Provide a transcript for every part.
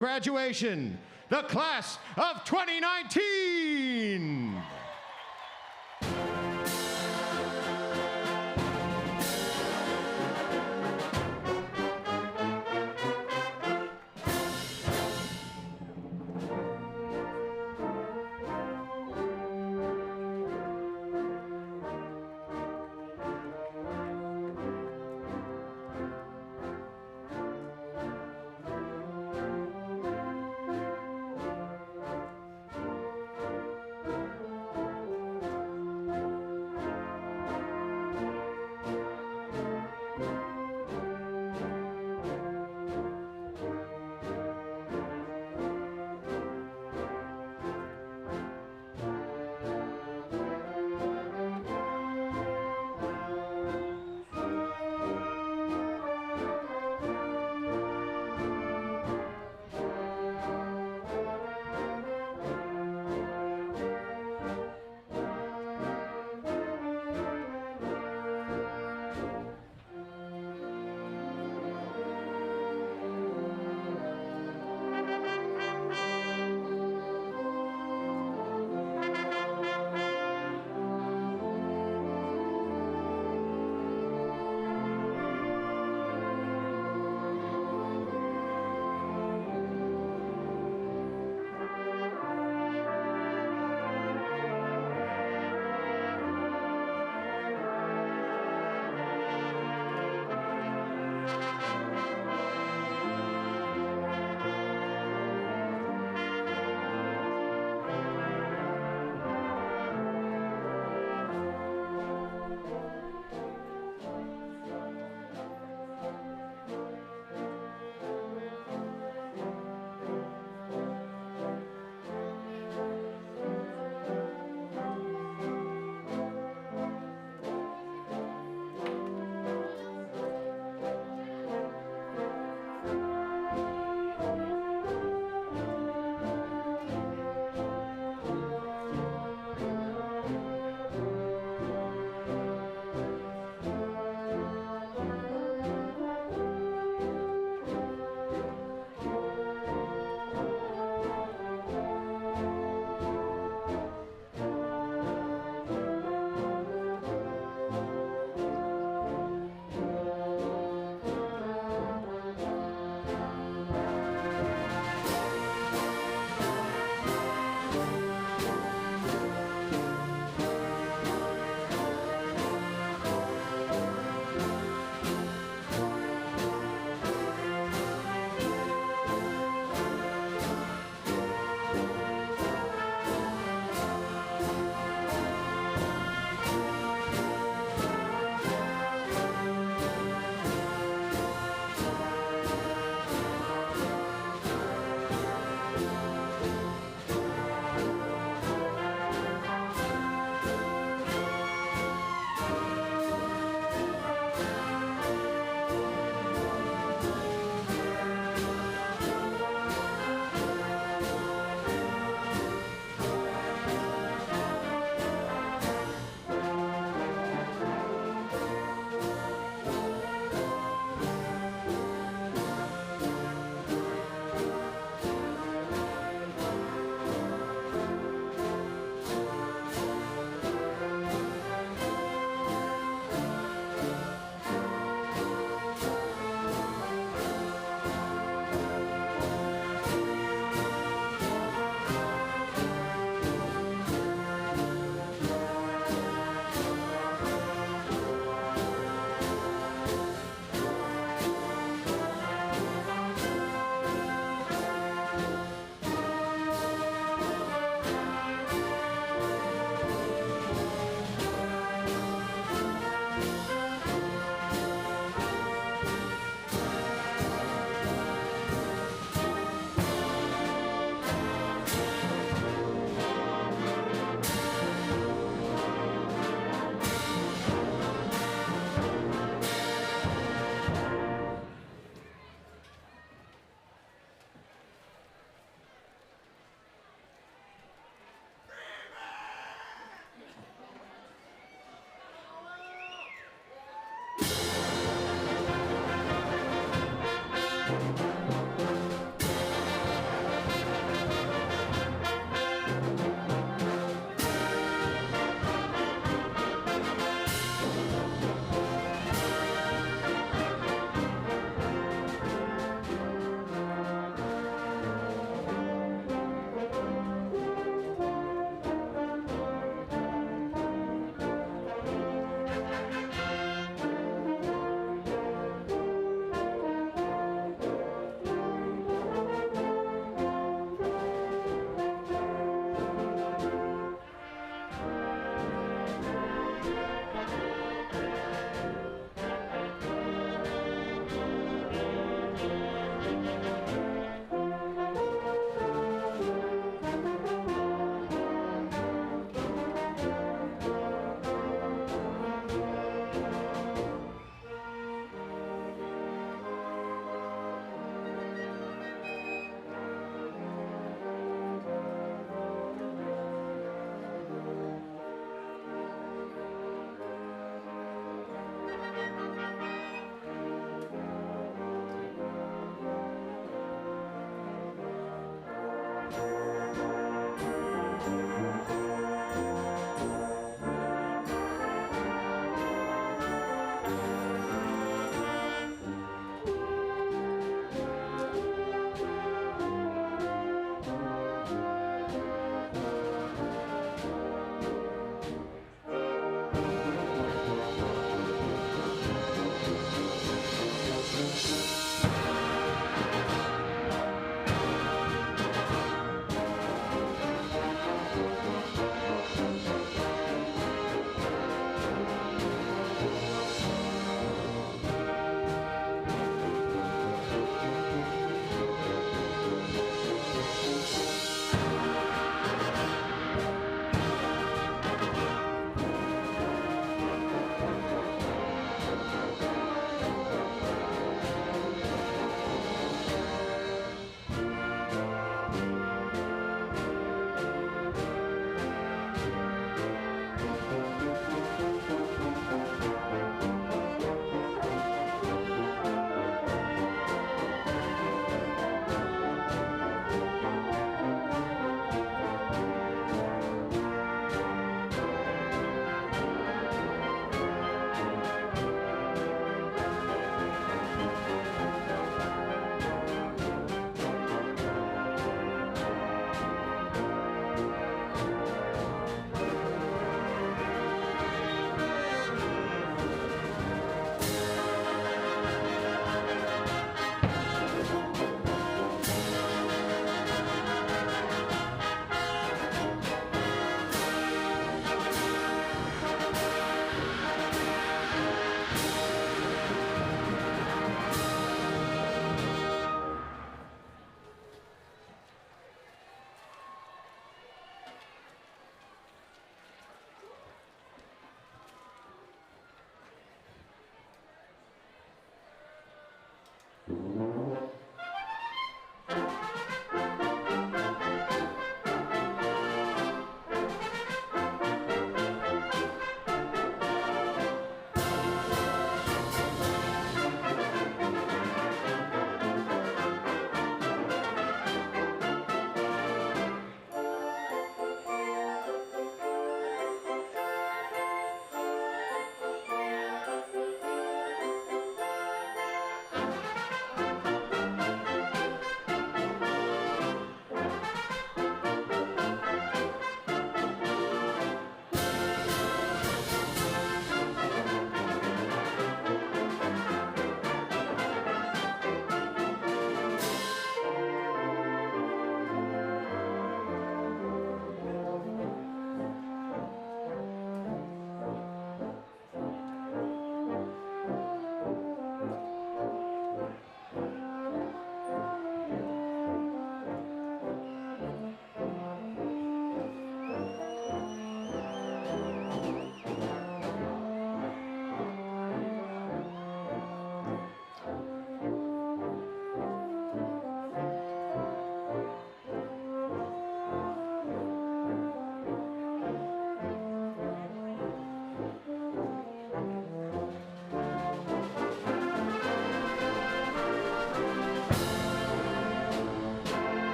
Graduation, the class of 2019.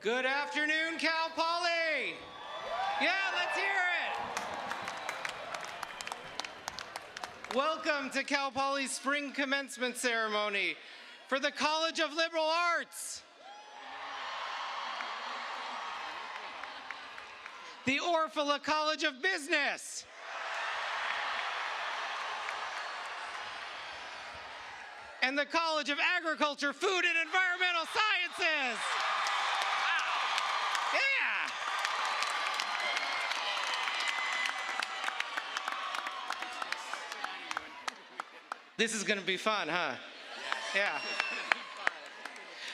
Good afternoon, Cal Poly. Yeah, let's hear it. Welcome to Cal Poly's spring commencement ceremony for the College of Liberal Arts, the Orfalea College of Business, and the College of Agriculture, Food, and Environmental Sciences. Yeah. This is going to be fun, huh? Yeah.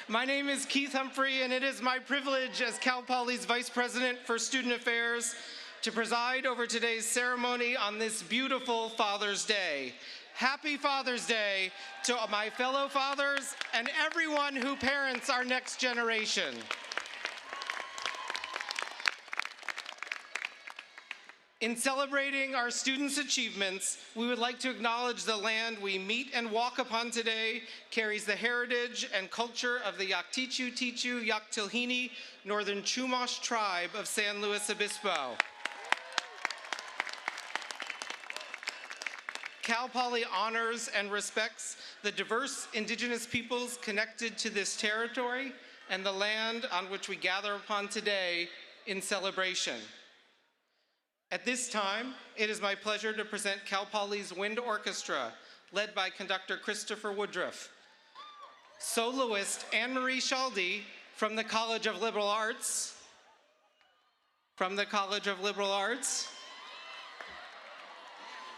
My name is Keith Humphrey, and it is my privilege as Cal Poly's Vice President for Student Affairs to preside over today's ceremony on this beautiful Father's Day. Happy Father's Day to my fellow fathers and everyone who parents our next generation. In celebrating our students' achievements, we would like to acknowledge the land we meet and walk upon today carries the heritage and culture of the Yaktichu Tichu Yaktilhini Northern Chumash tribe of San Luis Obispo. Cal Poly honors and respects the diverse indigenous peoples connected to this territory and the land on which we gather upon today in celebration. At this time, it is my pleasure to present Cal Poly's Wind Orchestra, led by conductor Christopher Woodruff, soloist Anne-Marie Schaldy from the College of Liberal Arts,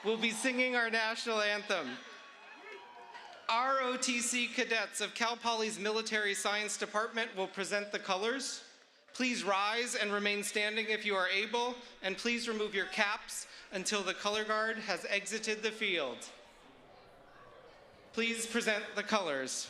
will be singing our national anthem. ROTC cadets of Cal Poly's Military Science Department will present the colors. Please rise and remain standing if you are able, and please remove your caps until the color guard has exited the field. Please present the colors.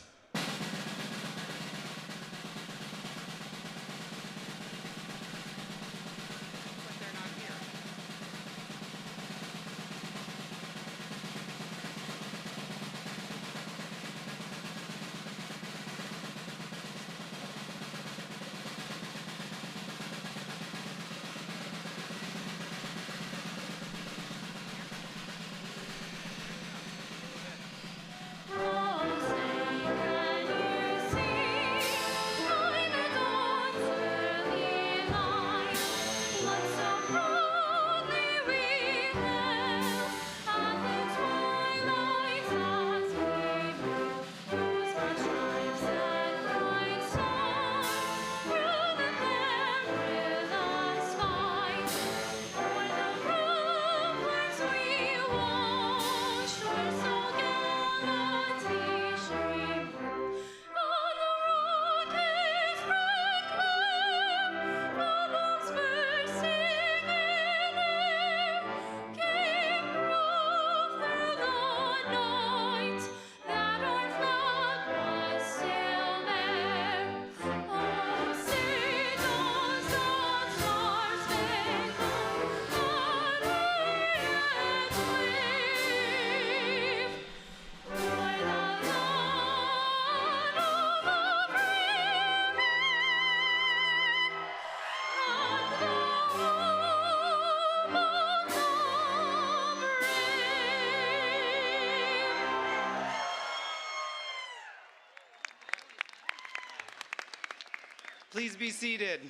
Please be seated.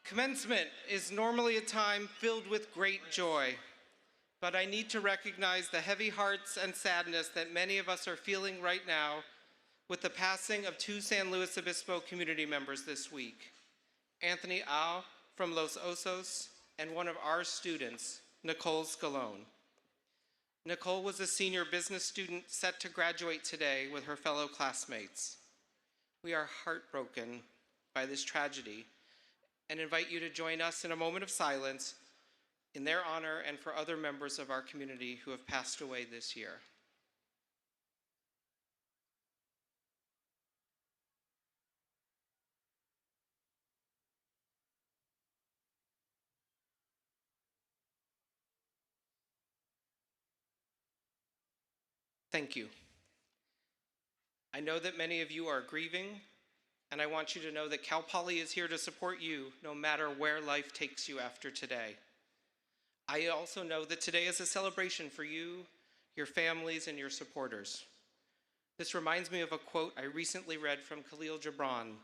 Commencement is normally a time filled with great joy, but I need to recognize the heavy hearts and sadness that many of us are feeling right now with the passing of two San Luis Obispo community members this week, Anthony Au from Los Osos and one of our students, Nicole Scalone. Nicole was a senior business student set to graduate today with her fellow classmates. We are heartbroken by this tragedy and invite you to join us in a moment of silence in their honor and for other members of our community who have passed away this year. thank you. I know that many of you are grieving, and I want you to know that Cal Poly is here to support you no matter where life takes you after today. I also know that today is a celebration for you, your families, and your supporters. This reminds me of a quote I recently read from Khalil Gibran,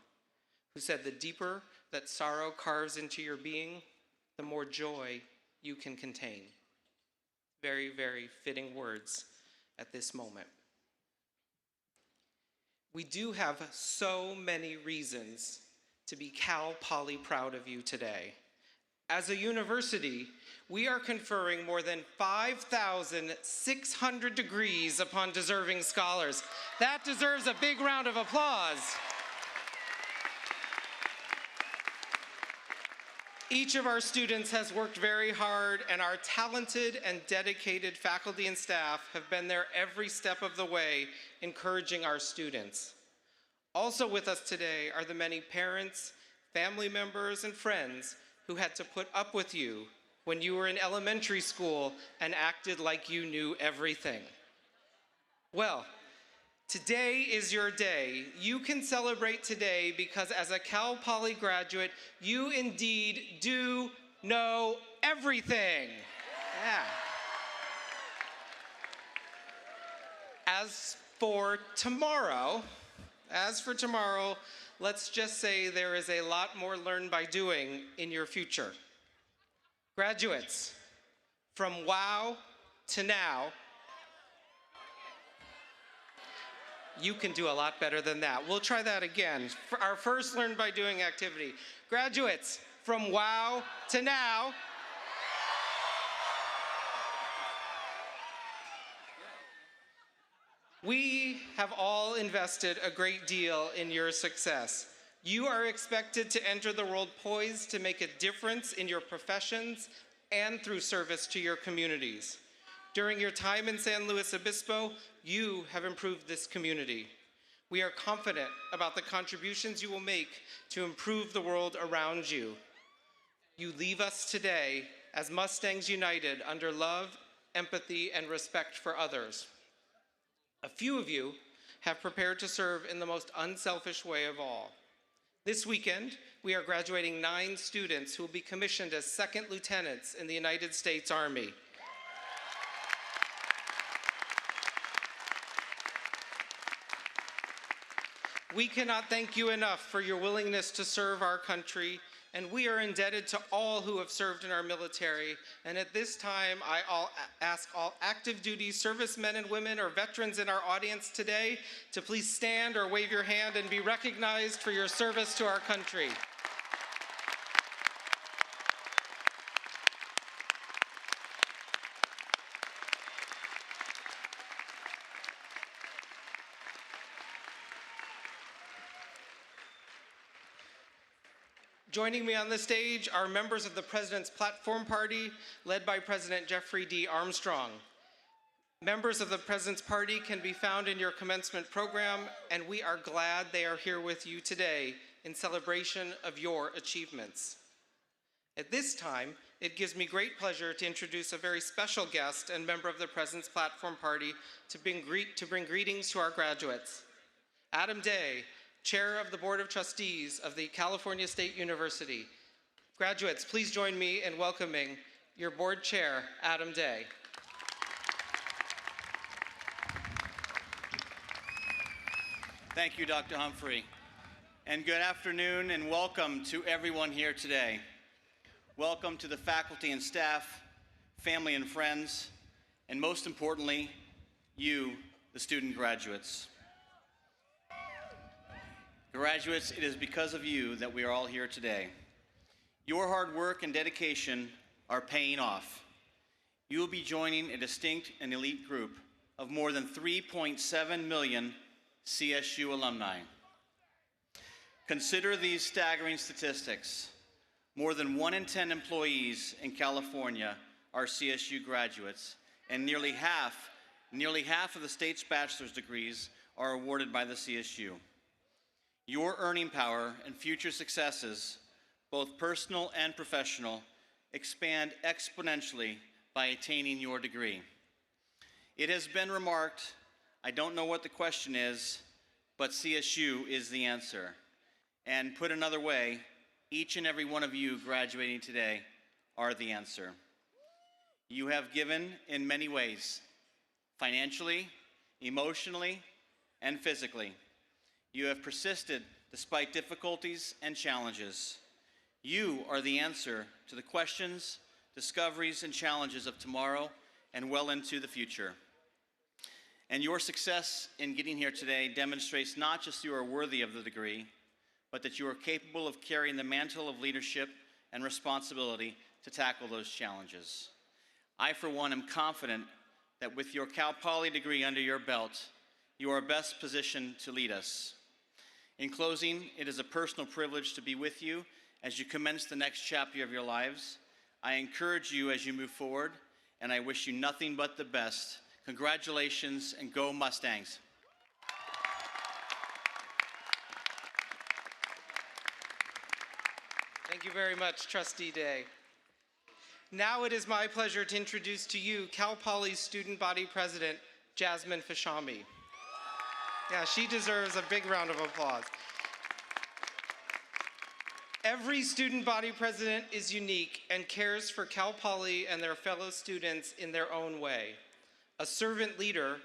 who said, "The deeper that sorrow carves into your being, the more joy you can contain." Very, very fitting words at this moment. We do have so many reasons to be Cal Poly proud of you today. As a university, we are conferring more than 5,600 degrees upon deserving scholars. That deserves a big round of applause. Each of our students has worked very hard, and our talented and dedicated faculty and staff have been there every step of the way, encouraging our students. Also with us today are the many parents, family members, and friends who had to put up with you when you were in elementary school and acted like you knew everything. Well, today is your day. You can celebrate today because as a Cal Poly graduate, you indeed do know everything. Yeah. As for tomorrow, let's just say there is a lot more learned by doing in your future. Graduates, from wow to now, you can do a lot better than that. We'll try that again. For our first learn by doing activity. Graduates, from wow to now. We have all invested a great deal in your success. You are expected to enter the world poised to make a difference in your professions and through service to your communities. During your time in San Luis Obispo, you have improved this community. We are confident about the contributions you will make to improve the world around you. You leave us today as Mustangs united under love, empathy, and respect for others. A few of you have prepared to serve in the most unselfish way of all. This weekend, we are graduating 9 students who will be commissioned as second lieutenants in the United States Army. We cannot thank you enough for your willingness to serve our country, and we are indebted to all who have served in our military. And at this time, I ask all active duty servicemen and women or veterans in our audience today to please stand or wave your hand and be recognized for your service to our country. Joining me on the stage are members of the President's Platform Party, led by President Jeffrey D. Armstrong. Members of the President's Party can be found in your commencement program, and we are glad they are here with you today in celebration of your achievements. At this time, it gives me great pleasure to introduce a very special guest and member of the President's Platform Party to bring greetings to our graduates. Adam Day, Chair of the Board of Trustees of the California State University. Graduates, please join me in welcoming your board chair, Adam Day. Thank you, Dr. Humphrey. And good afternoon and welcome to everyone here today. Welcome to the faculty and staff, family and friends, and most importantly, you, the student graduates. Graduates, it is because of you that we are all here today. Your hard work and dedication are paying off. You will be joining a distinct and elite group of more than 3.7 million CSU alumni. Consider these staggering statistics. More than 1 in 10 employees in California are CSU graduates, and nearly half of the state's bachelor's degrees are awarded by the CSU. Your earning power and future successes, both personal and professional, expand exponentially by attaining your degree. It has been remarked I don't know what the question is, but CSU is the answer. And put another way, each and every one of you graduating today are the answer. You have given in many ways, financially, emotionally, and physically. You have persisted despite difficulties and challenges. You are the answer to the questions, discoveries, and challenges of tomorrow and well into the future. And your success in getting here today demonstrates not just you are worthy of the degree, but that you are capable of carrying the mantle of leadership and responsibility to tackle those challenges. I, for one, am confident that with your Cal Poly degree under your belt, you are best positioned to lead us. In closing, it is a personal privilege to be with you as you commence the next chapter of your lives. I encourage you as you move forward, and I wish you nothing but the best. Congratulations, and go Mustangs. Thank you very much, Trustee Day. Now it is my pleasure to introduce to you Cal Poly's Student Body President, Jasmine Fashami. Yeah, she deserves a big round of applause. Every student body president is unique and cares for Cal Poly and their fellow students in their own way. A servant leader,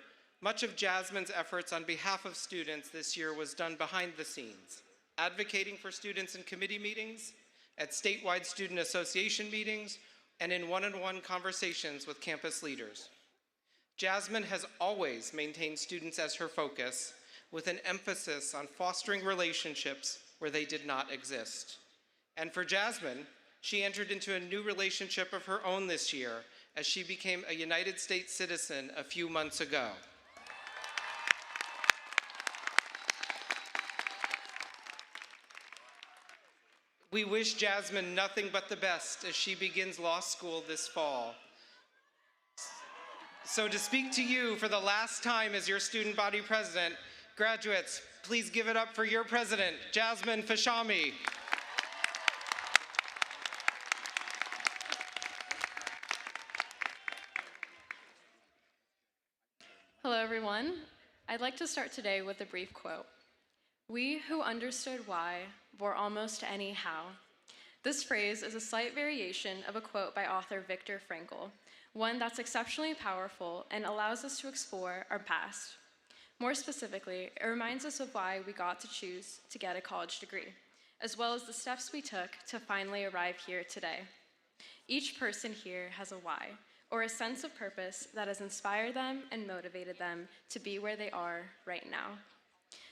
much of Jasmine's efforts on behalf of students this year was done behind the scenes, advocating for students in committee meetings, at statewide student association meetings, and in one-on-one conversations with campus leaders. Jasmine has always maintained students as her focus, with an emphasis on fostering relationships where they did not exist. And for Jasmine, she entered into a new relationship of her own this year as she became a United States citizen a few months ago. We wish Jasmine nothing but the best as she begins law school this fall. So to speak to you for the last time as your student body president, graduates, please give it up for your president, Jasmine Fashami. Hello, everyone. I'd like to start today with a brief quote. "We who understood why bore almost any how." This phrase is a slight variation of a quote by author Viktor Frankl, one that's exceptionally powerful and allows us to explore our past. More specifically, it reminds us of why we got to choose to get a college degree, as well as the steps we took to finally arrive here today. Each person here has a why, or a sense of purpose that has inspired them and motivated them to be where they are right now.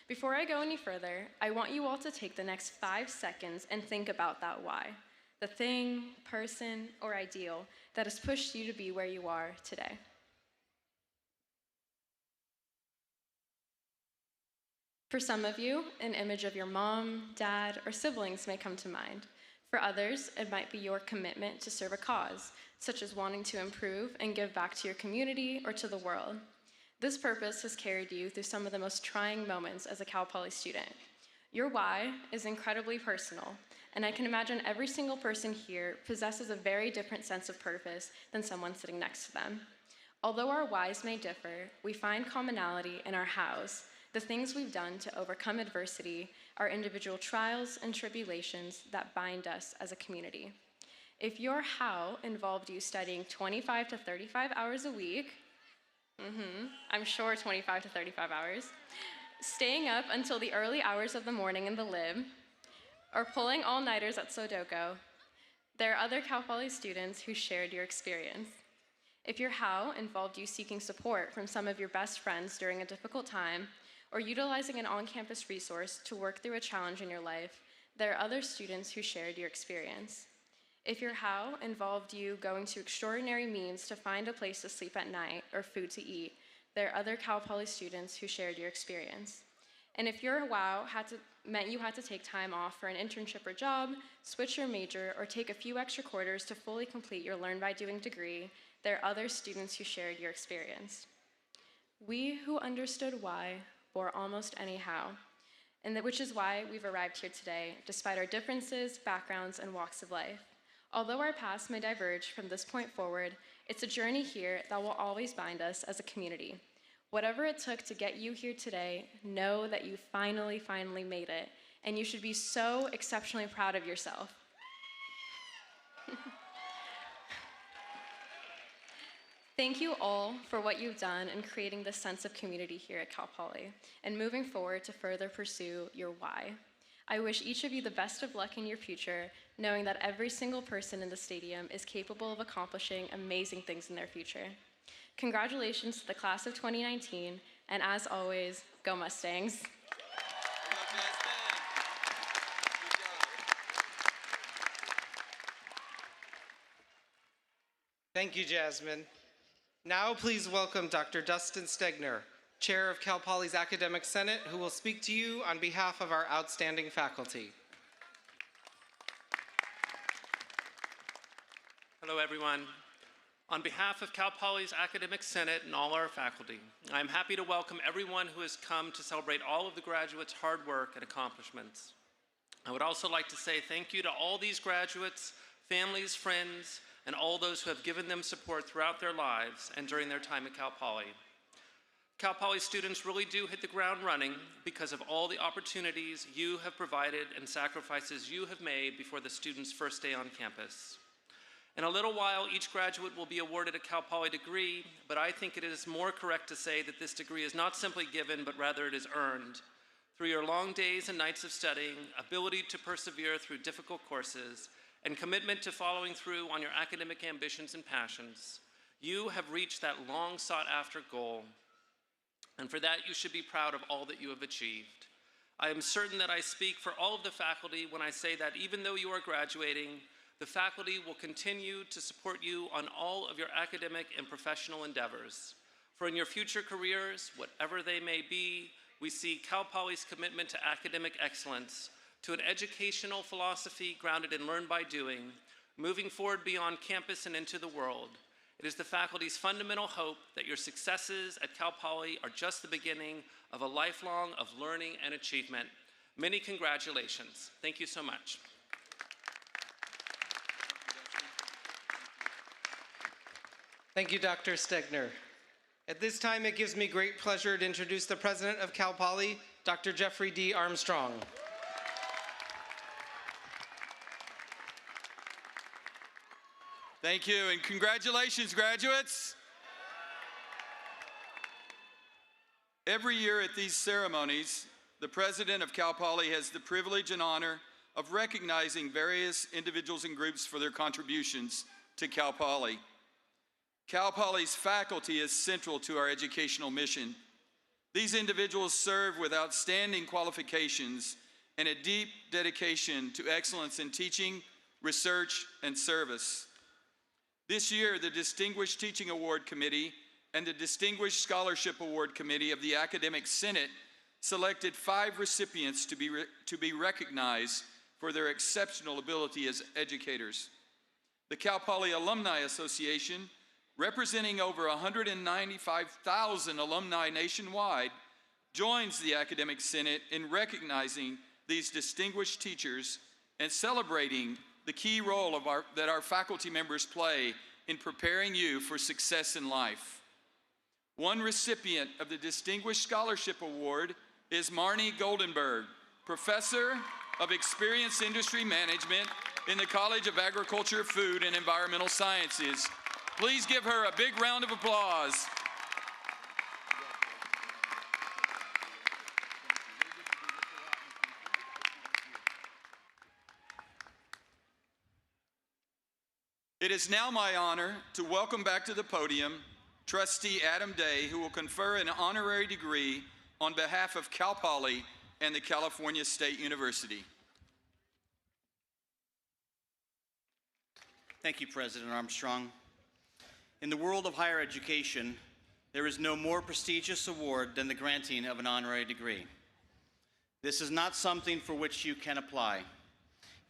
Before I go any further, I want you all to take the next 5 seconds and think about that why, the thing, person, or ideal that has pushed you to be where you are today. For some of you, an image of your mom, dad, or siblings may come to mind. For others, it might be your commitment to serve a cause, such as wanting to improve and give back to your community or to the world. This purpose has carried you through some of the most trying moments as a Cal Poly student. Your why is incredibly personal, and I can imagine every single person here possesses a very different sense of purpose than someone sitting next to them. Although our whys may differ, we find commonality in our hows, the things we've done to overcome adversity, our individual trials and tribulations that bind us as a community. If your how involved you studying 25 to 35 hours a week, I'm sure 25 to 35 hours, staying up until the early hours of the morning in the lib, or pulling all-nighters at Sudoku, there are other Cal Poly students who shared your experience. If your how involved you seeking support from some of your best friends during a difficult time, or utilizing an on-campus resource to work through a challenge in your life, there are other students who shared your experience. If your how involved you going to extraordinary means to find a place to sleep at night or food to eat, there are other Cal Poly students who shared your experience. And if your wow meant you had to take time off for an internship or job, switch your major, or take a few extra quarters to fully complete your Learn by Doing degree, there are other students who shared your experience. We who understood why bore almost any how, which is why we've arrived here today, despite our differences, backgrounds, and walks of life. Although our paths may diverge from this point forward, it's a journey here that will always bind us as a community. Whatever it took to get you here today, know that you finally made it, and you should be so exceptionally proud of yourself. Thank you all for what you've done in creating this sense of community here at Cal Poly and moving forward to further pursue your why. I wish each of you the best of luck in your future, knowing that every single person in the stadium is capable of accomplishing amazing things in their future. Congratulations to the class of 2019, and as always, go Mustangs. Thank you, Jasmine. Now please welcome Dr. Dustin Stegner, Chair of Cal Poly's Academic Senate, who will speak to you on behalf of our outstanding faculty. Hello, everyone. On behalf of Cal Poly's Academic Senate and all our faculty, I am happy to welcome everyone who has come to celebrate all of the graduates' hard work and accomplishments. I would also like to say thank you to all these graduates, families, friends, and all those who have given them support throughout their lives and during their time at Cal Poly. Cal Poly students really do hit the ground running because of all the opportunities you have provided and sacrifices you have made before the students' first day on campus. In a little while, each graduate will be awarded a Cal Poly degree, but I think it is more correct to say that this degree is not simply given, but rather it is earned. Through your long days and nights of studying, ability to persevere through difficult courses, and commitment to following through on your academic ambitions and passions, you have reached that long sought after goal. And for that, you should be proud of all that you have achieved. I am certain that I speak for all of the faculty when I say that even though you are graduating, the faculty will continue to support you on all of your academic and professional endeavors. For in your future careers, whatever they may be, we see Cal Poly's commitment to academic excellence, to an educational philosophy grounded in learn by doing, moving forward beyond campus and into the world. It is the faculty's fundamental hope that your successes at Cal Poly are just the beginning of a lifelong of learning and achievement. Many congratulations. Thank you so much. Thank you, Dr. Stegner. At this time, it gives me great pleasure to introduce the president of Cal Poly, Dr. Jeffrey D. Armstrong. Thank you, and congratulations, graduates. Every year at these ceremonies, the president of Cal Poly has the privilege and honor of recognizing various individuals and groups for their contributions to Cal Poly. Cal Poly's faculty is central to our educational mission. These individuals serve with outstanding qualifications and a deep dedication to excellence in teaching, research, and service. This year, the Distinguished Teaching Award Committee and the Distinguished Scholarship Award Committee of the Academic Senate selected 5 recipients to be recognized for their exceptional ability as educators. The Cal Poly Alumni Association, representing over 195,000 alumni nationwide, joins the Academic Senate in recognizing these distinguished teachers and celebrating the key role that our faculty members play in preparing you for success in life. One recipient of the Distinguished Scholarship Award is Marnie Goldenberg, Professor of Experienced Industry Management in the College of Agriculture, Food, and Environmental Sciences. Please give her a big round of applause. It is now my honor to welcome back to the podium Trustee Adam Day, who will confer an honorary degree on behalf of Cal Poly and the California State University. Thank you, President Armstrong. In the world of higher education, there is no more prestigious award than the granting of an honorary degree. This is not something for which you can apply.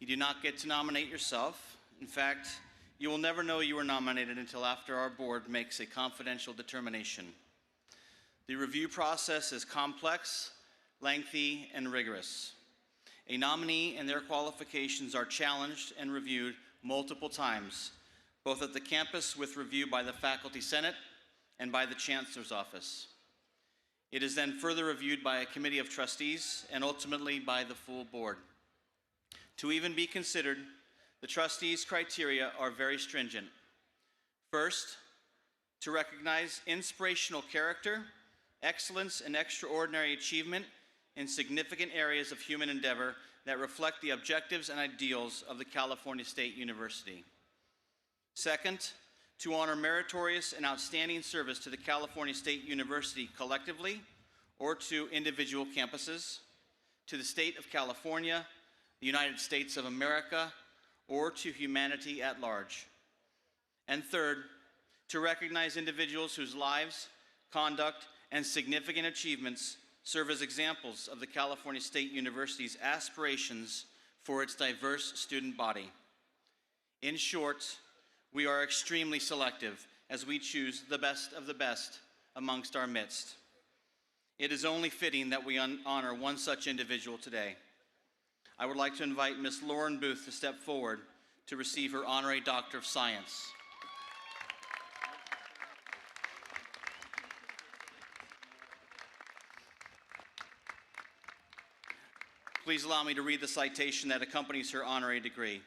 You do not get to nominate yourself. In fact, you will never know you were nominated until after our board makes a confidential determination. The review process is complex, lengthy, and rigorous. A nominee and their qualifications are challenged and reviewed multiple times, both at the campus with review by the Faculty Senate and by the Chancellor's Office. It is then further reviewed by a committee of trustees and ultimately by the full board. To even be considered, the trustees' criteria are very stringent. First, to recognize inspirational character, excellence, and extraordinary achievement in significant areas of human endeavor that reflect the objectives and ideals of the California State University. Second, to honor meritorious and outstanding service to the California State University collectively or to individual campuses, to the state of California, the United States of America, or to humanity at large. And third, to recognize individuals whose lives, conduct, and significant achievements serve as examples of the California State University's aspirations for its diverse student body. In short, we are extremely selective as we choose the best of the best amongst our midst. It is only fitting that we honor one such individual today. I would like to invite Ms. Lauren Booth to step forward to receive her Honorary Doctor of Science. Please allow me to read the citation that accompanies her honorary degree.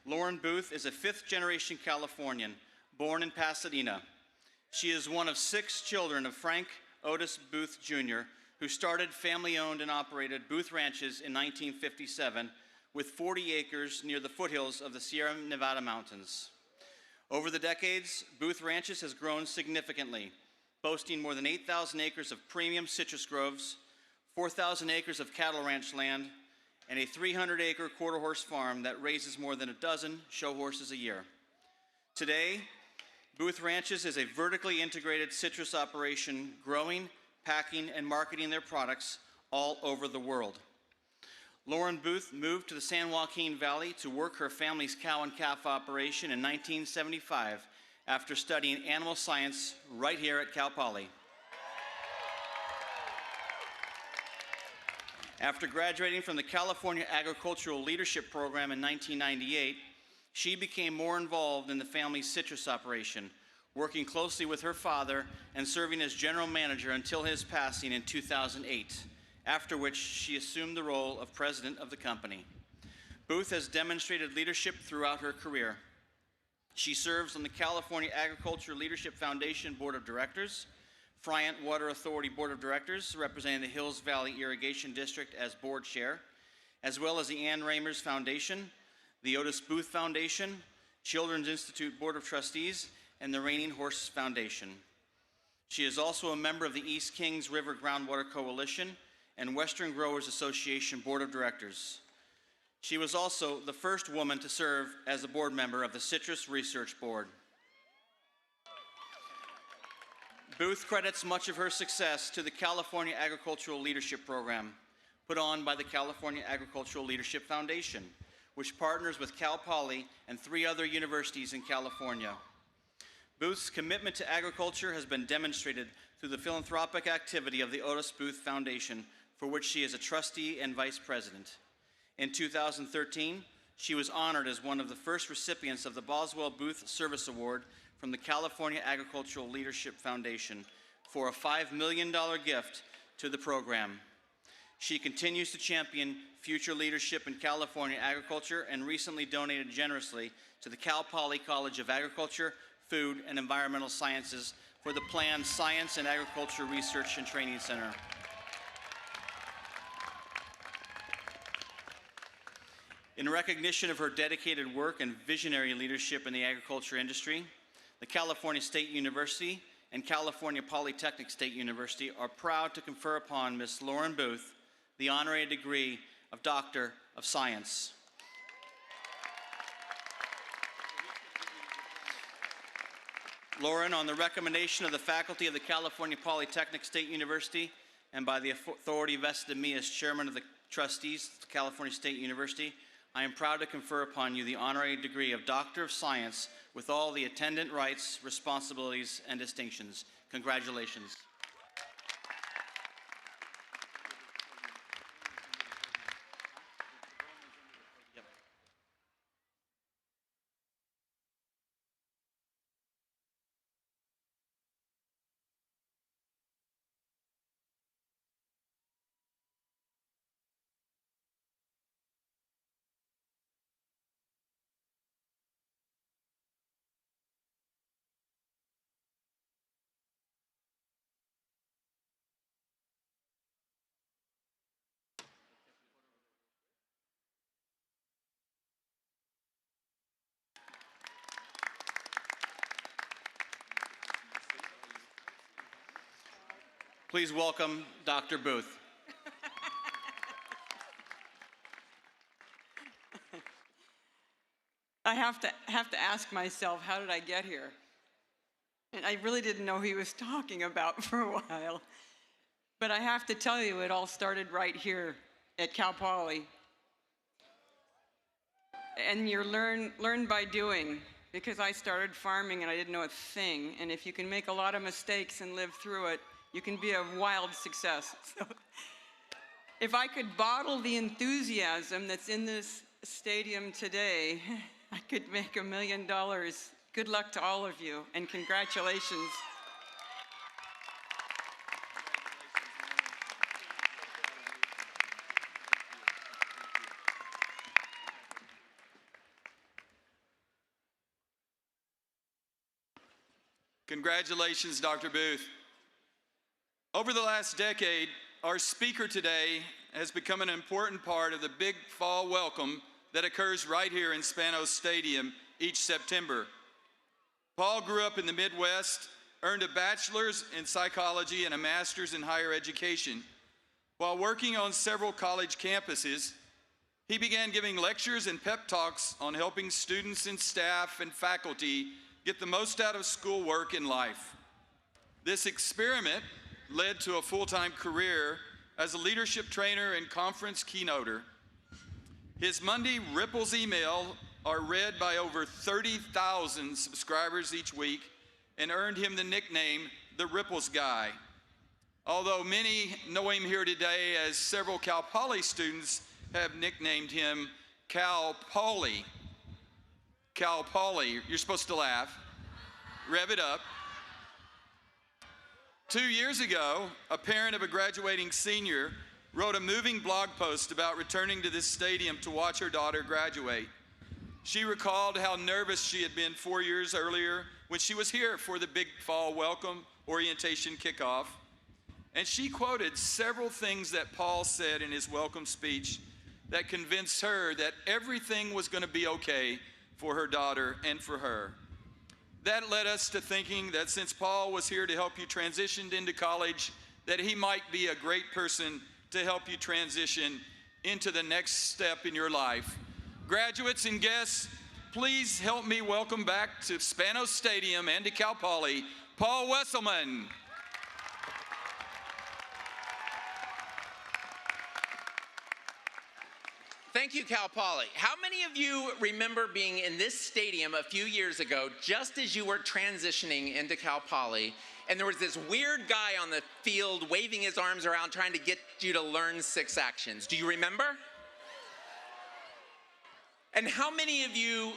Lauren Booth is a fifth-generation Californian, born in Pasadena. She is one of 6 children of Frank Otis Booth, Jr., who started family-owned and operated Booth Ranches in 1957 with 40 acres near the foothills of the Sierra Nevada mountains. Over the decades, Booth Ranches has grown significantly, boasting more than 8,000 acres of premium citrus groves, 4,000 acres of cattle ranch land, and a 300-acre quarter-horse farm that raises more than a dozen show horses a year. Today, Booth Ranches is a vertically integrated citrus operation growing, packing, and marketing their products all over the world. Lauren Booth moved to the San Joaquin Valley to work her family's cow and calf operation in 1975 after studying animal science right here at Cal Poly. After graduating from the California Agricultural Leadership Program in 1998, she became more involved in the family's citrus operation, working closely with her father and serving as general manager until his passing in 2008, after which she assumed the role of president of the company. Booth has demonstrated leadership throughout her career. She serves on the California Agriculture Leadership Foundation Board of Directors, Friant Water Authority Board of Directors, representing the Hills Valley Irrigation District as board chair, as well as the Ann Ramers Foundation, the Otis Booth Foundation, Children's Institute Board of Trustees, and the Reining Horse Foundation. She is also a member of the East Kings River Groundwater Coalition and Western Growers Association Board of Directors. She was also the first woman to serve as a board member of the Citrus Research Board. Booth credits much of her success to the California Agricultural Leadership Program, put on by the California Agricultural Leadership Foundation, which partners with Cal Poly and 3 other universities in California. Booth's commitment to agriculture has been demonstrated through the philanthropic activity of the Otis Booth Foundation, for which she is a trustee and vice president. In 2013, she was honored as one of the first recipients of the Boswell Booth Service Award from the California Agricultural Leadership Foundation for a $5 million gift to the program. She continues to champion future leadership in California agriculture and recently donated generously to the Cal Poly College of Agriculture, Food, and Environmental Sciences for the planned Science and Agriculture Research and Training Center. In recognition of her dedicated work and visionary leadership in the agriculture industry, the California State University and California Polytechnic State University are proud to confer upon Ms. Lauren Booth the honorary degree of Doctor of Science. Lauren, on the recommendation of the faculty of the California Polytechnic State University and by the authority vested in me as chairman of the trustees of California State University, I am proud to confer upon you the honorary degree of Doctor of Science with all the attendant rights, responsibilities, and distinctions. Congratulations. Please welcome Dr. Booth. I have to ask myself, how did I get here? And I really didn't know who he was talking about for a while. But I have to tell you, it all started right here at Cal Poly. And you learn by doing, because I started farming and I didn't know a thing. And if you can make a lot of mistakes and live through it, you can be a wild success. So if I could bottle the enthusiasm that's in this stadium today, I could make $1 million. Good luck to all of you, and congratulations. Congratulations, Dr. Booth. Over the last decade, our speaker today has become an important part of the big fall welcome that occurs right here in Spanos Stadium each September. Paul grew up in the Midwest, earned a bachelor's in psychology and a master's in higher education. While working on several college campuses, he began giving lectures and pep talks on helping students and staff and faculty get the most out of schoolwork and life. This experiment led to a full-time career as a leadership trainer and conference keynoter. His Monday Ripples email are read by over 30,000 subscribers each week and earned him the nickname, the Ripples Guy. Although many know him here today as several Cal Poly students have nicknamed him Cal Poly. Cal Poly, you're supposed to laugh. Rev it up. 2 years ago, a parent of a graduating senior wrote a moving blog post about returning to this stadium to watch her daughter graduate. She recalled how nervous she had been 4 years earlier when she was here for the big fall welcome orientation kickoff. And she quoted several things that Paul said in his welcome speech that convinced her that everything was going to be okay for her daughter and for her. That led us to thinking that since Paul was here to help you transition into college, that he might be a great person to help you transition into the next step in your life. Graduates and guests, please help me welcome back to Spanos Stadium and to Cal Poly, Paul Wesselman. Thank you, Cal Poly. How many of you remember being in this stadium a few years ago, just as you were transitioning into Cal Poly, and there was this weird guy on the field waving his arms around trying to get you to learn 6 actions? Do you remember? And how many of you,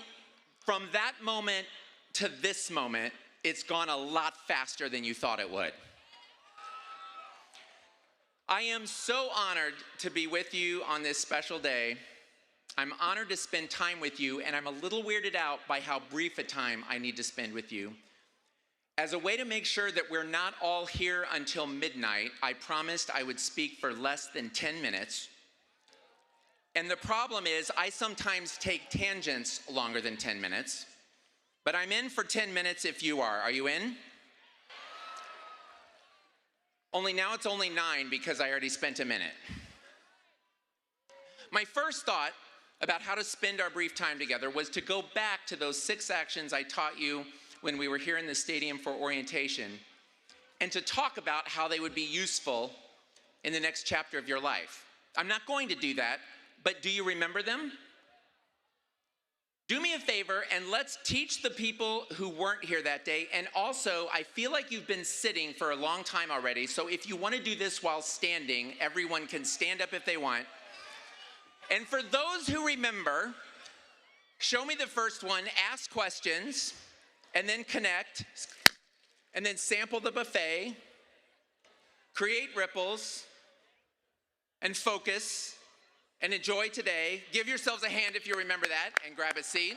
from that moment to this moment, it's gone a lot faster than you thought it would? I am so honored to be with you on this special day. I'm honored to spend time with you, and I'm a little weirded out by how brief a time I need to spend with you. As a way to make sure that we're not all here until midnight, I promised I would speak for less than 10 minutes. And the problem is, I sometimes take tangents longer than 10 minutes, but I'm in for 10 minutes if you are. Are you in? Only now it's only 9 because I already spent a minute. My first thought about how to spend our brief time together was to go back to those 6 actions I taught you when we were here in the stadium for orientation, and to talk about how they would be useful in the next chapter of your life. I'm not going to do that, but do you remember them? Do me a favor and let's teach the people who weren't here that day. And also, I feel like you've been sitting for a long time already, so if you want to do this while standing, everyone can stand up if they want. And for those who remember, show me the first one, ask questions, and then connect, and then sample the buffet, create ripples, and focus, and enjoy today. Give yourselves a hand if you remember that, and grab a seat.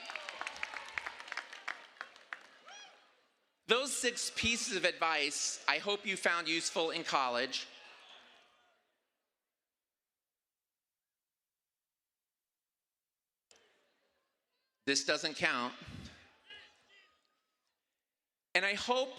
Those 6 pieces of advice I hope you found useful in college. This doesn't count. And I hope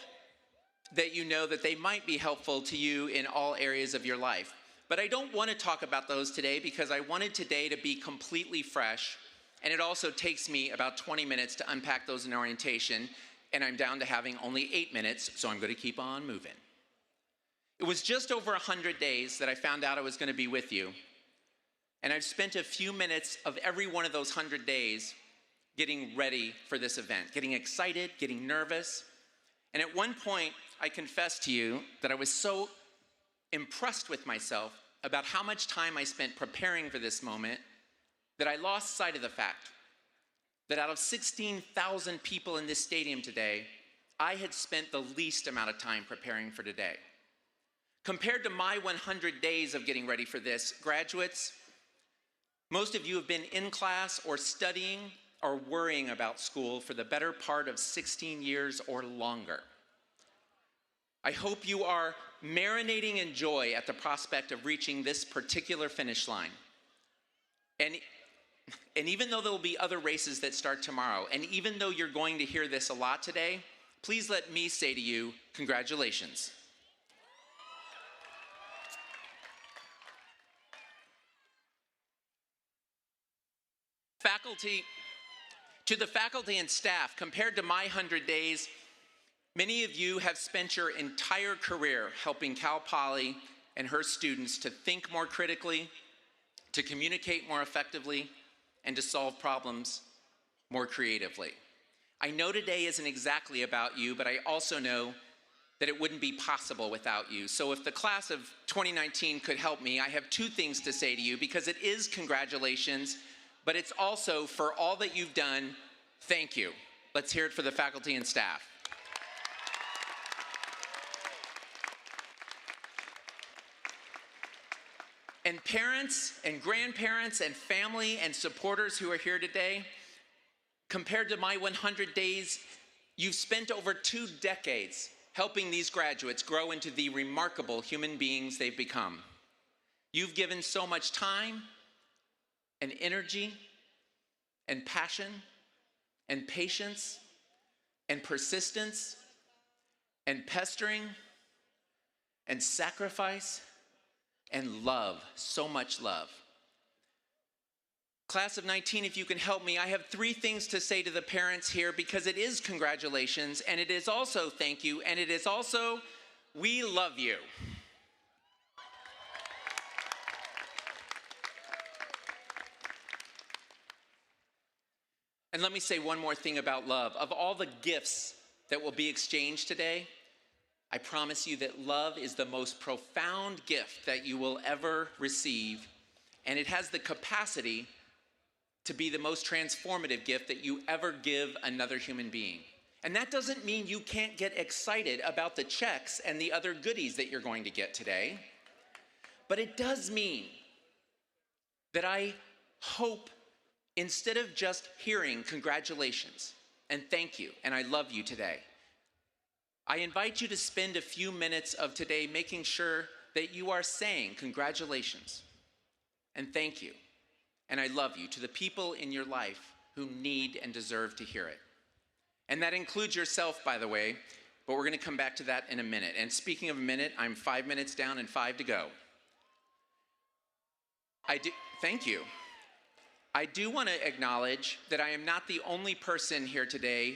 that you know that they might be helpful to you in all areas of your life. But I don't want to talk about those today because I wanted today to be completely fresh, and it also takes me about 20 minutes to unpack those in orientation, and I'm down to having only 8 minutes, so I'm going to keep on moving. It was just over 100 days that I found out I was going to be with you, and I've spent a few minutes of every one of those 100 days getting ready for this event, getting excited, getting nervous. And at one point, I confessed to you that I was so impressed with myself about how much time I spent preparing for this moment that I lost sight of the fact that out of 16,000 people in this stadium today, I had spent the least amount of time preparing for today. Compared to my 100 days of getting ready for this, graduates, most of you have been in class or studying or worrying about school for the better part of 16 years or longer. I hope you are marinating in joy at the prospect of reaching this particular finish line. And even though there will be other races that start tomorrow, and even though you're going to hear this a lot today, please let me say to you, congratulations. To the faculty and staff, compared to my 100 days, many of you have spent your entire career helping Cal Poly and her students to think more critically, to communicate more effectively, and to solve problems more creatively. I know today isn't exactly about you, but I also know that it wouldn't be possible without you. So if the class of 2019 could help me, I have two things to say to you, because it is congratulations, but it's also for all that you've done, thank you. Let's hear it for the faculty and staff. And parents and grandparents and family and supporters who are here today, compared to my 100 days, you've spent over 2 decades helping these graduates grow into the remarkable human beings they've become. You've given so much time and energy and passion and patience and persistence and pestering and sacrifice and love, so much love. Class of 19, if you can help me, I have 3 things to say to the parents here, because it is congratulations, and it is also thank you, and it is also we love you. And let me say one more thing about love. Of all the gifts that will be exchanged today, I promise you that love is the most profound gift that you will ever receive, and it has the capacity to be the most transformative gift that you ever give another human being. And that doesn't mean you can't get excited about the checks and the other goodies that you're going to get today, but it does mean that I hope, instead of just hearing congratulations and thank you and I love you today, I invite you to spend a few minutes of today making sure that you are saying congratulations and thank you and I love you to the people in your life who need and deserve to hear it. And that includes yourself, by the way, but we're going to come back to that in a minute. And speaking of a minute, I'm 5 minutes down and 5 to go. Thank you. I do want to acknowledge that I am not the only person here today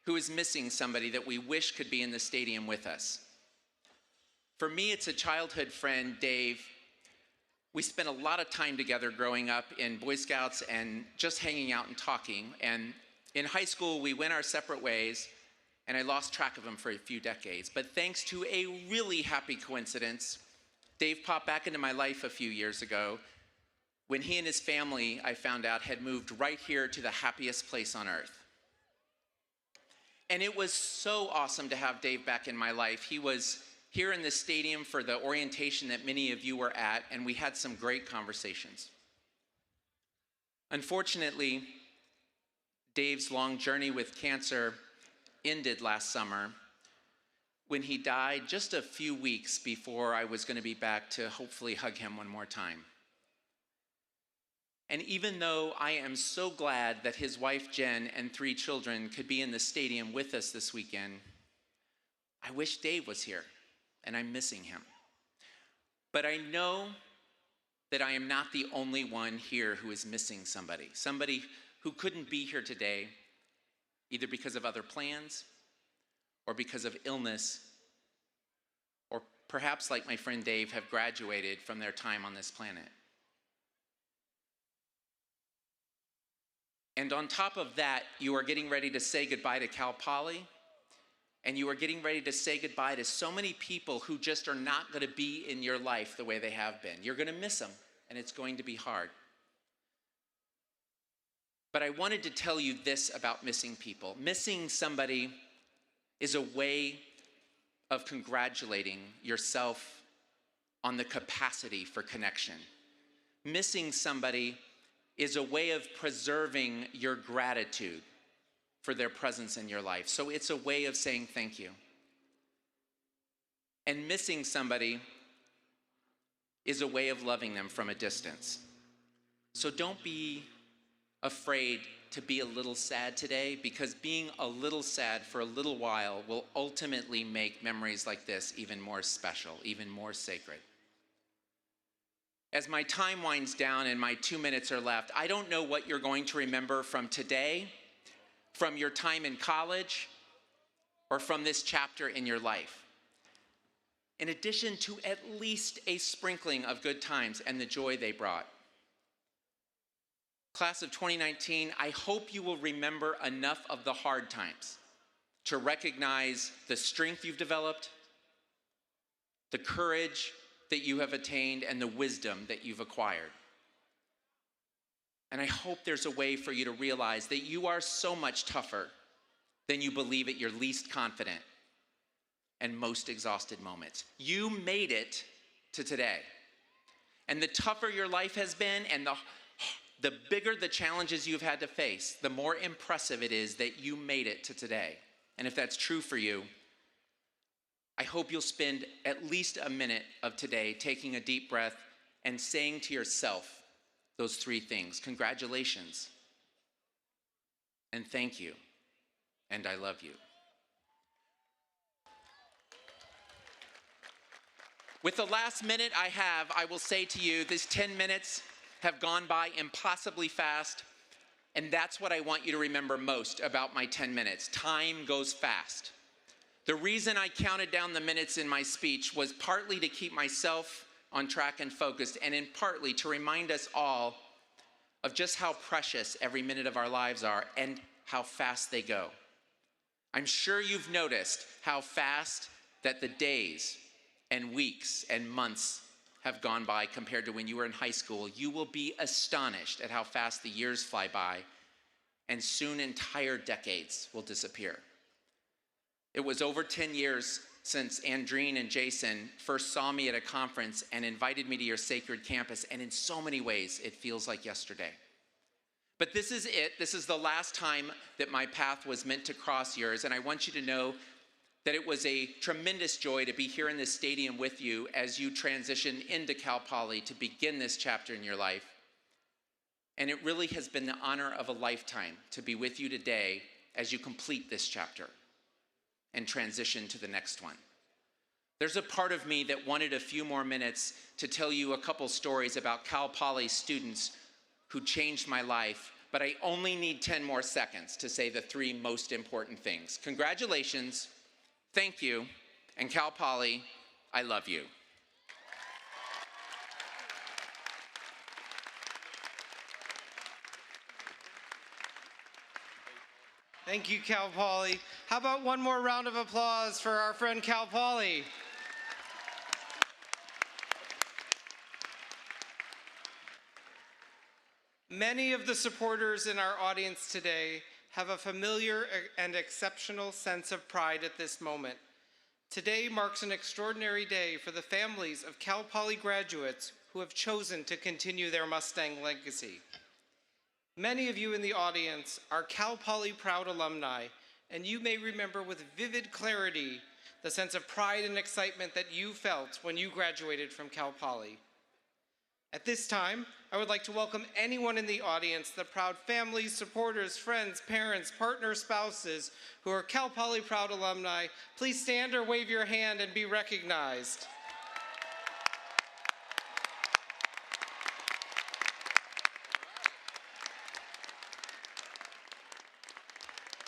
who is missing somebody that we wish could be in the stadium with us. For me, it's a childhood friend, Dave. We spent a lot of time together growing up in Boy Scouts and just hanging out and talking. And in high school, we went our separate ways, and I lost track of him for a few decades. But thanks to a really happy coincidence, Dave popped back into my life a few years ago when he and his family, I found out, had moved right here to the happiest place on earth. And it was so awesome to have Dave back in my life. He was here in the stadium for the orientation that many of you were at, and we had some great conversations. Unfortunately, Dave's long journey with cancer ended last summer when he died just a few weeks before I was going to be back to hopefully hug him one more time. And even though I am so glad that his wife Jen and 3 children could be in the stadium with us this weekend, I wish Dave was here, and I'm missing him. But I know that I am not the only one here who is missing somebody who couldn't be here today, either because of other plans or because of illness, or perhaps like my friend Dave, have graduated from their time on this planet. And on top of that, you are getting ready to say goodbye to Cal Poly, and you are getting ready to say goodbye to so many people who just are not going to be in your life the way they have been. You're going to miss them, and it's going to be hard. But I wanted to tell you this about missing people. Missing somebody is a way of congratulating yourself on the capacity for connection. Missing somebody is a way of preserving your gratitude for their presence in your life. So it's a way of saying thank you. And missing somebody is a way of loving them from a distance. So don't be afraid to be a little sad today, because being a little sad for a little while will ultimately make memories like this even more special, even more sacred. As my time winds down and my 2 minutes are left, I don't know what you're going to remember from today, from your time in college, or from this chapter in your life. In addition to at least a sprinkling of good times and the joy they brought. Class of 2019, I hope you will remember enough of the hard times to recognize the strength you've developed, the courage that you have attained, and the wisdom that you've acquired. And I hope there's a way for you to realize that you are so much tougher than you believe at your least confident and most exhausted moments. You made it to today. And the tougher your life has been, and the bigger the challenges you've had to face, the more impressive it is that you made it to today. And if that's true for you, I hope you'll spend at least a minute of today taking a deep breath and saying to yourself those three things: congratulations, and thank you, and I love you. With the last minute I have, I will say to you, these 10 minutes have gone by impossibly fast, and that's what I want you to remember most about my 10 minutes. Time goes fast. The reason I counted down the minutes in my speech was partly to keep myself on track and focused, and in partly to remind us all of just how precious every minute of our lives are and how fast they go. I'm sure you've noticed how fast that the days and weeks and months have gone by compared to when you were in high school. You will be astonished at how fast the years fly by, and soon entire decades will disappear. It was over 10 years since Andreen and Jason first saw me at a conference and invited me to your sacred campus, and in so many ways, it feels like yesterday. But this is it. This is the last time that my path was meant to cross yours, and I want you to know that it was a tremendous joy to be here in this stadium with you as you transition into Cal Poly to begin this chapter in your life. And it really has been the honor of a lifetime to be with you today as you complete this chapter and transition to the next one. There's a part of me that wanted a few more minutes to tell you a couple stories about Cal Poly students who changed my life, but I only need 10 more seconds to say the three most important things. Congratulations, thank you, and Cal Poly, I love you. Thank you, Cal Poly. How about one more round of applause for our friend Cal Poly? Many of the supporters in our audience today have a familiar and exceptional sense of pride at this moment. Today marks an extraordinary day for the families of Cal Poly graduates who have chosen to continue their Mustang legacy. Many of you in the audience are Cal Poly proud alumni, and you may remember with vivid clarity the sense of pride and excitement that you felt when you graduated from Cal Poly. At this time, I would like to welcome anyone in the audience, the proud families, supporters, friends, parents, partners, spouses who are Cal Poly Proud alumni. Please stand or wave your hand and be recognized.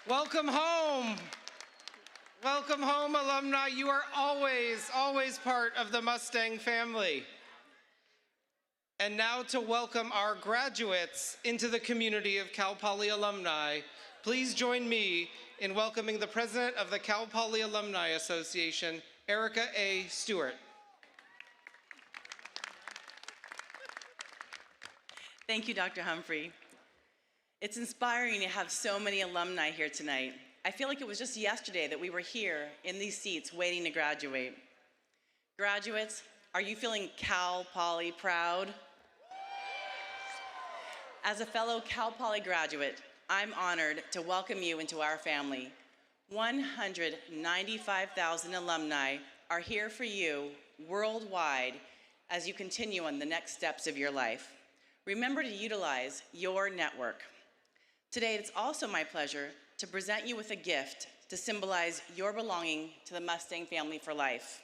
Welcome home. Welcome home, alumni. You are always part of the Mustang family. And now to welcome our graduates into the community of Cal Poly alumni, please join me in welcoming the president of the Cal Poly Alumni Association, Erica A. Stewart. Thank you, Dr. Humphrey. It's inspiring to have so many alumni here tonight. I feel like it was just yesterday that we were here in these seats waiting to graduate. Graduates, are you feeling Cal Poly proud? As a fellow Cal Poly graduate, I'm honored to welcome you into our family. 195,000 alumni are here for you worldwide as you continue on the next steps of your life. Remember to utilize your network. Today, it's also my pleasure to present you with a gift to symbolize your belonging to the Mustang family for life.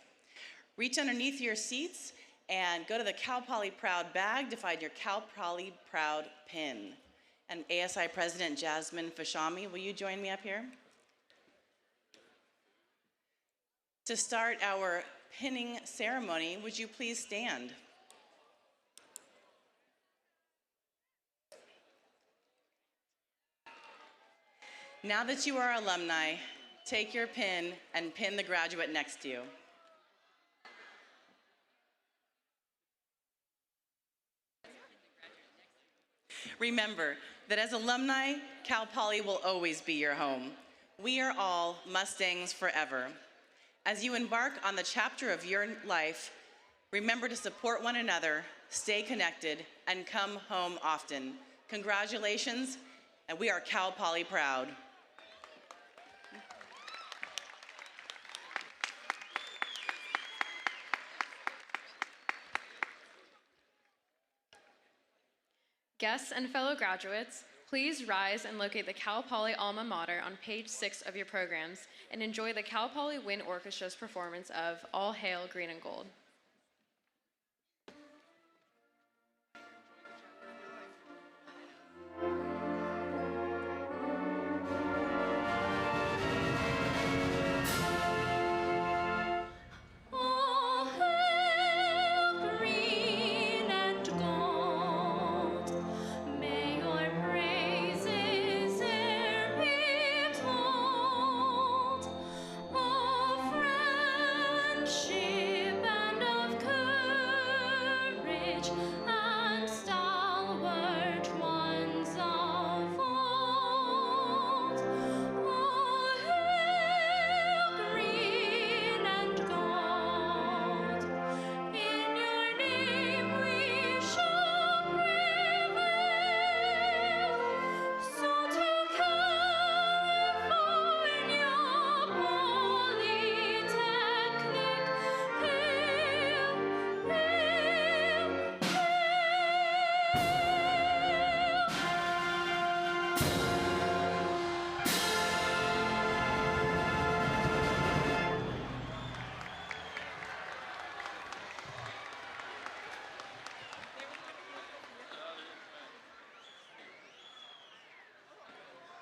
Reach underneath your seats and go to the Cal Poly Proud bag to find your Cal Poly Proud pin. And ASI President Jasmine Fashami, will you join me up here? To start our pinning ceremony, would you please stand? Now that you are alumni, take your pin and pin the graduate next to you. Remember that as alumni, Cal Poly will always be your home. We are all Mustangs forever. As you embark on the chapter of your life, remember to support one another, stay connected, and come home often. Congratulations, and we are Cal Poly proud. Guests and fellow graduates, please rise and locate the Cal Poly alma mater on page 6 of your programs and enjoy the Cal Poly Wind Orchestra's performance of All Hail Green and Gold.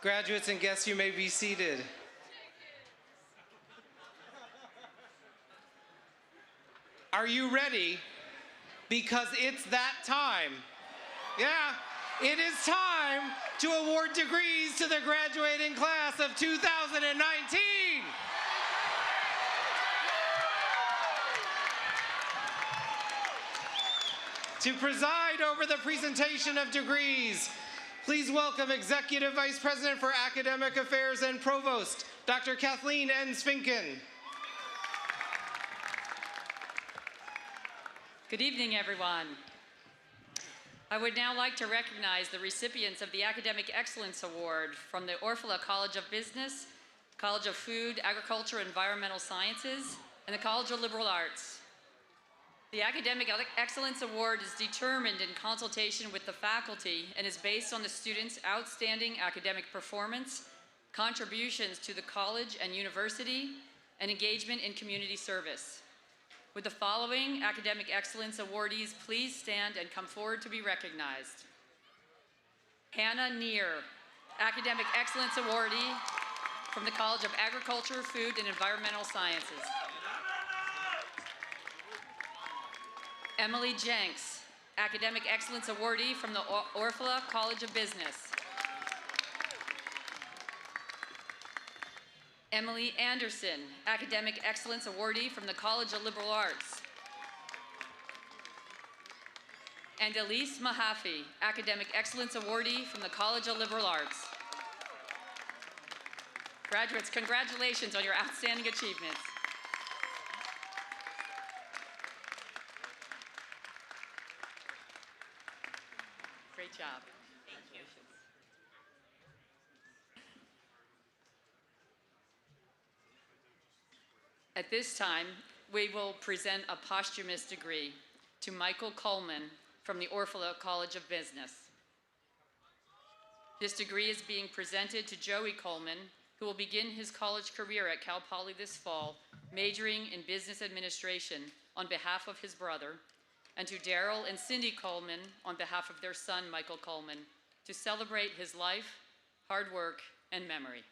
Graduates and guests, you may be seated. Are you ready? Because it's that time. Yeah, it is time to award degrees to the graduating class of 2019. To preside over the presentation of degrees, please welcome Executive Vice President for Academic Affairs and Provost, Dr. Kathleen N. Svinken. Good evening, everyone. I would now like to recognize the recipients of the Academic Excellence Award from the Orfalea College of Business, College of Food, Agriculture, and Environmental Sciences, and the College of Liberal Arts. The Academic Excellence Award is determined in consultation with the faculty and is based on the students' outstanding academic performance, contributions to the college and university, and engagement in community service. Would the following Academic Excellence awardees please stand and come forward to be recognized? Hannah Neer, Academic Excellence Awardee from the College of Agriculture, Food, and Environmental Sciences. Emily Jenks, Academic Excellence Awardee from the Orfalea College of Business. Emily Anderson, Academic Excellence Awardee from the College of Liberal Arts. And Elise Mahaffey, Academic Excellence Awardee from the College of Liberal Arts. Graduates, congratulations on your outstanding achievements. Great job. Thank you. At this time, we will present a posthumous degree to Michael Coleman from the Orfalea College of Business. This degree is being presented to Joey Coleman, who will begin his college career at Cal Poly this fall, majoring in business administration on behalf of his brother, and to Daryl and Cindy Coleman on behalf of their son, Michael Coleman, to celebrate his life, hard work, and memory.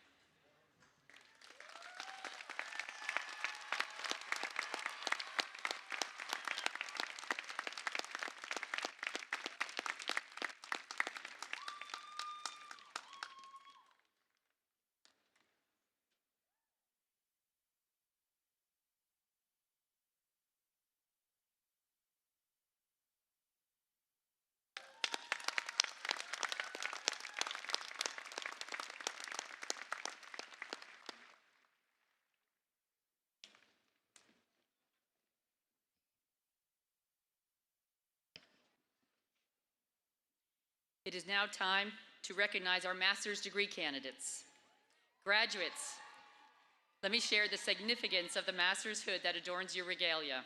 It is now time to recognize our master's degree candidates. Graduates, let me share the significance of the master's hood that adorns your regalia.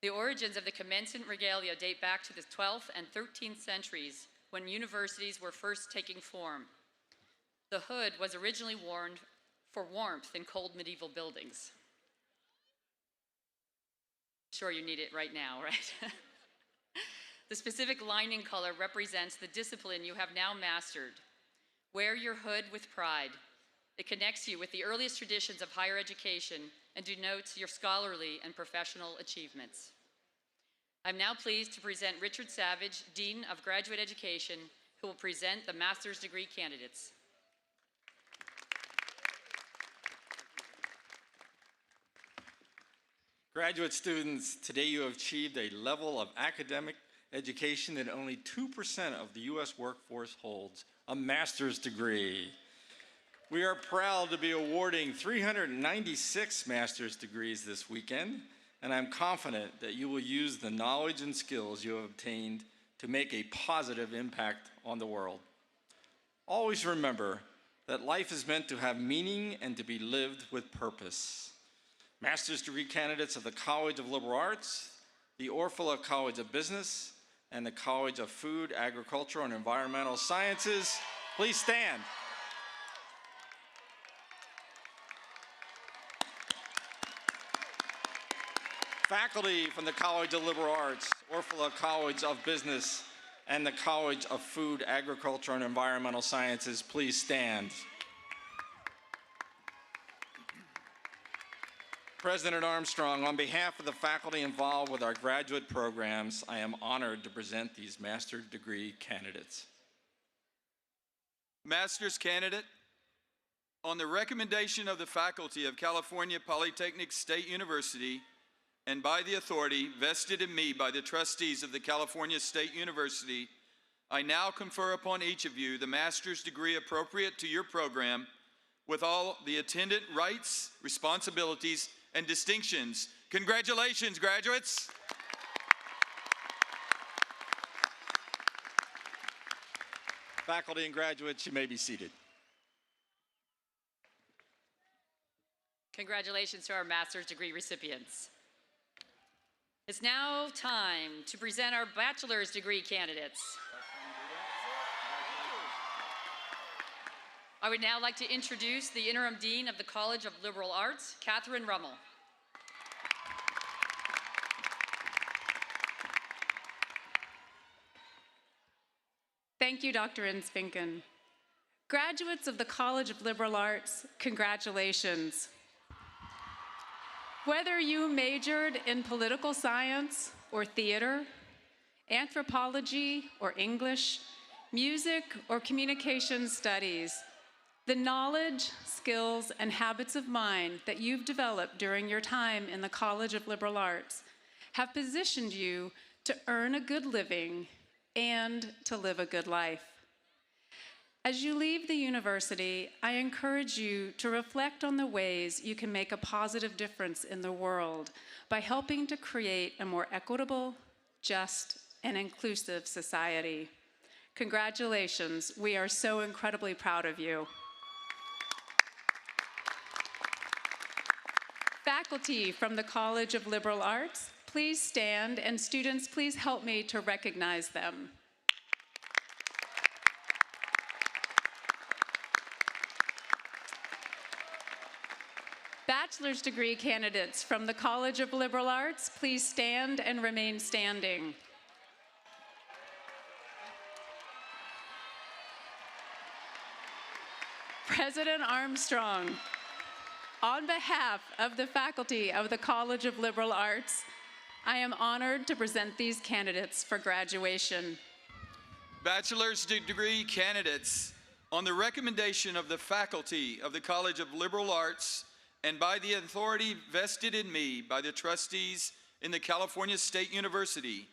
The origins of the commencement regalia date back to the 12th and 13th centuries when universities were first taking form. The hood was originally worn for warmth in cold medieval buildings. Sure, you need it right now, right? The specific lining color represents the discipline you have now mastered. Wear your hood with pride. It connects you with the earliest traditions of higher education and denotes your scholarly and professional achievements. I'm now pleased to present Richard Savage, Dean of Graduate Education, who will present the master's degree candidates. Graduate students, today you have achieved a level of academic education that only 2% of the U.S. workforce holds, a master's degree. We are proud to be awarding 396 master's degrees this weekend, and I'm confident that you will use the knowledge and skills you have obtained to make a positive impact on the world. Always remember that life is meant to have meaning and to be lived with purpose. Master's degree candidates of the College of Liberal Arts, the Orfalea College of Business, and the College of Food, Agriculture, and Environmental Sciences, please stand. Faculty from the College of Liberal Arts, Orfalea College of Business, and the College of Food, Agriculture, and Environmental Sciences, please stand. President Armstrong, on behalf of the faculty involved with our graduate programs, I am honored to present these master's degree candidates. Master's candidate, on the recommendation of the faculty of California Polytechnic State University and by the authority vested in me by the trustees of the California State University, I now confer upon each of you the master's degree appropriate to your program with all the attendant rights, responsibilities, and distinctions. Congratulations, graduates. Faculty and graduates, you may be seated. Congratulations to our master's degree recipients. It's now time to present our bachelor's degree candidates. I would now like to introduce the Interim Dean of the College of Liberal Arts, Catherine Rummel. Thank you, Dr. Inspinken. Graduates of the College of Liberal Arts, congratulations. Whether you majored in political science or theater, anthropology or English, music or communication studies, the knowledge, skills, and habits of mind that you've developed during your time in the College of Liberal Arts have positioned you to earn a good living and to live a good life. As you leave the university, I encourage you to reflect on the ways you can make a positive difference in the world by helping to create a more equitable, just, and inclusive society. Congratulations, we are so incredibly proud of you. Faculty from the College of Liberal Arts, please stand, and students, please help me to recognize them. Bachelor's degree candidates from the College of Liberal Arts, please stand and remain standing. President Armstrong, on behalf of the faculty of the College of Liberal Arts, I am honored to present these candidates for graduation. Bachelor's degree candidates, on the recommendation of the faculty of the College of Liberal Arts and by the authority vested in me by the trustees in the California State University,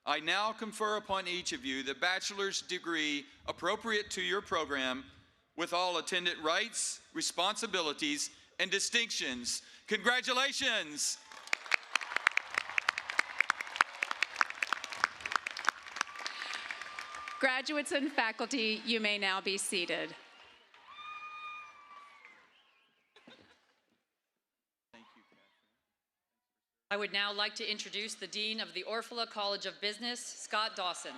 I now confer upon each of you the bachelor's degree appropriate to your program with all attendant rights, responsibilities, and distinctions. Congratulations! Graduates and faculty, you may now be seated. I would now like to introduce the Dean of the Orfalea College of Business, Scott Dawson.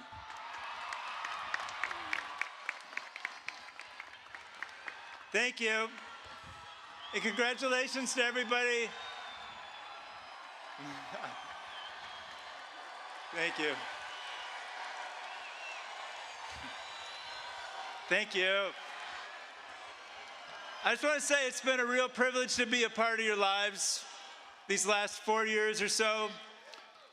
Thank you. And congratulations to everybody. Thank you. Thank you. I just want to say it's been a real privilege to be a part of your lives these last 4 years or so.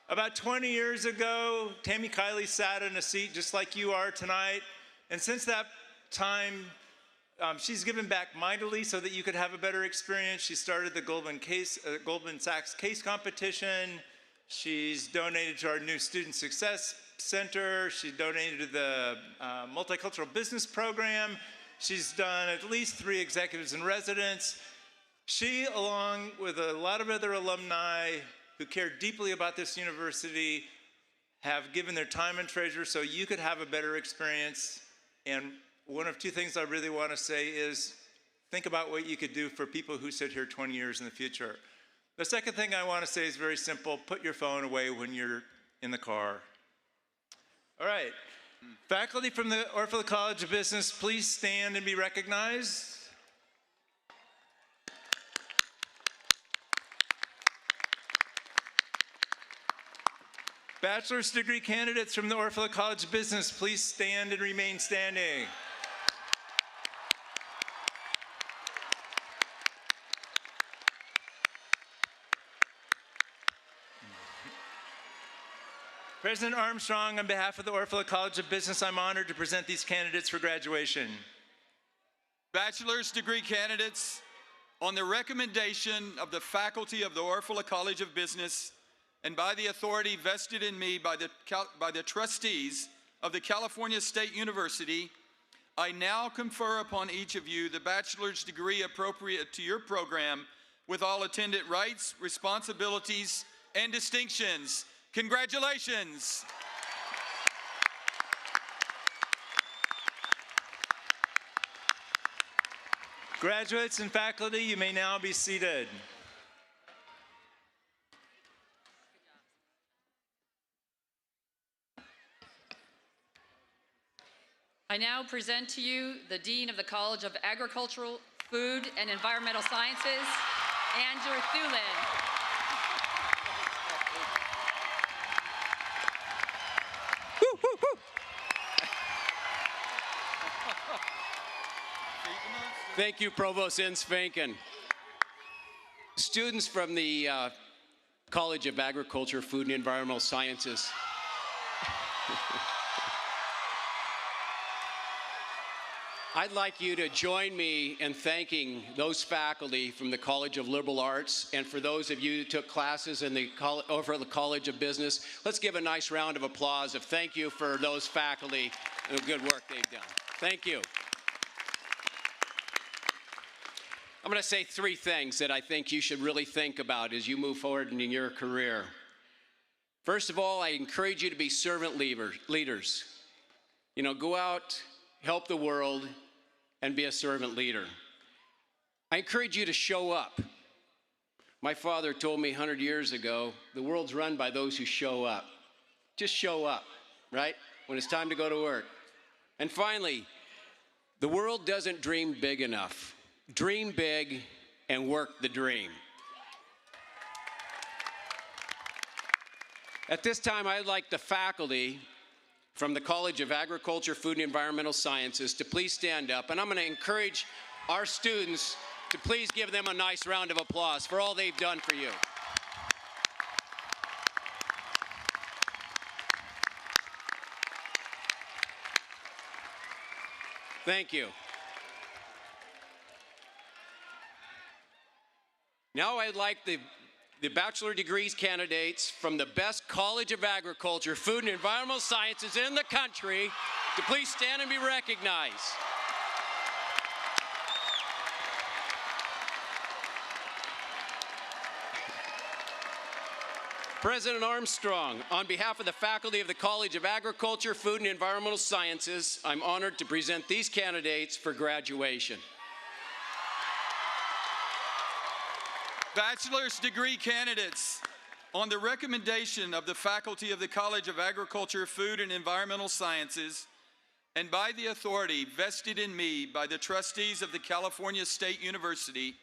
About 20 years ago, Tammy Kiley sat in a seat just like you are tonight. And since that time, she's given back mightily so that you could have a better experience. She started the Goldman Sachs case competition. She's donated to our new Student Success Center. She donated to the Multicultural Business Program. She's done at least 3 executives in residence. She, along with a lot of other alumni who care deeply about this university, have given their time and treasure so you could have a better experience. And one of 2 things I really want to say is think about what you could do for people who sit here 20 years in the future. The second thing I want to say is very simple. Put your phone away when you're in the car. All right. Faculty from the Orfalea College of Business, please stand and be recognized. Bachelor's degree candidates from the Orfalea College of Business, please stand and remain standing. President Armstrong, on behalf of the Orfalea College of Business, I'm honored to present these candidates for graduation. Bachelor's degree candidates, on the recommendation of the faculty of the Orfalea College of Business and by the authority vested in me by the trustees of the California State University, I now confer upon each of you the bachelor's degree appropriate to your program with all attendant rights, responsibilities, and distinctions. Congratulations. Graduates and faculty, you may now be seated. now present to you the Dean of the College of Agricultural, Food, and Environmental Sciences, Andrew Thulin. Thank you, Provost Insfinken. Students from the College of Agriculture, Food, and Environmental Sciences. I'd like you to join me in thanking those faculty from the College of Liberal Arts, and for those of you who took classes in the over at the College of Business. Let's give a nice round of applause of thank you for those faculty and the good work they've done. Thank you. I'm going to say three things that I think you should really think about as you move forward in your career. First of all, I encourage you to be servant leaders. You know, go out, help the world, and be a servant leader. I encourage you to show up. My father told me 100 years ago, the world's run by those who show up. Just show up, right? When it's time to go to work. And finally, the world doesn't dream big enough. Dream big and work the dream. At this time, I'd like the faculty from the College of Agriculture, Food, and Environmental Sciences to please stand up. And I'm going to encourage our students to please give them a nice round of applause for all they've done for you. Thank you. Now I'd like the bachelor degrees candidates from the best College of Agriculture, Food, and Environmental Sciences in the country to please stand and be recognized. President Armstrong, on behalf of the faculty of the College of Agriculture, Food, and Environmental Sciences, I'm honored to present these candidates for graduation. Bachelor's degree candidates, on the recommendation of the faculty of the College of Agriculture, Food, and Environmental Sciences, and by the authority vested in me by the trustees of the California State University,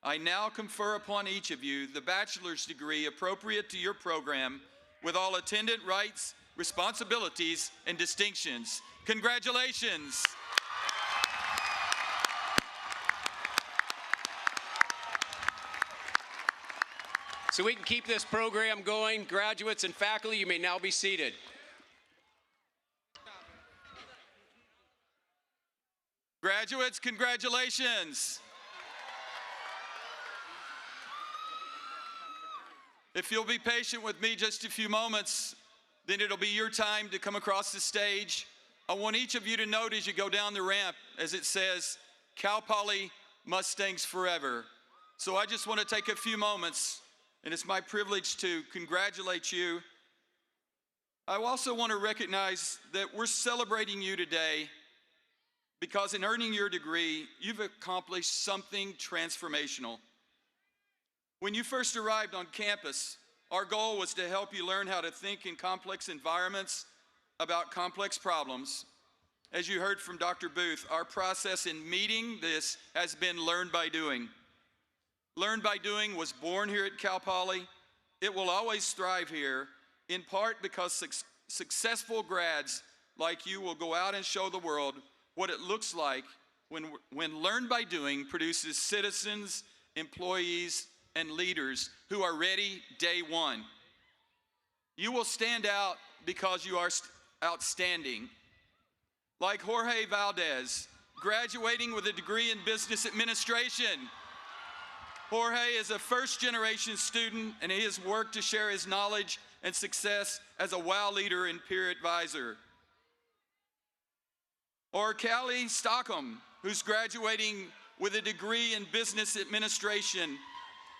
I now confer upon each of you the bachelor's degree appropriate to your program with all attendant rights, responsibilities, and distinctions. Congratulations. So we can keep this program going. Graduates and faculty, you may now be seated. Graduates, congratulations. If you'll be patient with me just a few moments, then it'll be your time to come across the stage. I want each of you to note as you go down the ramp, as it says, Cal Poly Mustangs Forever. So I just want to take a few moments, and it's my privilege to congratulate you. I also want to recognize that we're celebrating you today because in earning your degree, you've accomplished something transformational. When you first arrived on campus, our goal was to help you learn how to think in complex environments about complex problems. As you heard from Dr. Booth, our process in meeting this has been learn by doing. Learn by doing was born here at Cal Poly. It will always thrive here, in part because successful grads like you will go out and show the world what it looks like when learn by doing produces citizens, employees, and leaders who are ready day one. You will stand out because you are outstanding. Like Jorge Valdez, graduating with a degree in business administration. Jorge is a first-generation student, and he has worked to share his knowledge and success as a WOW leader and peer advisor. Or Callie Stockham, who's graduating with a degree in business administration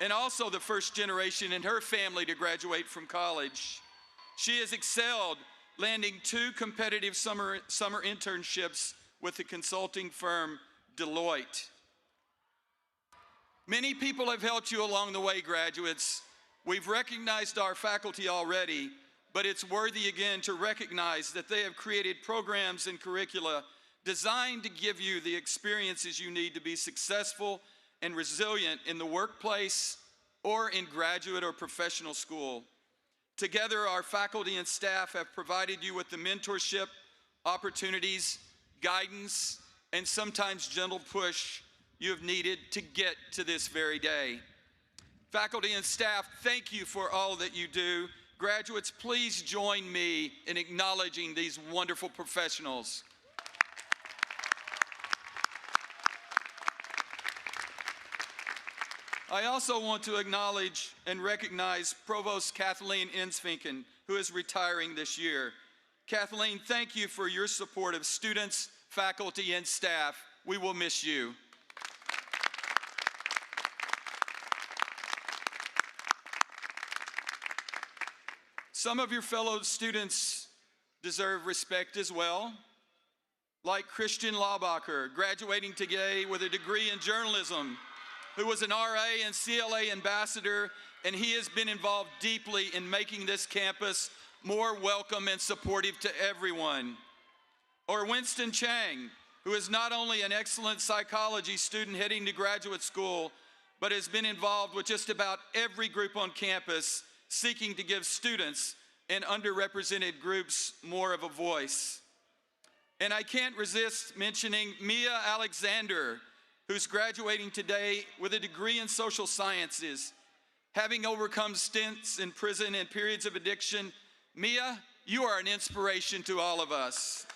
and also the first generation in her family to graduate from college. She has excelled, landing 2 competitive summer internships with the consulting firm Deloitte. Many people have helped you along the way, graduates. We've recognized our faculty already, but it's worthy again to recognize that they have created programs and curricula designed to give you the experiences you need to be successful and resilient in the workplace or in graduate or professional school. Together, our faculty and staff have provided you with the mentorship, opportunities, guidance, and sometimes gentle push you have needed to get to this very day. Faculty and staff, thank you for all that you do. Graduates, please join me in acknowledging these wonderful professionals. I also want to acknowledge and recognize Provost Kathleen Ensfinken, who is retiring this year. Kathleen, thank you for your support of students, faculty, and staff. We will miss you. Some of your fellow students deserve respect as well, like Christian Laubacher, graduating today with a degree in journalism, who was an RA and CLA ambassador, and he has been involved deeply in making this campus more welcome and supportive to everyone. Or Winston Chang, who is not only an excellent psychology student heading to graduate school, but has been involved with just about every group on campus, seeking to give students and underrepresented groups more of a voice. And I can't resist mentioning Mia Alexander, who's graduating today with a degree in social sciences. Having overcome stints in prison and periods of addiction, Mia, you are an inspiration to all of us.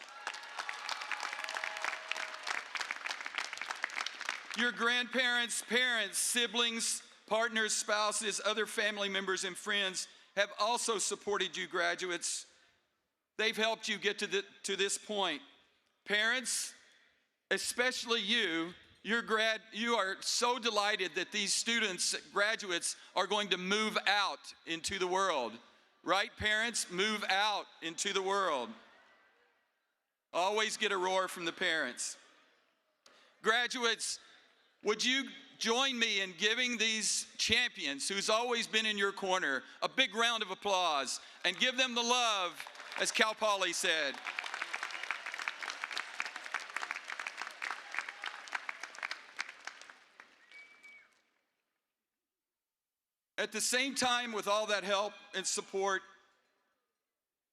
Your grandparents, parents, siblings, partners, spouses, other family members, and friends have also supported you, graduates. They've helped you get to this point. Parents, especially you, you are so delighted that these students, graduates, are going to move out into the world. Right, parents? Move out into the world. Always get a roar from the parents. Graduates, would you join me in giving these champions, who's always been in your corner, a big round of applause and give them the love, as Cal Poly said. At the same time, with all that help and support,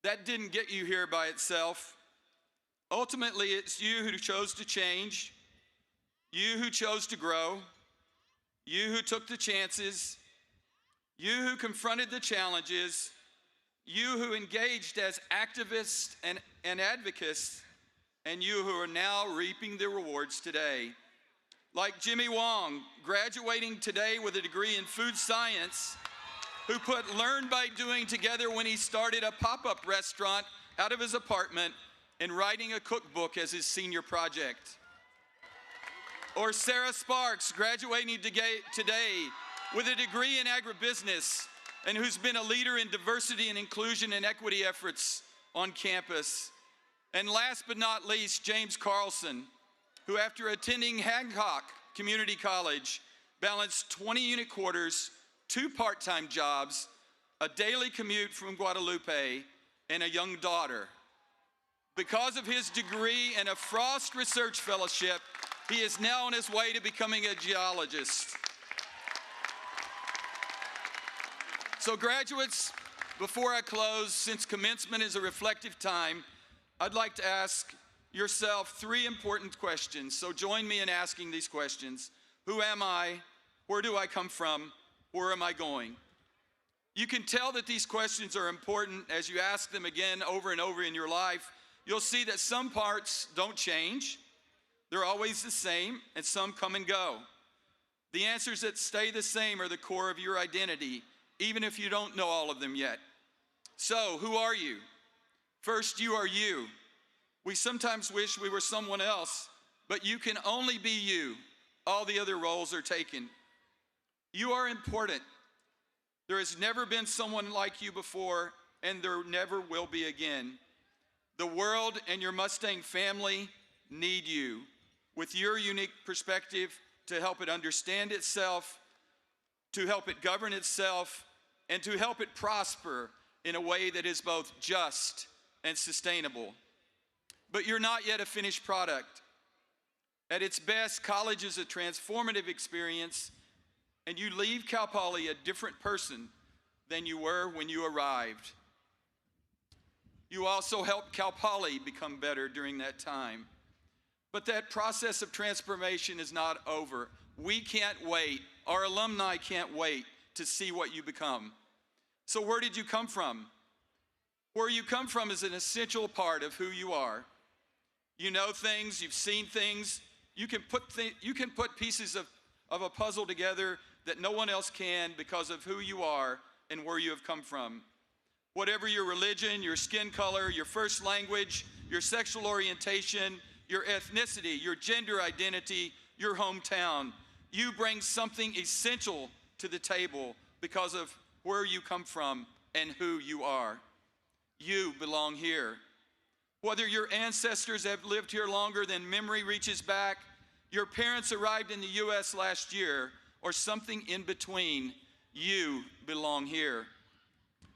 that didn't get you here by itself. Ultimately, it's you who chose to change, you who chose to grow, you who took the chances, you who confronted the challenges, you who engaged as activists and advocates, and you who are now reaping the rewards today. Like Jimmy Wong, graduating today with a degree in food science, who put learn by doing together when he started a pop-up restaurant out of his apartment and writing a cookbook as his senior project. Or Sarah Sparks, graduating today with a degree in agribusiness and who's been a leader in diversity and inclusion and equity efforts on campus. And last but not least, James Carlson, who after attending Hancock Community College, balanced 20 unit quarters, 2 part-time jobs, a daily commute from Guadalupe, and a young daughter. Because of his degree and a Frost Research Fellowship, he is now on his way to becoming a geologist. So graduates, before I close, since commencement is a reflective time, I'd like to ask yourself 3 important questions. So join me in asking these questions. Who am I? Where do I come from? Where am I going? You can tell that these questions are important as you ask them again over and over in your life. You'll see that some parts don't change. They're always the same, and some come and go. The answers that stay the same are the core of your identity, even if you don't know all of them yet. So, who are you? First, you are you. We sometimes wish we were someone else, but you can only be you. All the other roles are taken. You are important. There has never been someone like you before, and there never will be again. The world and your Mustang family need you, with your unique perspective to help it understand itself, to help it govern itself, and to help it prosper in a way that is both just and sustainable. but you're not yet a finished product. At its best, college is a transformative experience, and you leave Cal Poly a different person than you were when you arrived. You also helped Cal Poly become better during that time. But that process of transformation is not over. We can't wait. Our alumni can't wait to see what you become. So where did you come from? Where you come from is an essential part of who you are. You know things, you've seen things. You can put pieces of a puzzle together that no one else can because of who you are and where you have come from. Whatever your religion, your skin color, your first language, your sexual orientation, your ethnicity, your gender identity, your hometown, you bring something essential to the table because of where you come from and who you are. You belong here. Whether your ancestors have lived here longer than memory reaches back, your parents arrived in the U.S. last year, or something in between, you belong here.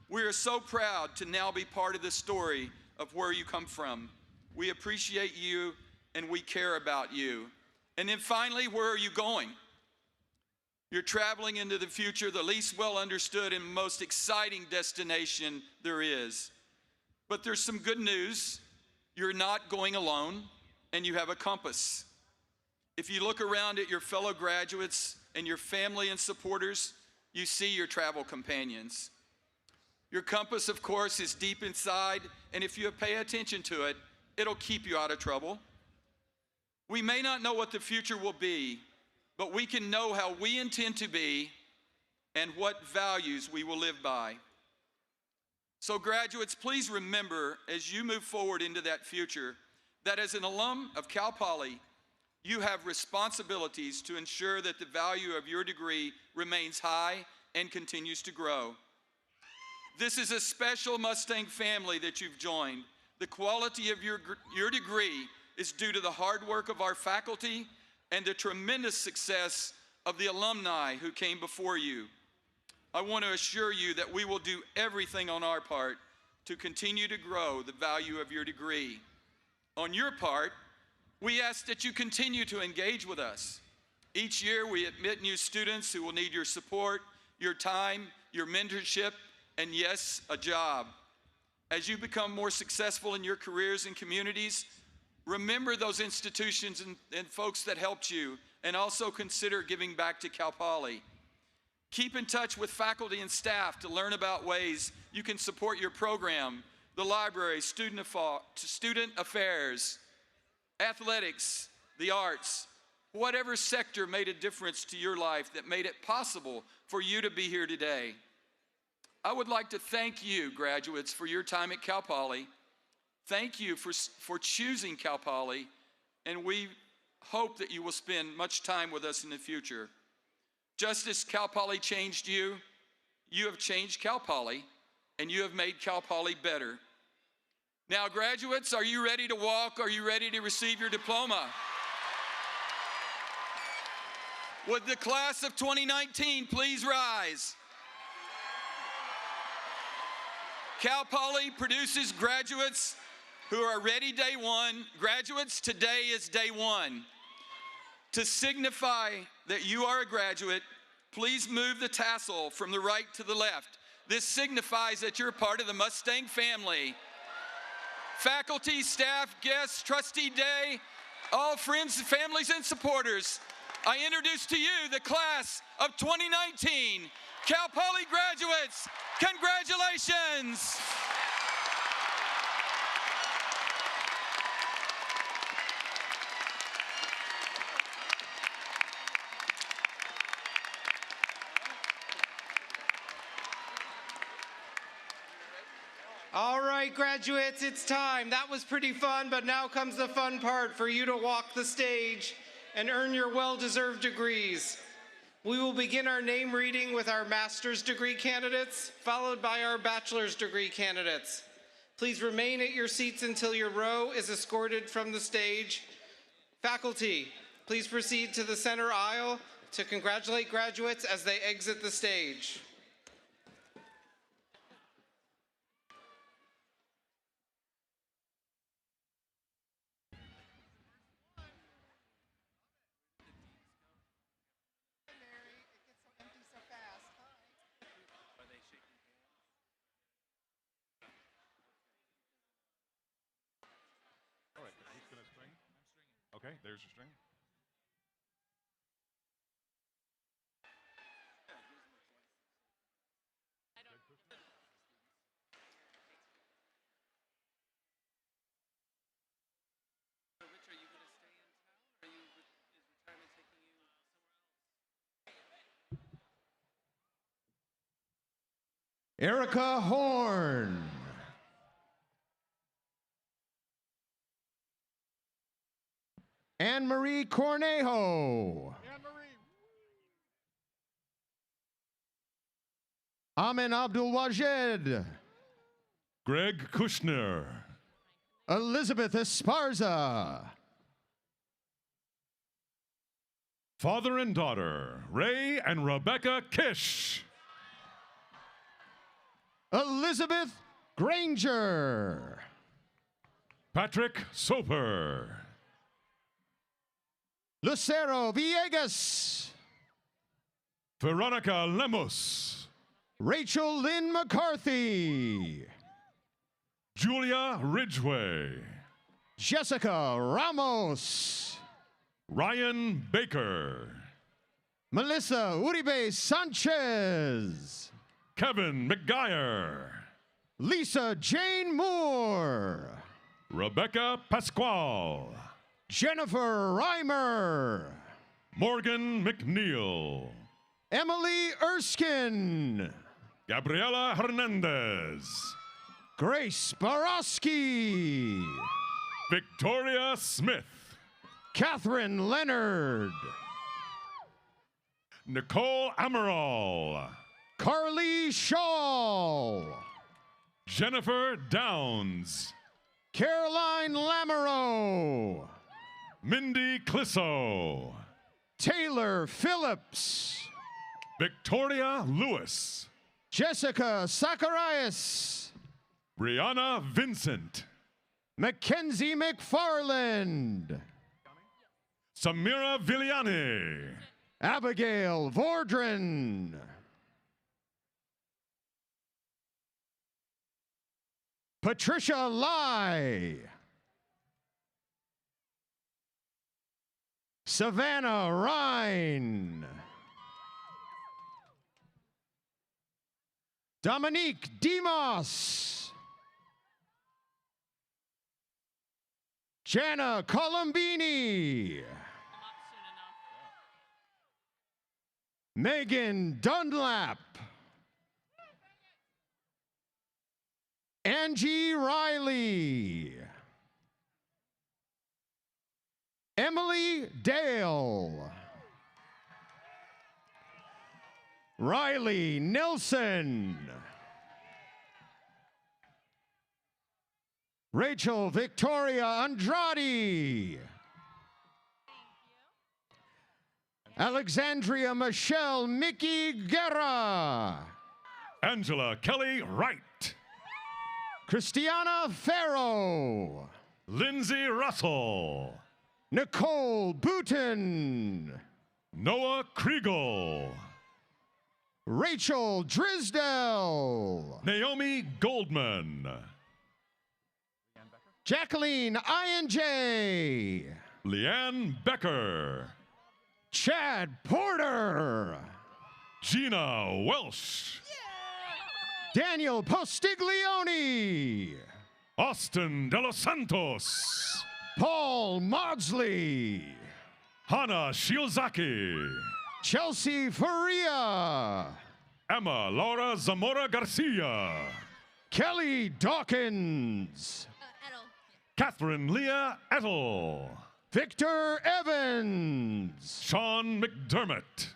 We are so proud to now be part of the story of where you come from. We appreciate you and we care about you. And then finally, where are you going? You're traveling into the future, the least well understood and most exciting destination there is. But there's some good news. You're not going alone, and you have a compass. If you look around at your fellow graduates and your family and supporters, you see your travel companions. Your compass, of course, is deep inside, and if you pay attention to it, it'll keep you out of trouble. We may not know what the future will be, but we can know how we intend to be and what values we will live by. So graduates, please remember as you move forward into that future that as an alum of Cal Poly, you have responsibilities to ensure that the value of your degree remains high and continues to grow. This is a special Mustang family that you've joined. The quality of your degree is due to the hard work of our faculty and the tremendous success of the alumni who came before you. I want to assure you that we will do everything on our part to continue to grow the value of your degree. On your part, we ask that you continue to engage with us. Each year we admit new students who will need your support, your time, your mentorship, and yes, a job. As you become more successful in your careers and communities, remember those institutions and folks that helped you, and also consider giving back to Cal Poly. Keep in touch with faculty and staff to learn about ways you can support your program, the library, student affairs, athletics, the arts, whatever sector made a difference to your life that made it possible for you to be here today. I would like to thank you, graduates, for your time at Cal Poly. Thank you for choosing Cal Poly, and we hope that you will spend much time with us in the future. Just as Cal Poly changed you, you have changed Cal Poly, and you have made Cal Poly better. Now, graduates, are you ready to walk? Are you ready to receive your diploma? Would the class of 2019 please rise? Cal Poly produces graduates who are ready day one. Graduates, today is day one. To signify that you are a graduate, please move the tassel from the right to the left. This signifies that you're part of the Mustang family. Faculty, staff, guests, trustee day, all friends, families, and supporters, I introduce to you the class of 2019. Cal Poly graduates, congratulations! All right, graduates, it's time. That was pretty fun, but now comes the fun part for you to walk the stage and earn your well-deserved degrees. We will begin our name reading with our master's degree candidates, followed by our bachelor's degree candidates. Please remain at your seats until your row is escorted from the stage. Faculty, please proceed to the center aisle to congratulate graduates as they exit the stage. Okay, there's your string. Rich, are you going to stay in town, or is retirement taking you somewhere else? Erica Horn. Anne-Marie Cornejo. Amin Abdul-Wajid. Greg Kushner. Elizabeth Esparza. Father and daughter, Ray and Rebecca Kish. Elizabeth Granger. Patrick Soper. Lucero Villegas. Veronica Lemos. Rachel Lynn McCarthy. Julia Ridgway. Jessica Ramos. Ryan Baker. Melissa Uribe Sanchez. Kevin McGuire. Lisa Jane Moore. Rebecca Pasquale. Jennifer Reimer. Morgan McNeil. Emily Erskine. Gabriela Hernandez. Grace Borowski. Victoria Smith. Catherine Leonard. Nicole Amaral. Carly Shaw. Jennifer Downs. Caroline Lamoureux. Mindy Clisso. Taylor Phillips. Victoria Lewis. Jessica Zacharias. Brianna Vincent. Mackenzie McFarland. Samira Viliani. Abigail Vordren. Patricia Lai. Savannah Rhine. Dominique Demos. Jana Colombini. Megan Dunlap. Angie Riley. Emily Dale. Riley Nelson. Rachel Victoria Andrade. Alexandria Michelle Mickey Guerra. Angela Kelly Wright. Christiana Farrow. Lindsay Russell. Nicole Booton. Noah Kriegel. Rachel Drisdell. Naomi Goldman. Jacqueline INJ. Leanne Becker. Chad Porter. Gina Welsh. Daniel Postiglione. Austin De Los Santos. Paul Maudsley. Hana Shiozaki. Chelsea Faria. Emma Laura Zamora Garcia. Kelly Dawkins. Catherine Leah Ettel. Victor Evans. Sean McDermott.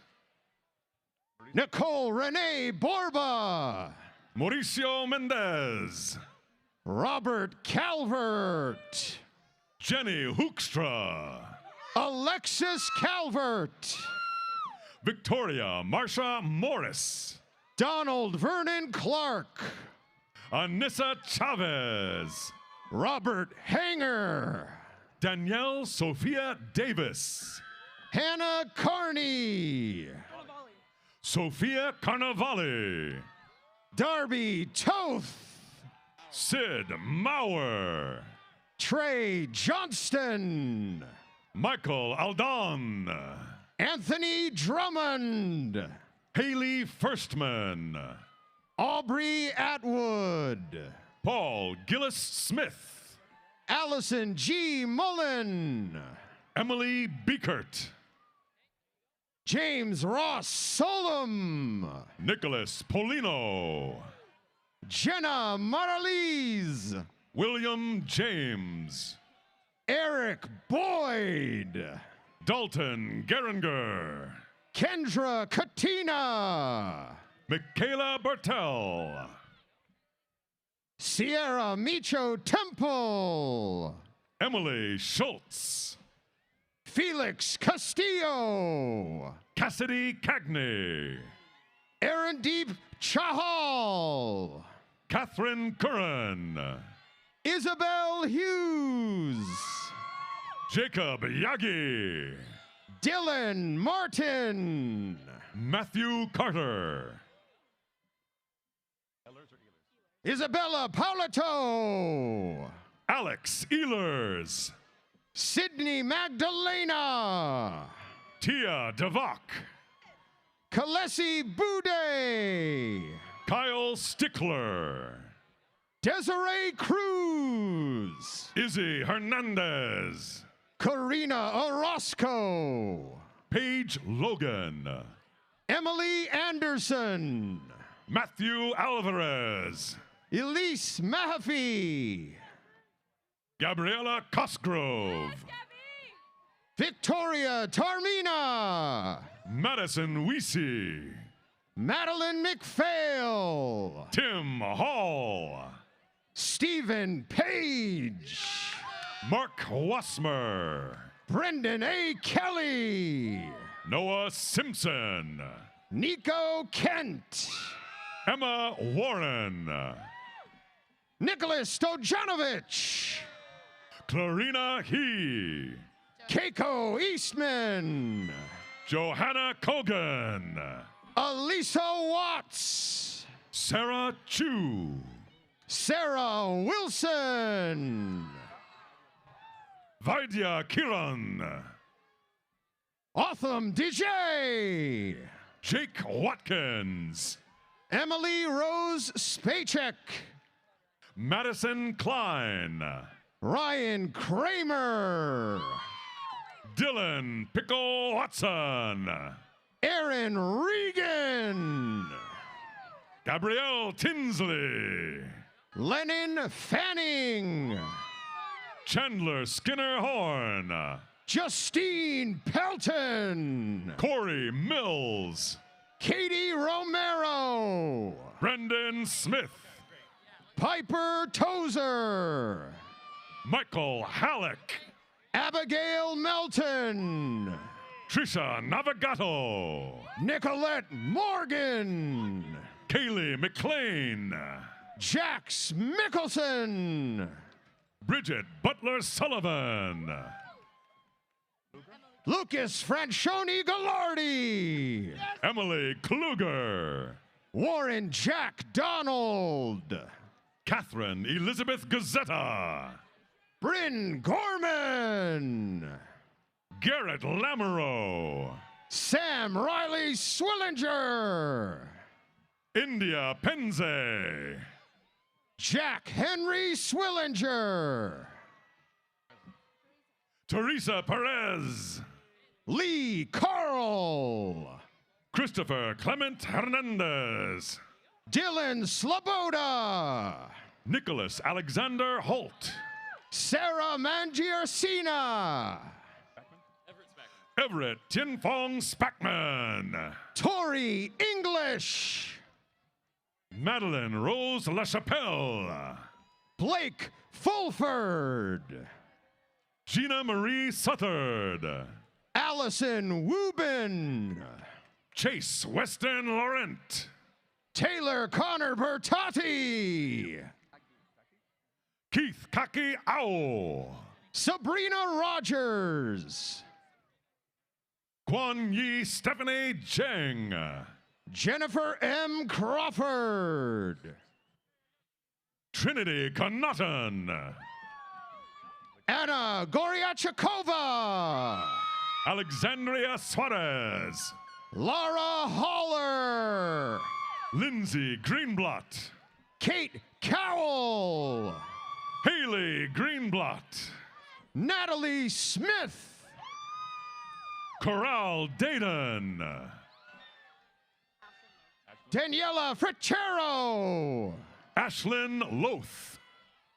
Nicole Renee Borba. Mauricio Mendez. Robert Calvert. Jenny Hoekstra. Alexis Calvert. Victoria Marsha Morris. Donald Vernon Clark. Anissa Chavez. Robert Hanger. Danielle Sophia Davis. Hannah Carney. Sophia Carnavale. Darby Toth. Sid Mauer. Trey Johnston. Michael Aldon. Anthony Drummond. Haley Firstman. Aubrey Atwood. Paul Gillis Smith. Allison G. Mullen. Emily Beekert. James Ross Solom. Nicholas Polino. Jenna Maraliz. William James. Eric Boyd. Dalton Geringer. Kendra Katina. Michaela Bertel. Sierra Micho Temple. Emily Schultz. Felix Castillo. Cassidy Cagney. Aaron Deep Chahal. Catherine Curran. Isabel Hughes. Jacob Yagi. Dylan Martin. Matthew Carter. Isabella Paulato. Alex Ehlers. Sydney Magdalena. Tia Devok. Kalesi Boudet. Kyle Stickler. Desiree Cruz. Izzy Hernandez. Karina Orozco. Paige Logan. Emily Anderson. Matthew Alvarez. Elise Mahaffey. Gabriela Cosgrove. Victoria Tarmina. Madison Weesey. Madeline McPhail. Tim Hall. Stephen Page. Mark Wassmer. Brendan A. Kelly. Noah Simpson. Nico Kent. Emma Warren. Nicholas Stojanovic. Clarina He. Keiko Eastman. Johanna Kogan. Elisa Watts. Sarah Chu. Sarah Wilson. Vaidya Kiran. Autumn DJ. Jake Watkins. Emily Rose Spacek. Madison Klein. Ryan Kramer. Dylan Pickle Watson. Aaron Regan. Gabrielle Tinsley. Lennon Fanning. Chandler Skinner Horn. Justine Pelton. Corey Mills. Katie Romero. Brendan Smith. Piper Tozer. Michael Halleck. Abigail Melton. Trisha Navagato. Nicolette Morgan. Kaylee McLean. Jax Mickelson. Bridget Butler Sullivan. Lucas Franchoni Gallardi. Emily Kluger. Warren Jack Donald. Catherine Elizabeth Gazzetta. Bryn Gorman. Garrett Lamoureux. Sam Riley Swillinger. India Penze. Jack Henry Swillinger. Teresa Perez. Lee Carl. Christopher Clement Hernandez. Dylan Sloboda. Nicholas Alexander Holt. Sarah Mangiercina. Everett Tinfong Spackman. Tori English. Madeline Rose LaChapelle. Blake Fulford. Gina Marie Suthard. Allison Wubin. Chase Weston Laurent. Taylor Connor Bertotti. Keith Kaki Owl. Sabrina Rogers. Kwan Yi Stephanie Jeng. Jennifer M. Crawford. Trinity Connaughton. Anna Goryachkova. Alexandria Suarez. Laura Haller. Lindsay Greenblatt. Kate Cowell. Haley Greenblatt. Natalie Smith. Coral Dayton. Daniela Frichero. Ashlyn Loth.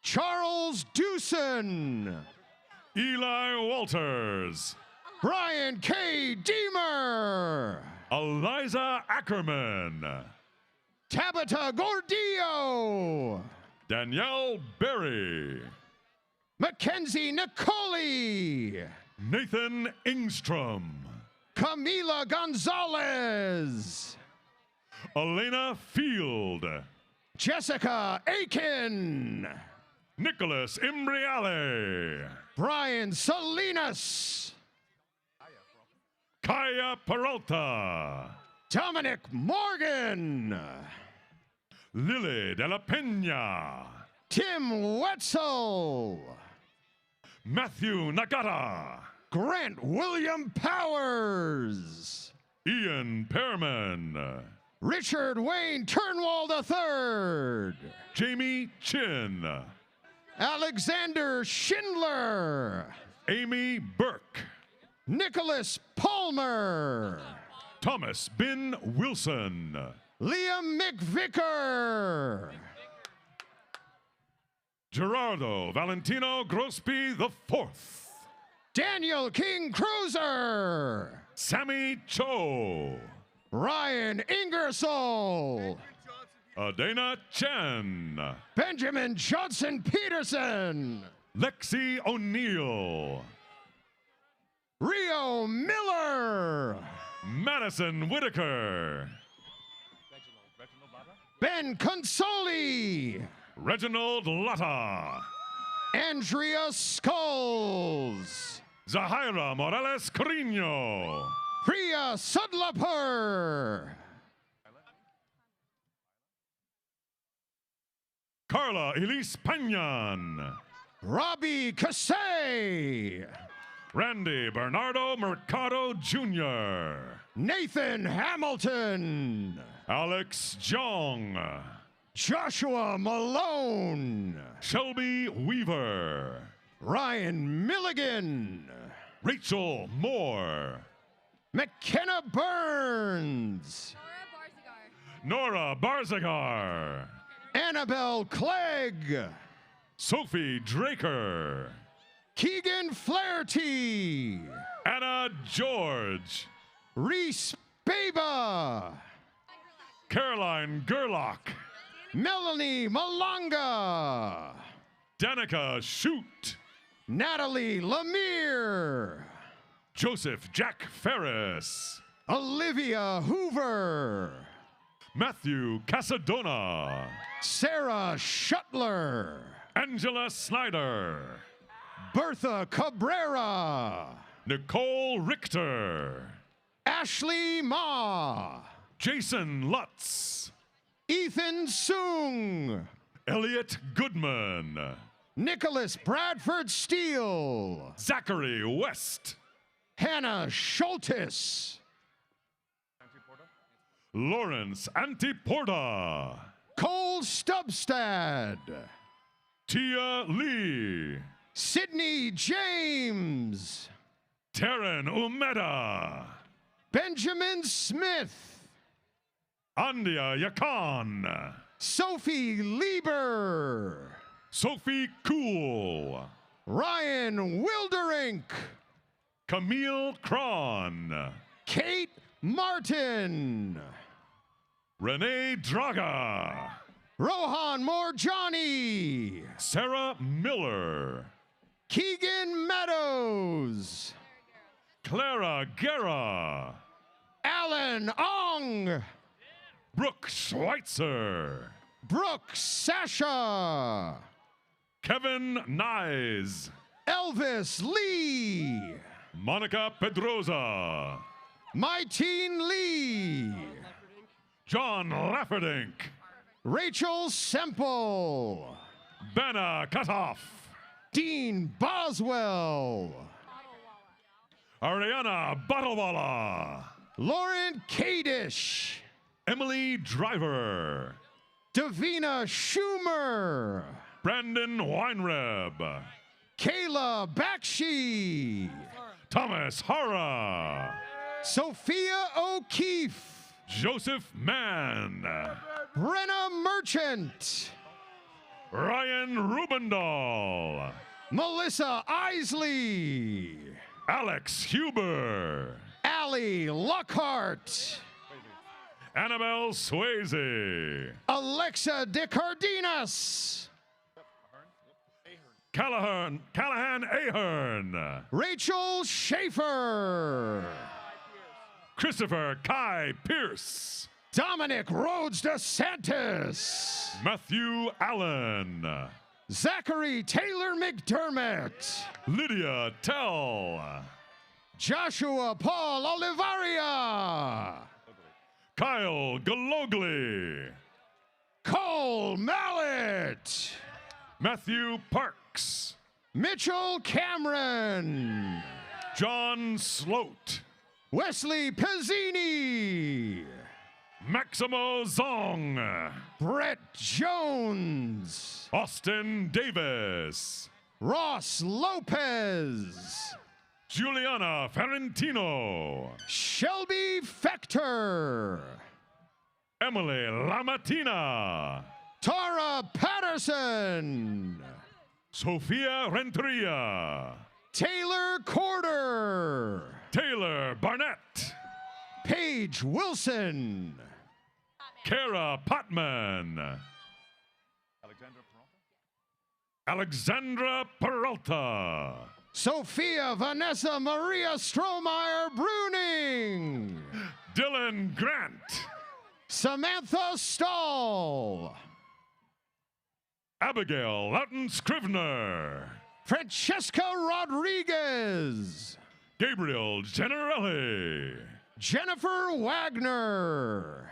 Charles Dewson. Eli Walters. Brian K. Deemer. Eliza Ackerman. Tabitha Gordillo. Danielle Berry. Mackenzie Nicoli. Nathan Ingstrom. Camila Gonzalez. Elena Field. Jessica Aiken. Nicholas Imbriale. Brian Salinas. Kaya Peralta. Dominic Morgan. Lily de la Pena. Tim Wetzel. Matthew Nagata. Grant William Powers. Ian Pearman. Richard Wayne Turnwald III. Jamie Chin. Alexander Schindler. Amy Burke. Nicholas Palmer. Thomas Bin Wilson. Liam McVicker. Gerardo Valentino Grosby IV. Daniel King Cruiser. Sammy Cho. Ryan Ingersoll. Adana Chen. Benjamin Johnson Peterson. Lexi O'Neill. Rio Miller. Madison Whitaker. Ben Consoli. Reginald Latta. Andrea Skulls. Zahira Morales Carino. Priya Sudlapur. Carla Elise Panyan. Robbie Cassay. Randy Bernardo Mercado Jr. Nathan Hamilton. Alex Jong. Joshua Malone. Shelby Weaver. Ryan Milligan. Rachel Moore. McKenna Burns. Nora Barzagar. Annabelle Clegg. Sophie Draker. Keegan Flaherty. Anna George. Reese Baba. Caroline Gerlach. Melanie Malanga. Danica Shute. Natalie Lemire. Joseph Jack Ferris. Olivia Hoover. Matthew Casadona. Sarah Shuttler. Angela Snyder. Bertha Cabrera. Nicole Richter. Ashley Ma. Jason Lutz. Ethan Sung. Elliot Goodman. Nicholas Bradford Steele. Zachary West. Hannah Schultes. Lawrence Antiporta. Cole Stubstad. Tia Lee. Sydney James. Taryn Umeda. Benjamin Smith. Andia Yakan. Sophie Lieber. Sophie Cool. Ryan Wilderink. Camille Cron. Kate Martin. Renee Draga. Rohan Morjani. Sarah Miller. Keegan Meadows. Clara Guerra. Alan Ong. Brooke Schweitzer. Brooke Sasha. Kevin Nyes. Elvis Lee. Monica Pedroza. My Teen Lee. John Lafferdink. Rachel Semple. Banna Cutoff. Dean Boswell. Ariana Bottlewalla. Lauren Kadish. Emily Driver. Davina Schumer. Brandon Weinreb. Kayla Bakshi. Thomas Hara. Sophia O'Keefe. Joseph Mann. Brenna Merchant. Ryan Rubendahl. Melissa Isley. Alex Huber. Allie Lockhart. Annabelle Swayze. Alexa DeCardenas. Callahan Ahern. Rachel Schaefer. Christopher Kai Pierce. Dominic Rhodes DeSantis. Matthew Allen. Zachary Taylor McDermott. Lydia Tell. Joshua Paul Olivaria. Kyle Galogli. Cole Mallet. Matthew Parks. Mitchell Cameron. John Sloat. Wesley Pizzini. Maximo Zong. Brett Jones. Austin Davis. Ross Lopez. Juliana Ferrentino. Shelby Fector. Emily Lamatina. Tara Patterson. Sophia Renteria. Taylor Corder. Taylor Barnett. Paige Wilson. Kara Potman. Alexandra Peralta. Sophia Vanessa Maria Strohmeyer Bruning. Dylan Grant. Samantha Stahl. Abigail Lawton Scrivener. Francesca Rodriguez. Gabriel Generelli. Jennifer Wagner.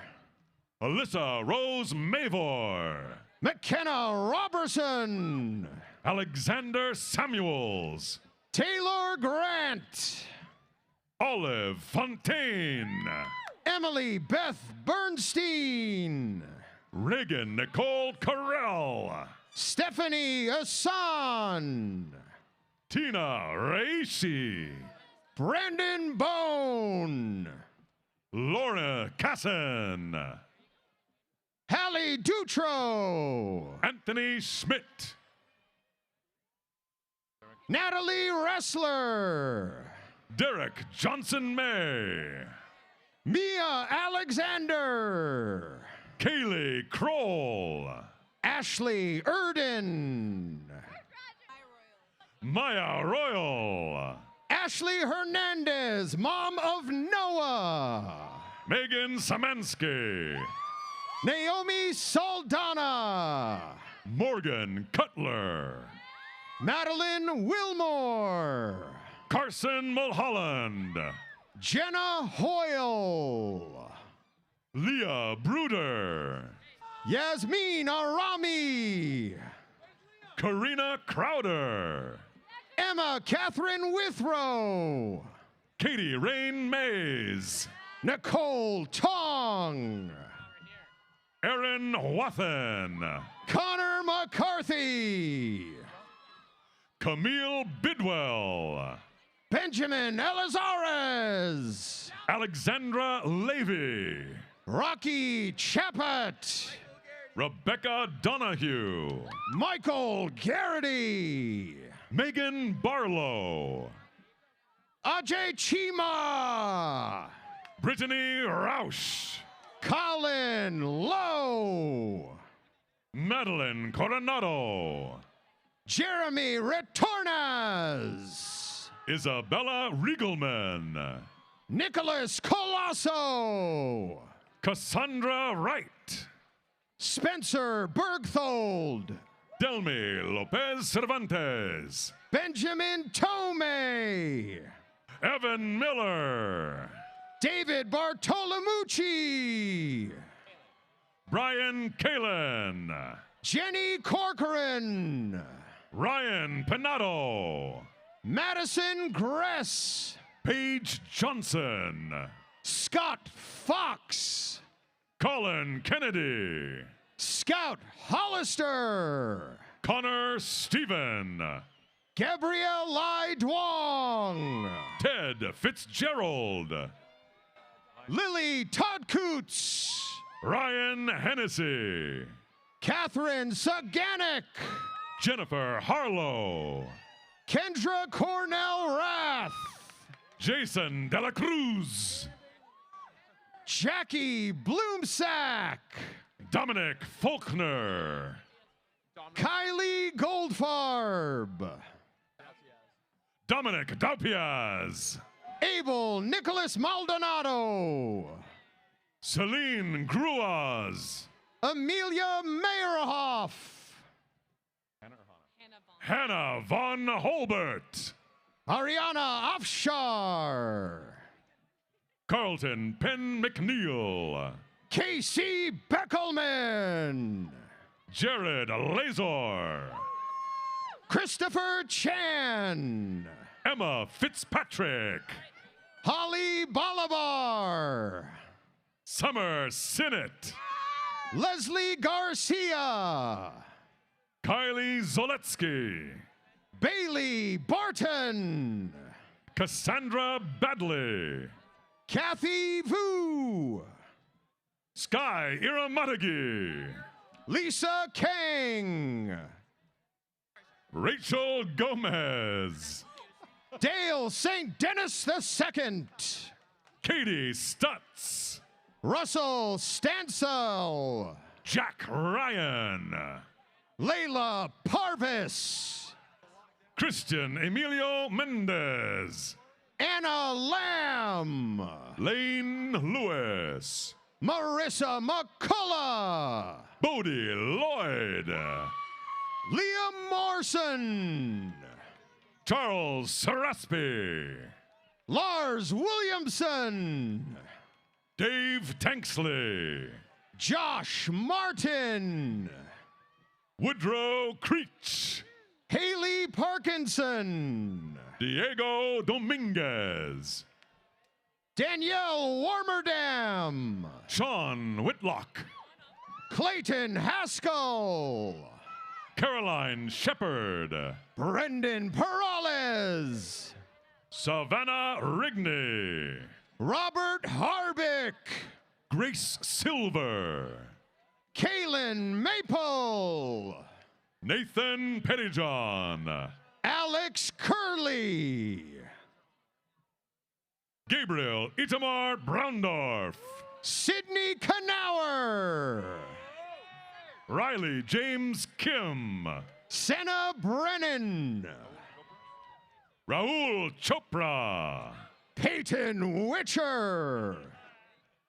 Alyssa Rose Mavor. McKenna Robertson. Alexander Samuels. Taylor Grant. Olive Fontaine. Emily Beth Bernstein. Reagan Nicole Carell. Stephanie Asan. Tina Reishi. Brandon Bone. Lorna Casson. Hallie Dutro. Anthony Schmidt. Natalie Ressler. Derek Johnson May. Mia Alexander. Kaylee Kroll. Ashley Erden. Maya Royal. Ashley Hernandez, mom of Noah. Megan Samansky. Naomi Saldana. Morgan Cutler. Madeline Wilmore. Carson Mulholland. Jenna Hoyle. Leah Bruder. Yasmin Arami. Karina Crowder. Emma Catherine Withrow. Katie Rain Mays. Nicole Tong. Aaron Wathen. Connor McCarthy. Camille Bidwell. Benjamin Elizares. Alexandra Levy. Rocky Chapat. Rebecca Donahue. Michael Garrity. Megan Barlow. Ajay Chima. Brittany Roush. Colin Lowe. Madeline Coronado. Jeremy Retornas. Isabella Riegelman. Nicholas Colosso. Cassandra Wright. Spencer Bergthold. Delmi Lopez Cervantes. Benjamin Tomei. Evan Miller. David Bartolomucci. Brian Kalin. Jenny Corcoran. Ryan Pinato. Madison Gress. Paige Johnson. Scott Fox. Colin Kennedy. Scout Hollister. Connor Stephen. Gabrielle Lai Duong. Ted Fitzgerald. Lily Todd Coots. Ryan Hennessy. Catherine Saganek. Jennifer Harlow. Kendra Cornell Rath. Jason Dela Cruz. Jackie Bloomsack. Dominic Faulkner. Kylie Goldfarb. Dominic Daupiaz. Abel Nicholas Maldonado. Celine Gruaz. Amelia Meyerhoff. Hannah Von Holbert. Ariana Afshar. Carlton Penn McNeil. Casey Beckelman. Jared Lazor. Christopher Chan. Emma Fitzpatrick. Holly Bolivar. Summer Sinnott. Leslie Garcia. Kylie Zoletsky. Bailey Barton. Cassandra Badley. Kathy Vu. Sky Iramatagi. Lisa Kang. Rachel Gomez. Dale St. Dennis II. Katie Stutz. Russell Stansel. Jack Ryan. Layla Parvis. Christian Emilio Mendez. Anna Lamb. Lane Lewis. Marissa McCullough. Bodie Lloyd. Liam Morrison. Charles Saraspi. Lars Williamson. Dave Tanksley. Josh Martin. Woodrow Creech. Haley Parkinson. Diego Dominguez. Danielle Warmerdam. Sean Whitlock. Clayton Haskell. Caroline Shepard. Brendan Perales. Savannah Rigney. Robert Harbick. Grace Silver. Kaylin Maple. Nathan Pettyjohn. Alex Curley. Gabriel Itamar Braundorf. Sydney Knauer. Riley James Kim. Senna Brennan. Raul Chopra. Peyton Witcher.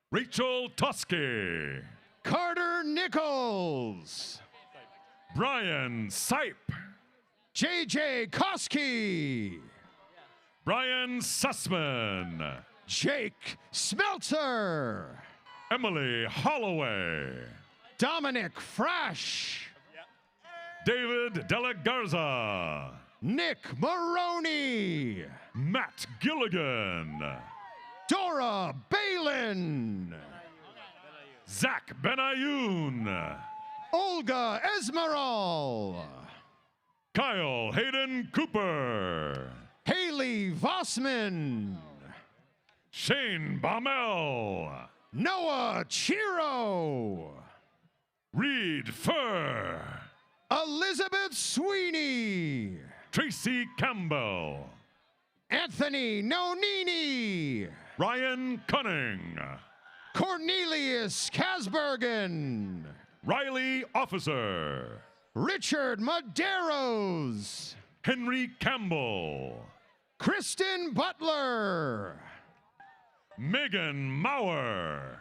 Rachel Tusky. Carter Nichols. Brian Sipe. JJ Koski. Brian Sussman. Jake Smeltzer. Emily Holloway. Dominic Frash. David Della Garza. Nick Maroney. Matt Gilligan. Dora Balin. Zach Benayoun. Olga Esmeralda. Kyle Hayden Cooper. Haley Vossman. Shane Baumel. Noah Chiro. Reed Furr. Elizabeth Sweeney. Tracy Campbell. Anthony Nonini. Ryan Cunning. Cornelius Kasbergen. Riley Officer. Richard Maderos. Henry Campbell. Kristen Butler. Megan Maurer.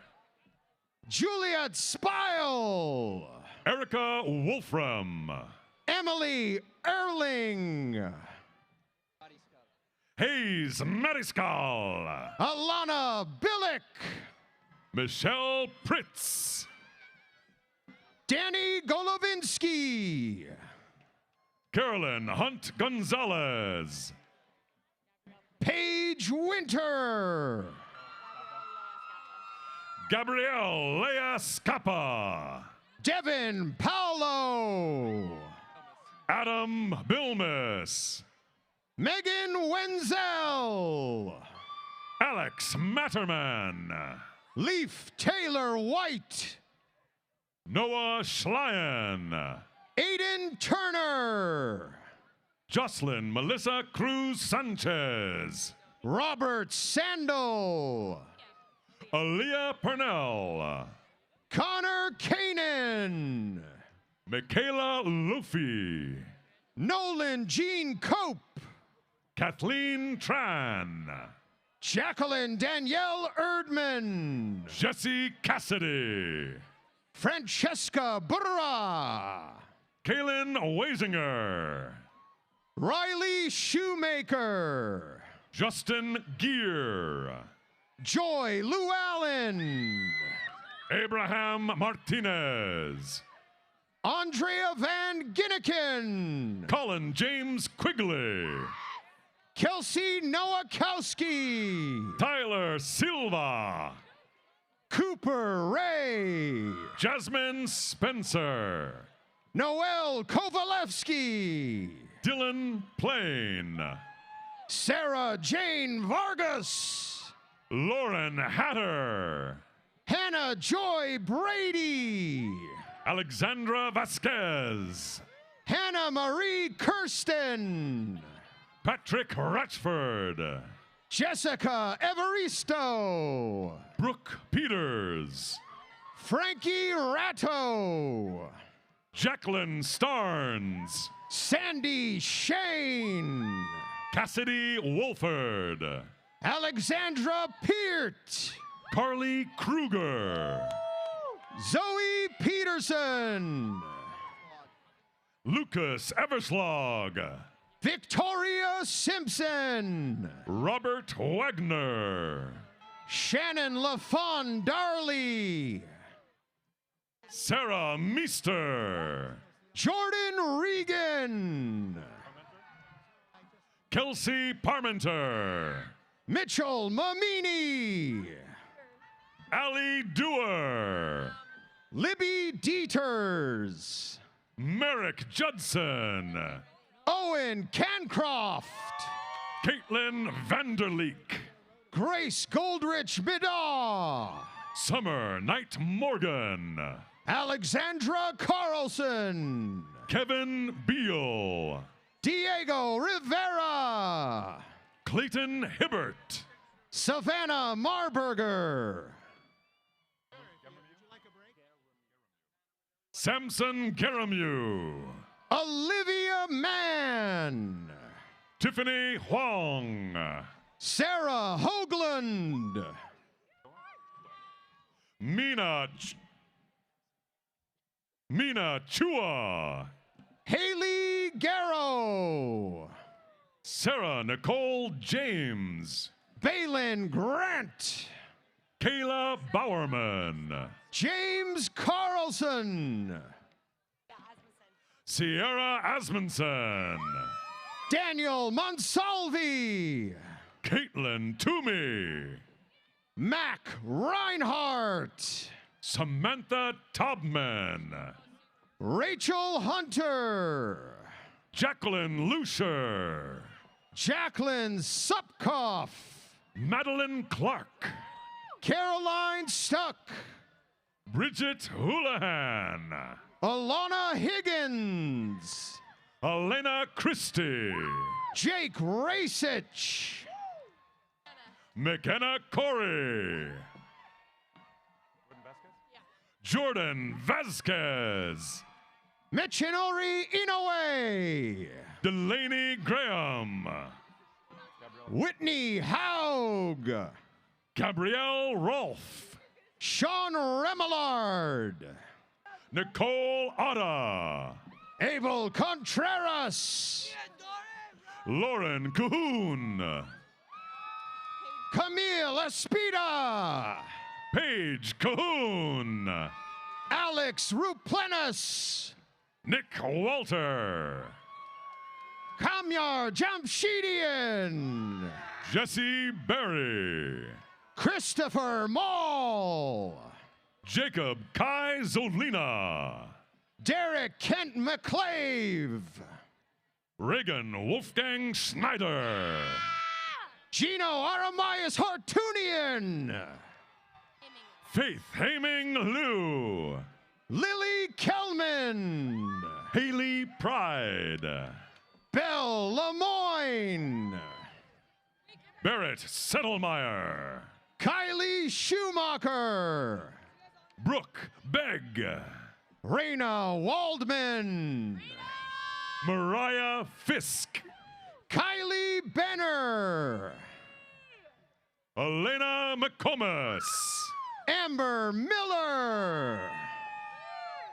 Juliet Spile. Erica Wolfram. Emily Erling. Hayes Mariscal. Alana Billick. Michelle Pritz. Danny Golovinsky. Carolyn Hunt Gonzalez. Paige Winter. Gabrielle Lea Scapa. Devin Paolo. Adam Bilmes. Megan Wenzel. Alex Matterman. Leaf Taylor White. Noah Schleien. Aiden Turner. Jocelyn Melissa Cruz Sanchez. Robert Sandel. Aaliyah Purnell. Connor Kanan. Michaela Luffy. Nolan Jean Cope. Kathleen Tran. Jacqueline Danielle Erdman. Jesse Cassidy. Francesca Burra. Kaylin Weisinger. Riley Shoemaker. Justin Gear. Joy Lou Allen. Abraham Martinez. Andrea Van Ginniken. Colin James Quigley. Kelsey Nowakowski. Tyler Silva. Cooper Ray. Jasmine Spencer. Noel Kovalevsky. Dylan Plain. Sarah Jane Vargas. Lauren Hatter. Hannah Joy Brady. Alexandra Vasquez. Hannah Marie Kirsten. Patrick Ratchford. Jessica Evaristo. Brooke Peters. Frankie Ratto. Jacqueline Starnes. Sandy Shane. Cassidy Wolford. Alexandra Peart. Carly Kruger. Zoe Peterson. Lucas Everslog. Victoria Simpson. Robert Wagner. Shannon LaFon Darley. Sarah Meester. Jordan Regan. Kelsey Parmenter. Mitchell Mamini. Ali Dewar. Libby Dieters. Merrick Judson. Owen Cancroft. Caitlin Vanderleek. Grace Goldrich Bidaw. Summer Knight Morgan. Alexandra Carlson. Kevin Beal. Diego Rivera. Clayton Hibbert. Savannah Marburger. Samson Garamu. Olivia Mann. Tiffany Huang. Sarah Hoagland. Mina Chua. Haley Garrow. Sarah Nicole James. Balin Grant. Kayla Bowerman. James Carlson. Sierra Asmunsen. Daniel Monsalvi. Caitlin Toomey. Mac Reinhardt. Samantha Tobman. Rachel Hunter. Jacqueline Lucier. Jacqueline Supkoff. Madeline Clark. Caroline Stuck. Bridget Houlihan. Alana Higgins. Elena Christie. Jake Rasich. McKenna Corey. Jordan Vasquez. Michinori Inoue. Delaney Graham. Whitney Haug. Gabrielle Rolfe. Sean Remillard. Nicole Otta. Abel Contreras. Lauren Cahoon. Camille Espida. Paige Cahoon. Alex Ruplenis. Nick Walter. Kamyar Jamshidian. Jesse Berry. Christopher Mall. Jacob Kai Zolina. Derek Kent McClave. Reagan Wolfgang Schneider. Gino Aramias Hartunian. Faith Haming Liu. Lily Kelman. Haley Pride. Belle Lemoyne. Barrett Settlemeyer. Kylie Schumacher. Brooke Begg. Raina Waldman. Mariah Fisk. Kylie Benner. Elena McComas. Amber Miller.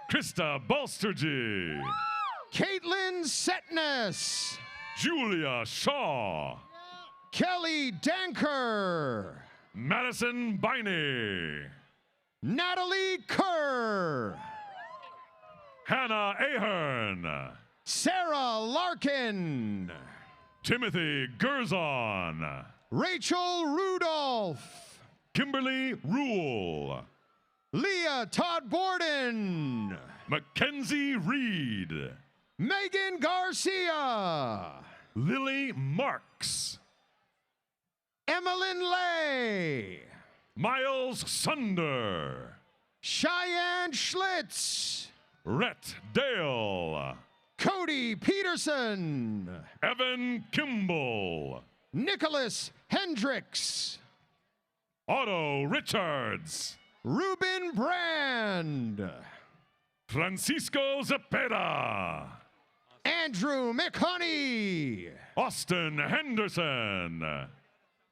Krista Balstergy. Caitlin Setness. Julia Shaw. Kelly Danker. Madison Biney. Natalie Kerr. Hannah Ahern. Sarah Larkin. Timothy Gerzon. Rachel Rudolph. Kimberly Rule. Leah Todd Borden. Mackenzie Reed. Megan Garcia. Lily Marks. Emmeline Lay. Miles Sunder. Cheyenne Schlitz. Rhett Dale. Cody Peterson. Evan Kimball. Nicholas Hendricks. Otto Richards. Ruben Brand. Francisco Zepeda. Andrew McHoney. Austin Henderson.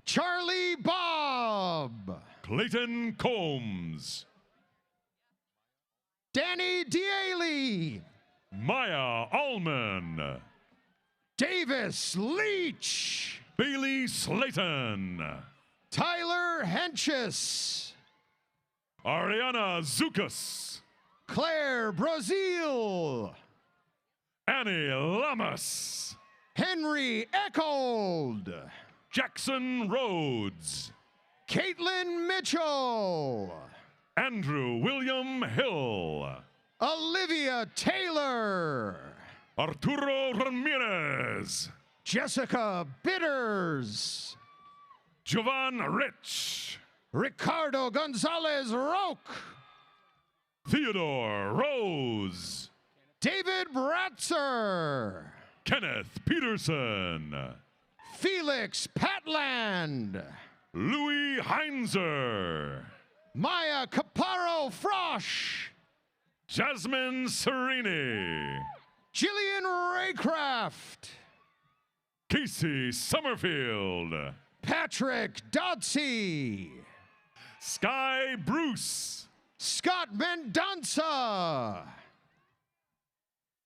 Charlie Bob. Clayton Combs. Danny Daly. Maya Allman. Davis Leach. Bailey Slayton. Tyler Henches. Ariana Zukas. Claire Brazil. Annie Lamas. Henry Eckold. Jackson Rhodes. Caitlin Mitchell. Andrew William Hill. Olivia Taylor. Arturo Ramirez. Jessica Bitters. Jovan Rich. Ricardo Gonzalez Roque. Theodore Rose. David Bratzer. Kenneth Peterson. Felix Patland. Louis Heinzer. Maya Caparo Frosch. Jasmine Serini. Jillian Raycraft. Casey Summerfield. Patrick Dodsey. Sky Bruce. Scott Mendonça.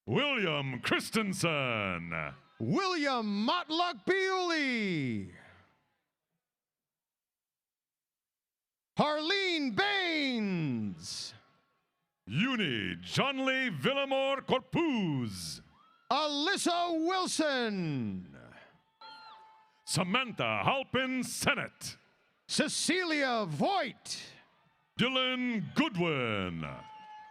William Christensen. William Motluck Bewley. Harleen Baines. Uni Johnley Villamore Corpuz. Alyssa Wilson. Samantha Halpin Sennett. Cecilia Voigt. Dylan Goodwin.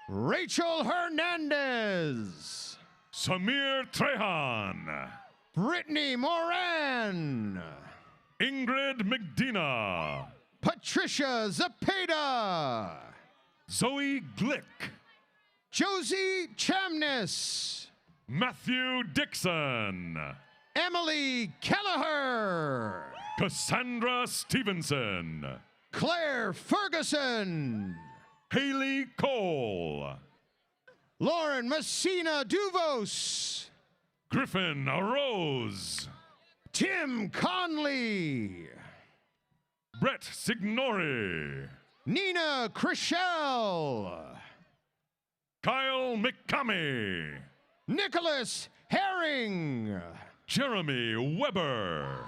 Rachel Hernandez. Samir Trehan. Brittany Moran. Ingrid McDina. Patricia Zepeda. Zoe Glick. Josie Chamness. Matthew Dixon. Emily Kelleher. Cassandra Stevenson. Claire Ferguson. Haley Cole. Lauren Messina Duvos. Griffin Rose. Tim Conley. Brett Signori. Nina Chriselle. Kyle McCamey. Nicholas Herring. Jeremy Weber.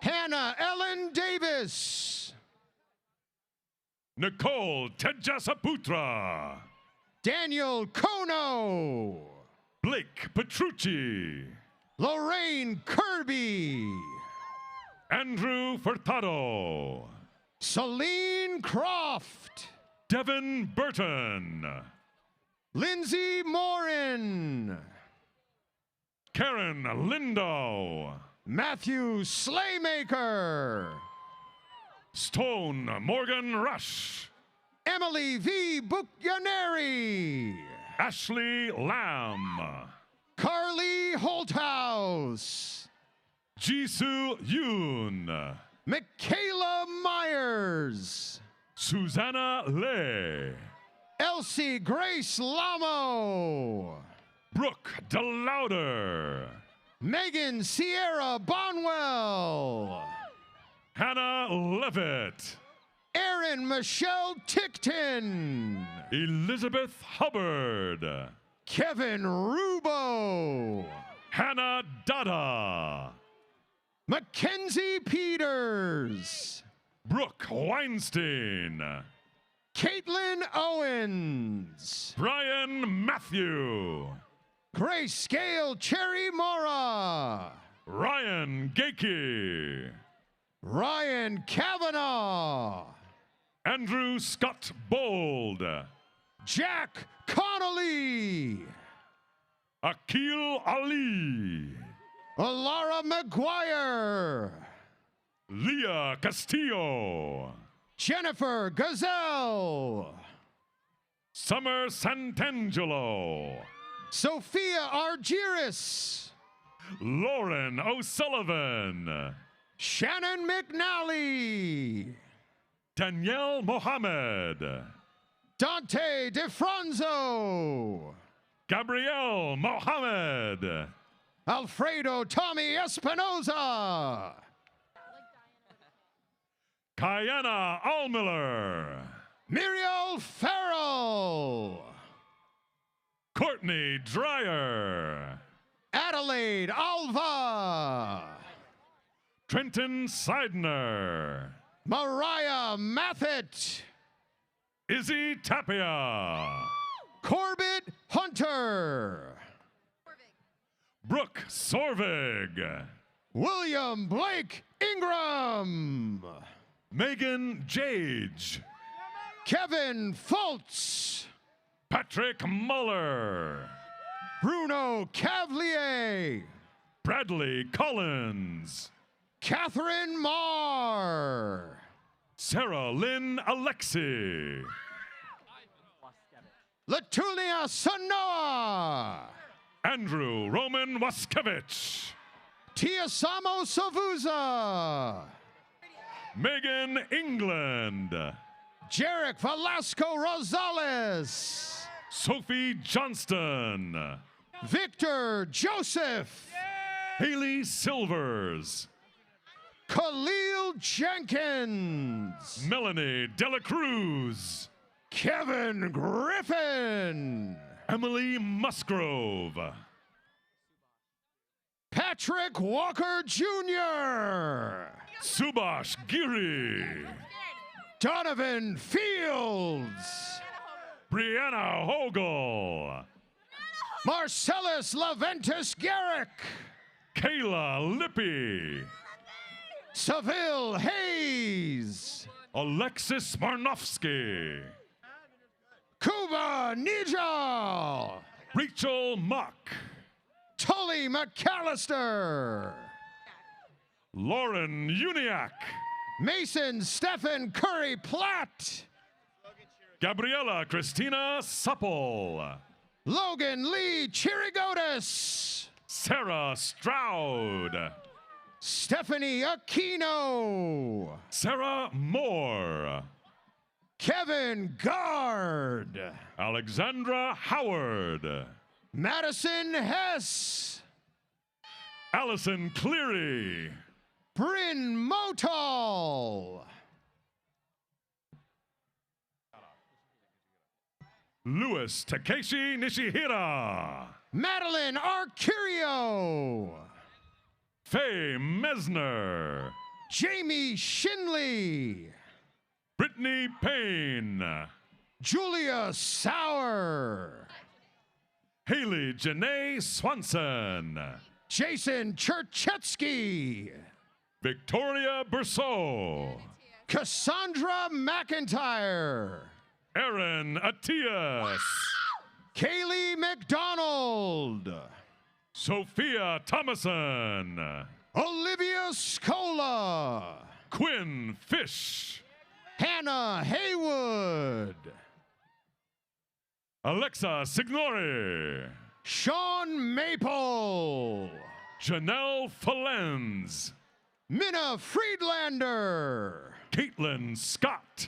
Hannah Ellen Davis. Nicole Lorraine Kirby. Andrew Furtado. Celine Croft. Devin Burton. Lindsay Morin. Karen Lindo. Matthew Slaymaker. Stone Morgan Rush. Emily V. Bucyaneri. Ashley Lamb. Carly Holthouse. Jisoo Yoon. Michaela Myers. Susanna Lay. Elsie Grace Lamo. Brooke DeLauder. Megan Sierra Bonwell. Hannah Levitt. Erin Michelle Tickton. Elizabeth Hubbard. Kevin Rubo. Hannah Dada. Mackenzie Peters. Brooke Weinstein. Caitlin Owens. Brian Matthew. Grayscale Cherry Mora. Ryan Gakey. Ryan Kavanaugh. Andrew Scott Bold. Jack Connolly. Akil Ali. Alara McGuire. Leah Castillo. Jennifer Gazelle. Summer Santangelo. Sophia Argyris. Lauren O'Sullivan. Shannon McNally. Danielle Mohammed. Dante DeFranzo. Gabrielle Mohammed. Alfredo Tommy Espinoza. Kayana Allmiller. Muriel Farrell. Courtney Dreyer. Adelaide Alva. Trenton Seidner. Mariah Mathit. Izzy Tapia. Corbett Hunter. Brooke Sorvig. William Blake Ingram. Megan Jage. Kevin Fultz. Patrick Muller. Bruno Cavalier. Bradley Collins. Catherine Marr. Sarah Lynn Alexi. Latulia Sanoa. Andrew Roman Waskevich. Tiasamo Savuza. Megan England. Jarek Velasco Rosales. Sophie Johnston. Victor Joseph. Haley Silvers. Khalil Jenkins. Melanie Dela Cruz. Kevin Griffin. Emily Musgrove. Patrick Walker Jr. Subash Giri. Donovan Fields. Brianna Hogel. Marcellus Laventus Garrick. Kayla Lippy. Seville Hayes. Alexis Marnofsky. Kuba Nijal. Rachel Mock. Tully McAllister. Lauren Uniac. Mason Stephen Curry Platt. Gabriela Christina Supple. Logan Lee Chirigotis. Sarah Stroud. Stephanie Aquino. Sarah Moore. Kevin Gard. Alexandra Howard. Madison Hess. Allison Cleary. Bryn Motal. Louis Takeshi Nishihira. Madeline Arcurio. Faye Mesner. Jamie Shinley. Brittany Payne. Julia Sauer. Haley Janae Swanson. Jason Cherchetsky. Victoria Berceau. Cassandra McIntyre. Aaron Atias. Kaylee McDonald. Sophia Thomason. Olivia Scola. Quinn Fish. Hannah Haywood. Alexa Signori. Sean Maple. Janelle Falenz. Minna Friedlander. Caitlin Scott.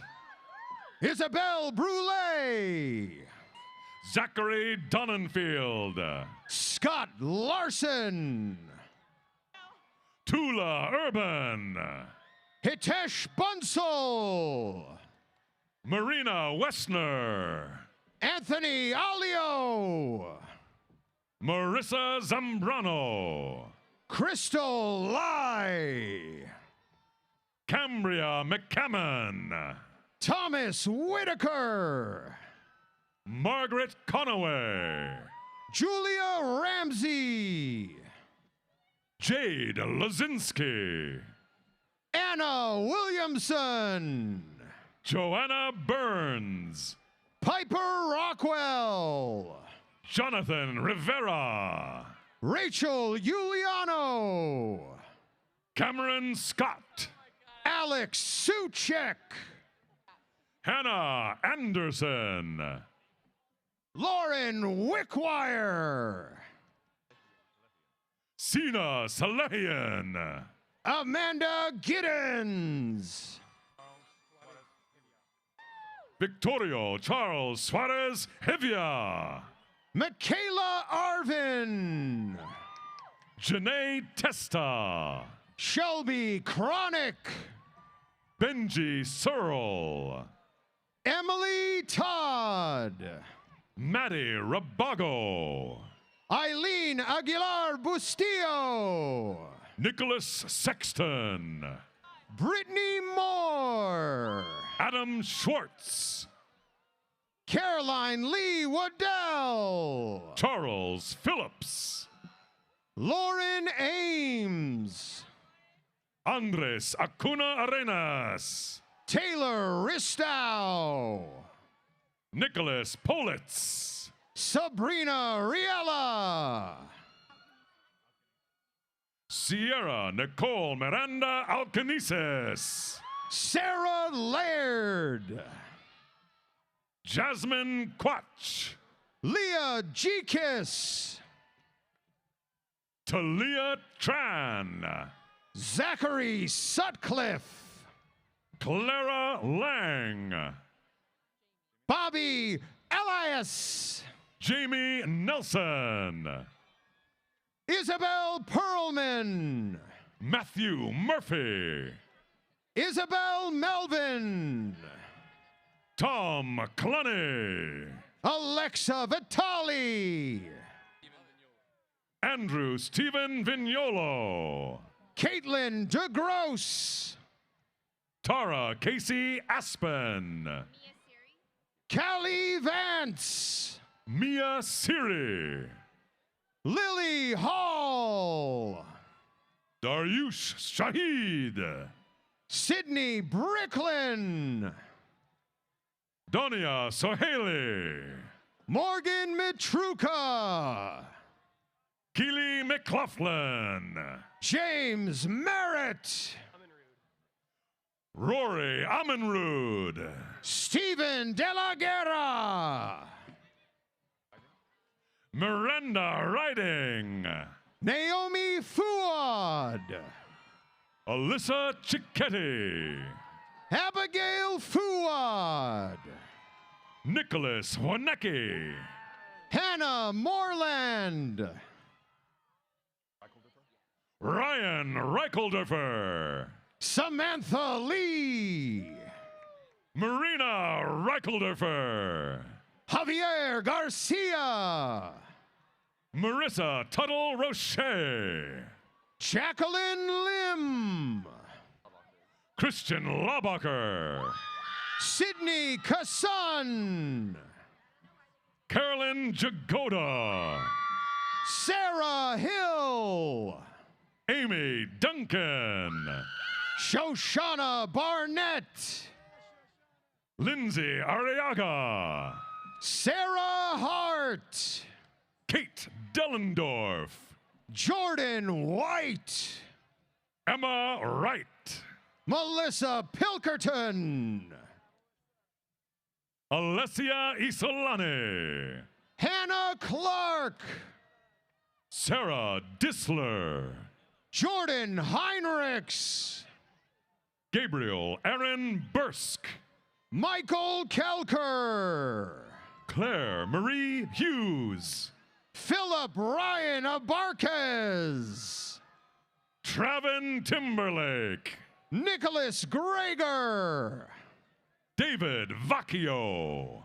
Isabel Brule. Zachary Donenfield. Scott Larson. Tula Urban. Hitesh Bunsel. Marina Westner. Anthony Alio. Marissa Zambrano. Crystal Lai. Cambria McCammon. Thomas Whitaker. Margaret Conaway. Julia Ramsey. Jade Lazinski. Anna Williamson. Joanna Burns. Piper Rockwell. Jonathan Rivera. Rachel Giuliano. Cameron Scott. Alex Suchek. Hannah Anderson. Lauren Wickwire. Sina Salahian. Amanda Giddens. Victorio Charles Suarez Hevia. Michaela Arvin. Janae Testa. Shelby Chronic. Benji Searle. Emily Todd. Maddie Rabago. Eileen Aguilar Bustillo. Nicholas Sexton. Brittany Moore. Adam Schwartz. Caroline Lee Waddell. Charles Phillips. Lauren Ames. Andres Acuna Arenas. Taylor Ristow. Nicholas Politz. Sabrina Riella. Sierra Nicole Miranda Alcanices. Sarah Laird. Jasmine Quatch. Leah Gkiss. Talia Tran. Zachary Sutcliffe. Clara Lang. Bobby Elias. Jamie Nelson. Isabel Perlman. Matthew Murphy. Isabel Melvin. Tom Clunny. Alexa Vitali. Andrew Stephen Vignolo. Caitlin DeGrosse. Tara Casey Aspen. Callie Vance. Mia Siri. Lily Hall. Daryush Shahid. Sydney Bricklin. Donia Sohaili. Morgan Mitruka. Keely McLaughlin. James Merritt. Rory Amenrud. Stephen De La Guerra. Miranda Riding. Naomi Fuad. Alyssa Cicchetti. Abigail Fuad. Nicholas Wanecki. Hannah Moreland. Ryan Reichelderfer. Samantha Lee. Marina Reichelderfer. Javier Garcia. Marissa Tuttle Roche. Jacqueline Lim. Christian Laubacher. Sydney Kassan. Carolyn Jagoda. Sarah Hill. Amy Duncan. Shoshana Barnett. Lindsay Arriaga. Sarah Hart. Kate Dellendorf. Jordan White. Emma Wright. Melissa Pilkerton. Alessia Isolani. Hannah Clark. Sarah Disler. Jordan Heinrichs. Gabriel Aaron Bursk. Michael Kelker. Claire Marie Hughes. Philip Ryan Abarquez. Travin Timberlake. Nicholas Greger. David Vacchio.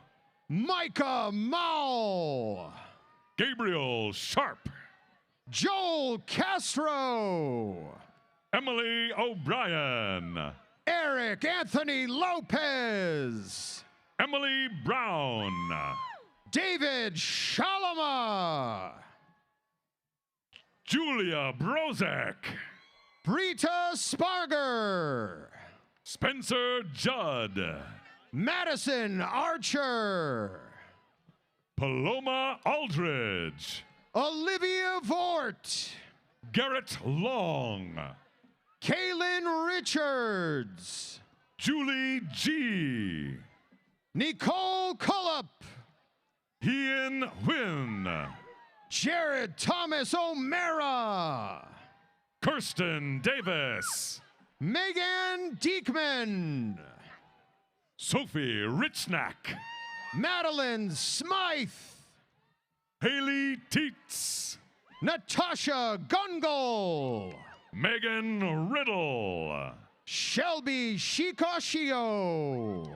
Micah Mao. Gabriel Sharp. Joel Castro. Emily O'Brien. Eric Anthony Lopez. Emily Brown. David Shalama. Julia Brozek. Brita Sparger. Spencer Judd. Madison Archer. Paloma Aldridge. Olivia Vort. Garrett Long. Kaylin Richards. Julie G. Nicole Cullup. Ian Wynn. Jared Thomas O'Mara. Kirsten Davis. Megan Diekman. Sophie Richnack. Madeline Smythe. Haley Teets. Natasha Gungle. Megan Riddle. Shelby Shikoshio.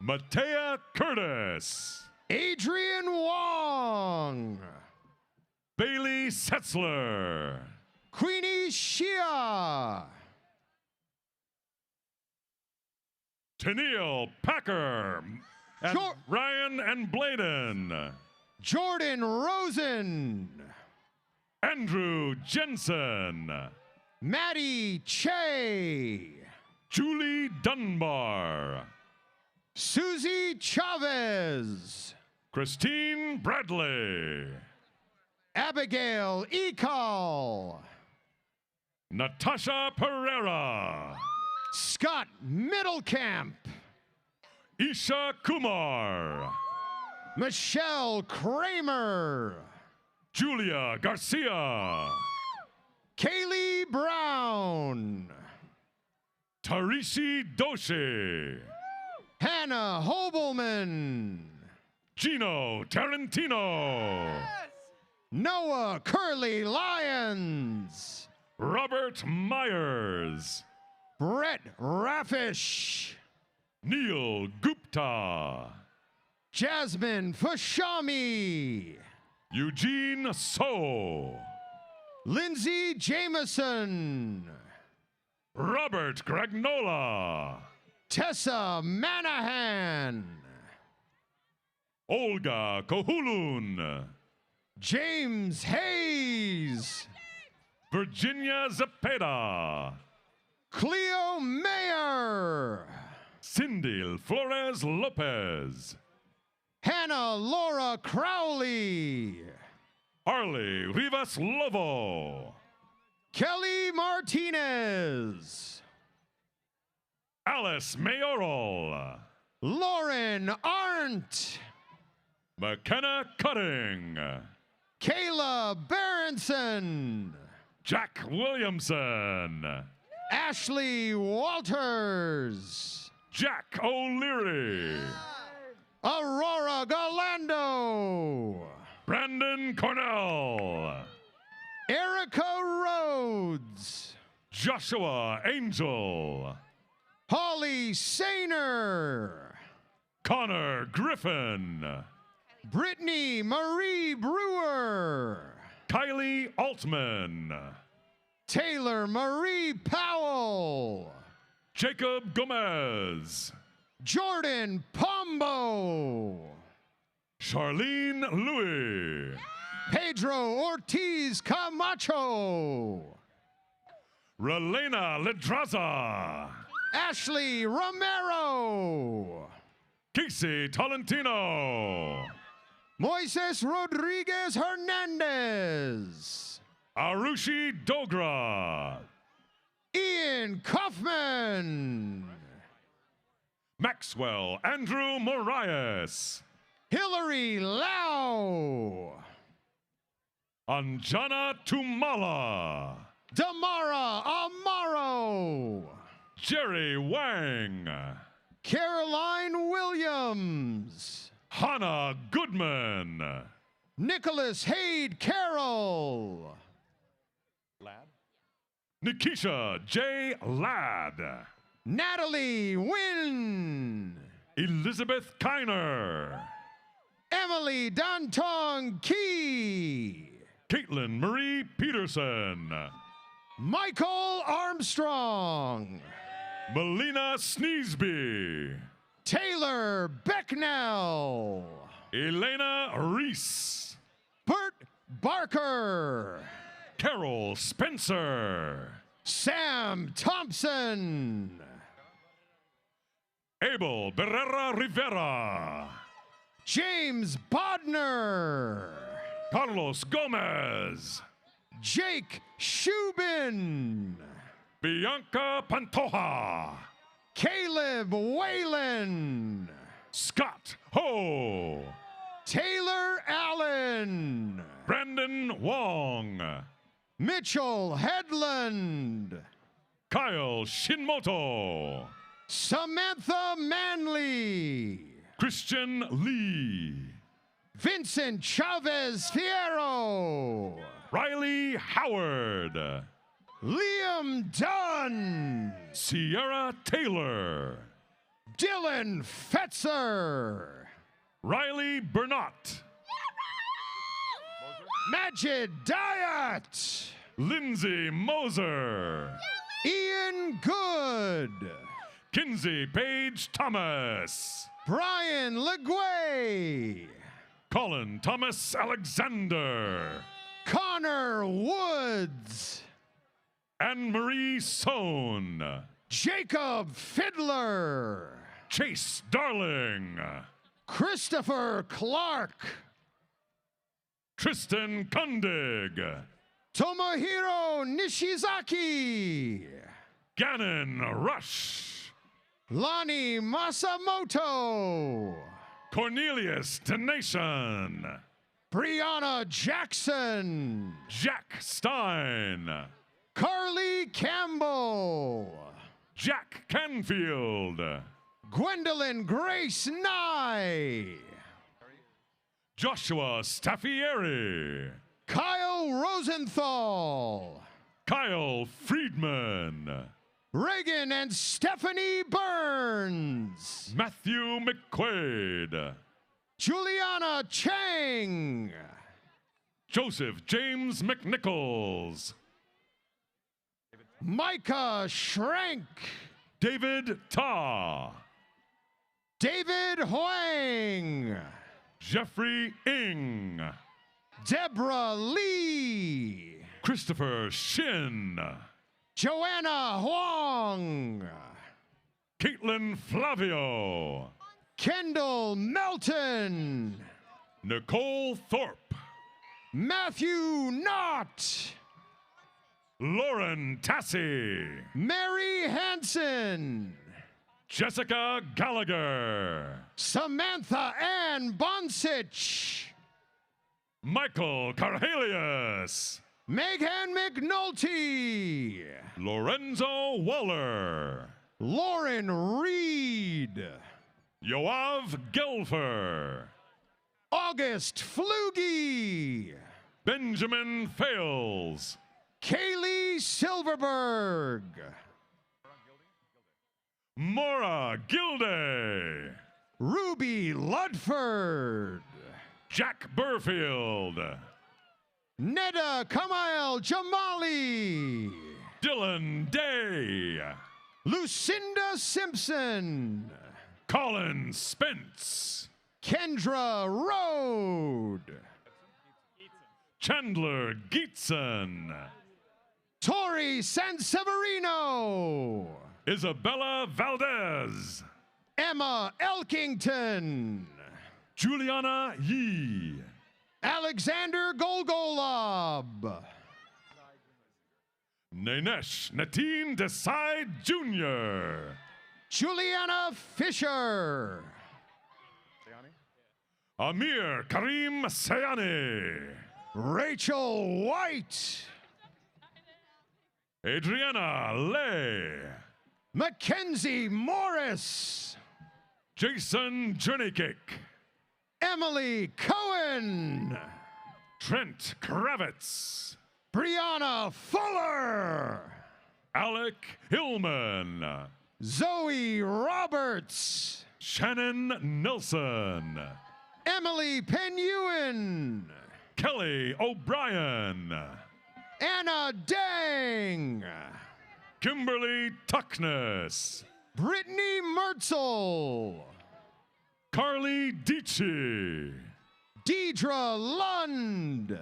Matea Curtis. Adrian Wong. Bailey Setzler. Queenie Shia. Tennille Packer. And Ryan and Bladen. Jordan Rosen. Andrew Jensen. Maddie Che. Julie Dunbar. Susie Chavez. Christine Bradley. Abigail Ekal. Natasha Pereira. Scott Middlecamp. Isha Kumar. Michelle Kramer. Julia Garcia. Kaylee Brown. Tarishi Doshi. Hannah Hobelman. Gino Tarantino. Noah Curly Lyons. Robert Myers. Brett Raffish. Neil Gupta. Jasmine Fashami. Eugene So. Lindsay Jameson. Robert Gragnola. Tessa Manahan. Olga Kohulun. James Hayes. Virginia Zepeda. Cleo Mayer. Cindy Flores Lopez. Hannah Laura Crowley. Arlie Rivas Lovo. Kelly Martinez. Alice Mayoral. Lauren Arndt. McKenna Cutting. Kayla Berenson. Jack Williamson. Ashley Walters. Jack O'Leary. Aurora Galando. Brandon Cornell. Erica Rhodes. Joshua Angel. Holly Sainer. Connor Griffin. Brittany Marie Brewer. Kylie Altman. Taylor Marie Powell. Jacob Gomez. Jordan Pombo. Charlene Louis. Pedro Ortiz Camacho. Relena Ledraza. Ashley Romero. Casey Tolentino. Moises Rodriguez Hernandez. Arushi Dogra. Ian Kaufman. Maxwell Andrew Moraes. Hillary Lau. Anjana Tumala. Damara Amaro. Jerry Wang. Caroline Williams. Hannah Goodman. Nicholas Hayde Carroll. Nikisha J. Ladd. Natalie Wynn. Elizabeth Kiner. Emily Dantong Key. Caitlin Marie Peterson. Michael Armstrong. Melina Sneesby. Taylor Becknell. Elena Reese. Bert Barker. Carol Spencer. Sam Thompson. Abel Barrera Rivera. James Bodner. Carlos Gomez. Jake Shubin. Bianca Pantoja. Caleb Whalen. Scott Ho. Taylor Allen. Brandon Wong. Mitchell Headland. Kyle Shinmoto. Samantha Manley. Christian Lee. Vincent Chavez Fierro. Riley Howard. Liam Dunn. Sierra Taylor. Dylan Fetzer. Riley Bernat. Majid Diet. Lindsay Moser. Ian Good. Kinsey Page Thomas. Brian Leguay. Colin Thomas Alexander. Connor Woods. Anne-Marie Sohn. Jacob Fiddler. Chase Darling. Christopher Clark. Tristan Kundig. Tomohiro Nishizaki. Gannon Rush. Lonnie Masamoto. Cornelius Donation. Brianna Jackson. Jack Stein. Carly Campbell. Jack Canfield. Gwendolyn Grace Nye. Joshua Staffieri. Kyle Rosenthal. Kyle Friedman. Reagan and Stephanie Burns. Matthew McQuaid. Juliana Chang. Joseph James McNichols. Micah Schrank. David Ta. David Huang. Jeffrey Ng. Deborah Lee. Christopher Shin. Joanna Huang. Caitlin Flavio. Kendall Melton. Nicole Thorpe. Matthew Knott. Lauren Tassie. Mary Hanson. Jessica Gallagher. Samantha Ann Bonsich. Michael Carhelius. Megan McNulty. Lorenzo Waller. Lauren Reed. Yoav Gelfer. August Flugie. Benjamin Fales. Kaylee Silverberg. Maura Gilday. Ruby Ludford. Jack Burfield. Neda Kamail Jamali. Dylan Day. Lucinda Simpson. Colin Spence. Kendra Rode. Chandler Geetson. Tori Sanseverino. Isabella Valdez. Emma Elkington. Juliana Yee. Alexander Golgolob. Nanesh Nateen Desai Jr. Juliana Fisher. Amir Karim Sayani. Rachel White. Adriana Lay. Mackenzie Morris. Jason Jernikic. Emily Cohen. Trent Kravitz. Brianna Fuller. Alec Hillman. Zoe Roberts. Shannon Nelson. Emily Penewen. Kelly O'Brien. Anna Dang. Kimberly Tuckness. Brittany Mertzel. Carly Dietschy. Deidre Lund.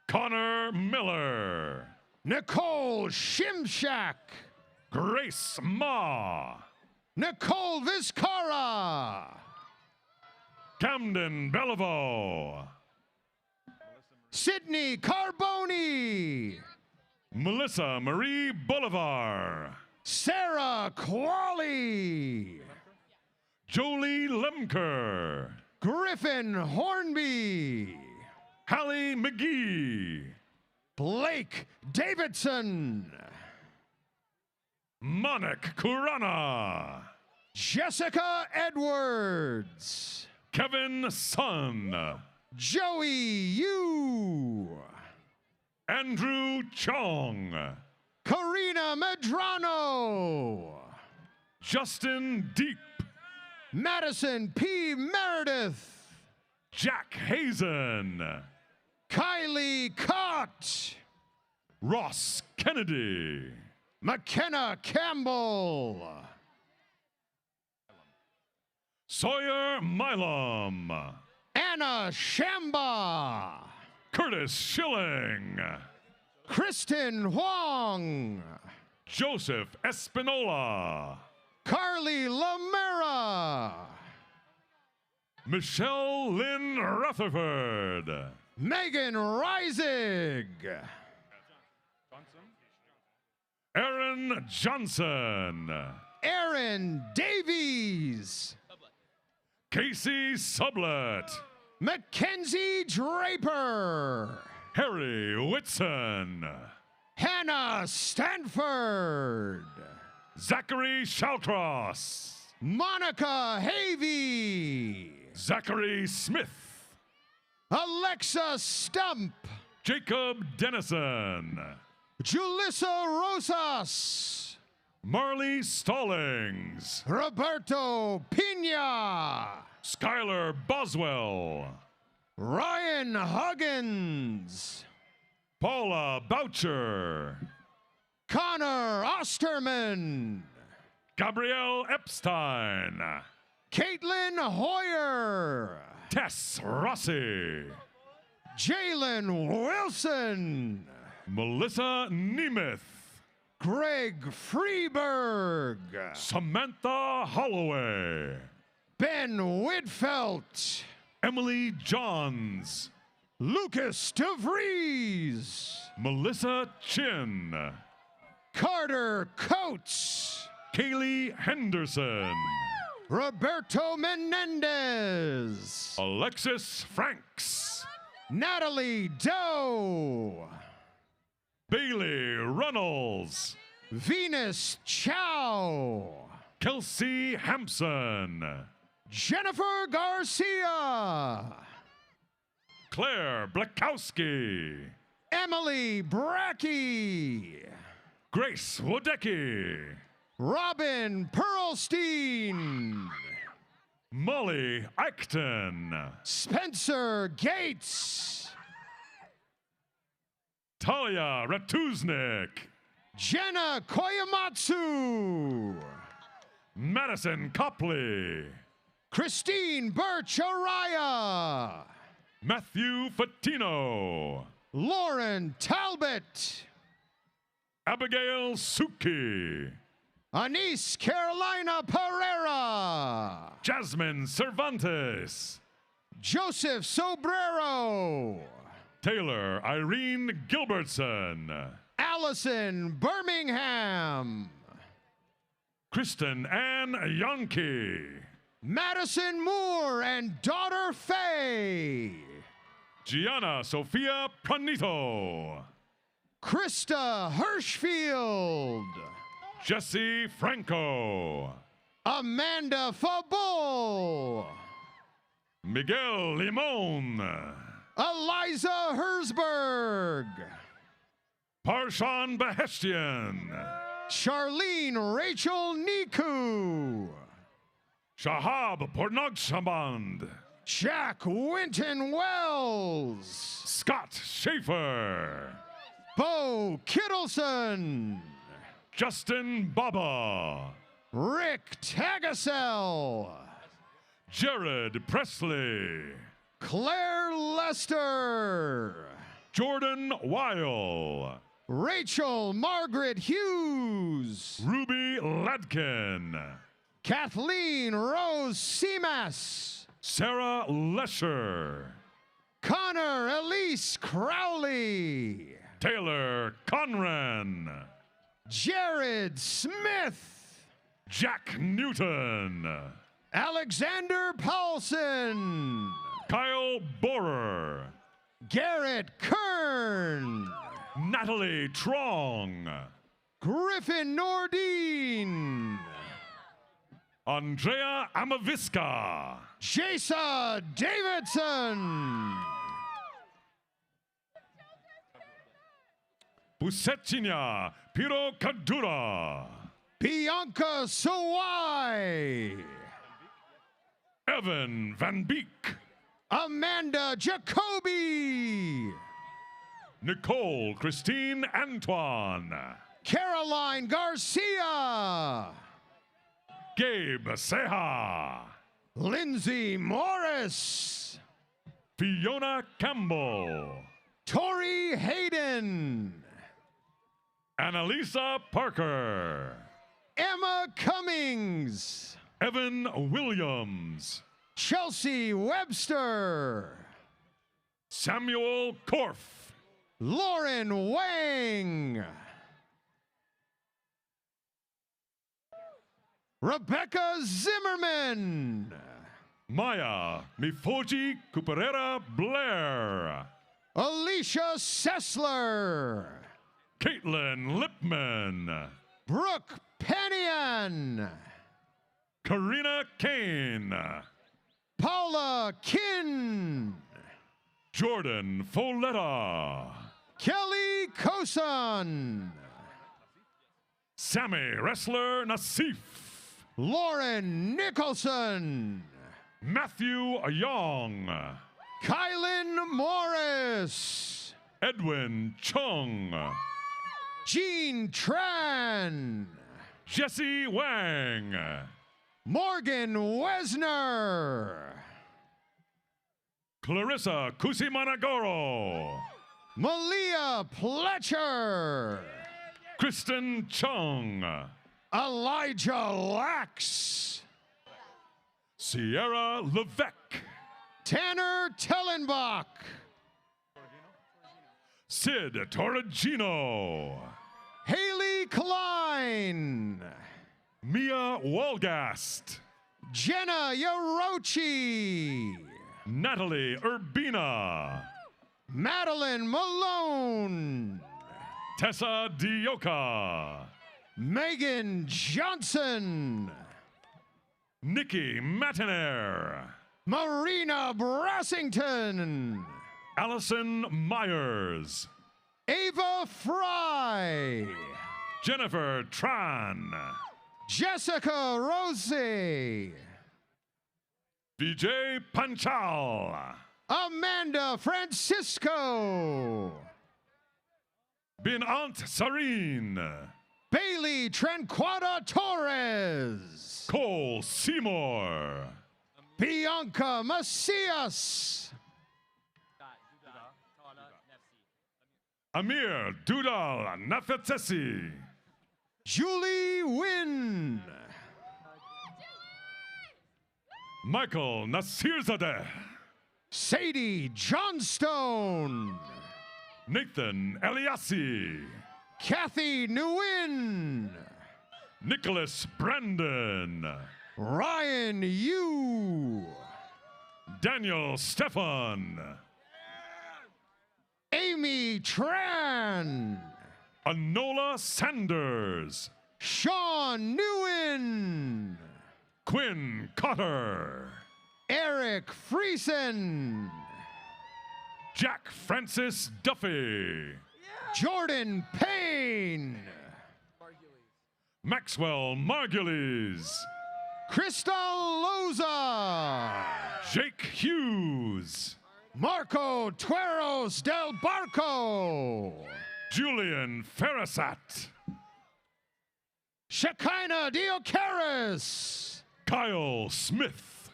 Connor Miller. Nicole Shimshak. Grace Ma. Nicole Vizcara. Camden Beliveau. Sydney Carboni. Melissa Marie Bolivar. Sarah Qualley. Jolie Lemker. Griffin Hornby. Hallie McGee. Blake Davidson. Monik Kurana. Jessica Edwards. Kevin Sun. Joey Yu. Andrew Chong. Karina Medrano. Justin Deep. Madison P. Meredith. Jack Hazen. Kylie Cott. Ross Kennedy. McKenna Campbell. Sawyer Milam. Anna Shamba. Curtis Schilling. Kristen Huang. Joseph Espinola. Carly Lamera. Michelle Lynn Rutherford. Megan Reisig. Aaron Johnson. Aaron Davies. Casey Sublet. Mackenzie Draper. Harry Whitson. Hannah Stanford. Zachary Shallcross. Monica Havey. Zachary Smith. Alexa Stump. Jacob Dennison. Julissa Rosas. Marley Stallings. Roberto Pina. Skylar Boswell. Ryan Huggins. Paula Boucher. Connor Osterman. Gabrielle Epstein. Caitlin Hoyer. Tess Rossi. Jalen Wilson. Melissa Nemeth. Greg Freeberg. Samantha Holloway. Ben Whitfelt. Emily Johns. Lucas DeVries. Melissa Chin. Carter Coates. Kaylee Henderson. Roberto Menendez. Alexis Franks. Natalie Doe. Bailey Runnels. Venus Chow. Kelsey Hampson. Jennifer Garcia. Claire Blakowski. Emily Brackey. Grace Wodecki. Robin Pearlstein. Molly Eichten. Spencer Gates. Talia Ratuznik. Jenna Koyamatsu. Madison Copley. Christine Birch Araya. Matthew Fatino. Lauren Talbot. Abigail Suki. Anise Carolina Pereira. Jasmine Cervantes. Joseph Sobrero. Taylor Irene Gilbertson. Allison Birmingham. Kristen Ann Yonke. Madison Moore and daughter Faye. Gianna Sofia Pranito. Krista Hirschfield. Jesse Franco. Amanda Fabol. Miguel Limon. Eliza Herzberg. Parshan Behestian. Charlene Rachel Niku. Shahab Pornogshaband. Jack Winton Wells. Scott Schaefer. Bo Kittleson. Justin Baba. Rick Tagasel. Jared Presley. Claire Lester. Jordan Weil. Rachel Margaret Hughes. Ruby Ladkin. Kathleen Rose Seamas. Sarah Lesher. Connor Elise Crowley. Taylor Conran. Jared Smith. Jack Newton. Alexander Paulson. Kyle Borer. Garrett Kern. Natalie Trong. Griffin Nordine. Andrea Amaviska. Jasa Davidson. Pusetinia Piro Kadura. Bianca Sawai. Evan Van Beek. Amanda Jacoby. Nicole Christine Antoine. Caroline Garcia. Gabe Seha. Lindsay Morris. Fiona Campbell. Tori Hayden. Annalisa Parker. Emma Cummings. Evan Williams. Chelsea Webster. Samuel Korf. Lauren Wang. Rebecca Zimmerman. Maya Mifoji Cuperera Blair. Alicia Sessler. Caitlin Lipman. Brooke Penian. Karina Kane. Paula Kin. Jordan Foletta. Kelly Kosan. Sammy Wrestler Nassif. Lauren Nicholson. Matthew Young. Kylan Morris. Edwin Chung. Jean Tran. Jesse Wang. Morgan Wesner. Clarissa Kusimanagoro. Malia Pletcher. Kristen Chung. Elijah Lax. Sierra Levesque. Tanner Tellenbach. Sid Torregino. Haley Klein. Mia Walgast. Jenna Yarochi. Natalie Urbina. Madeline Malone. Tessa Dioka. Megan Johnson. Nikki Matiner. Marina Brassington. Allison Myers. Ava Fry. Jennifer Tran. Jessica Rossi. Vijay Panchal. Amanda Francisco. Binant Sareen. Bailey Tranquada Torres. Cole Seymour. Bianca Macias. Amir Dudal Nafetsesi. Julie Wynn. Michael Nasirzadeh. Sadie Johnstone. Nathan Eliassi. Kathy Nguyen. Nicholas Brandon. Ryan Yu. Daniel Stefan. Amy Tran. Anola Sanders. Sean Nguyen. Quinn Cotter. Eric Friesen. Jack Francis Duffy. Jordan Payne. Maxwell Margulies. Crystal Loza. Jake Hughes. Marco Tueros del Barco. Julian Farasat. Shekinah Diocaris. Kyle Smith.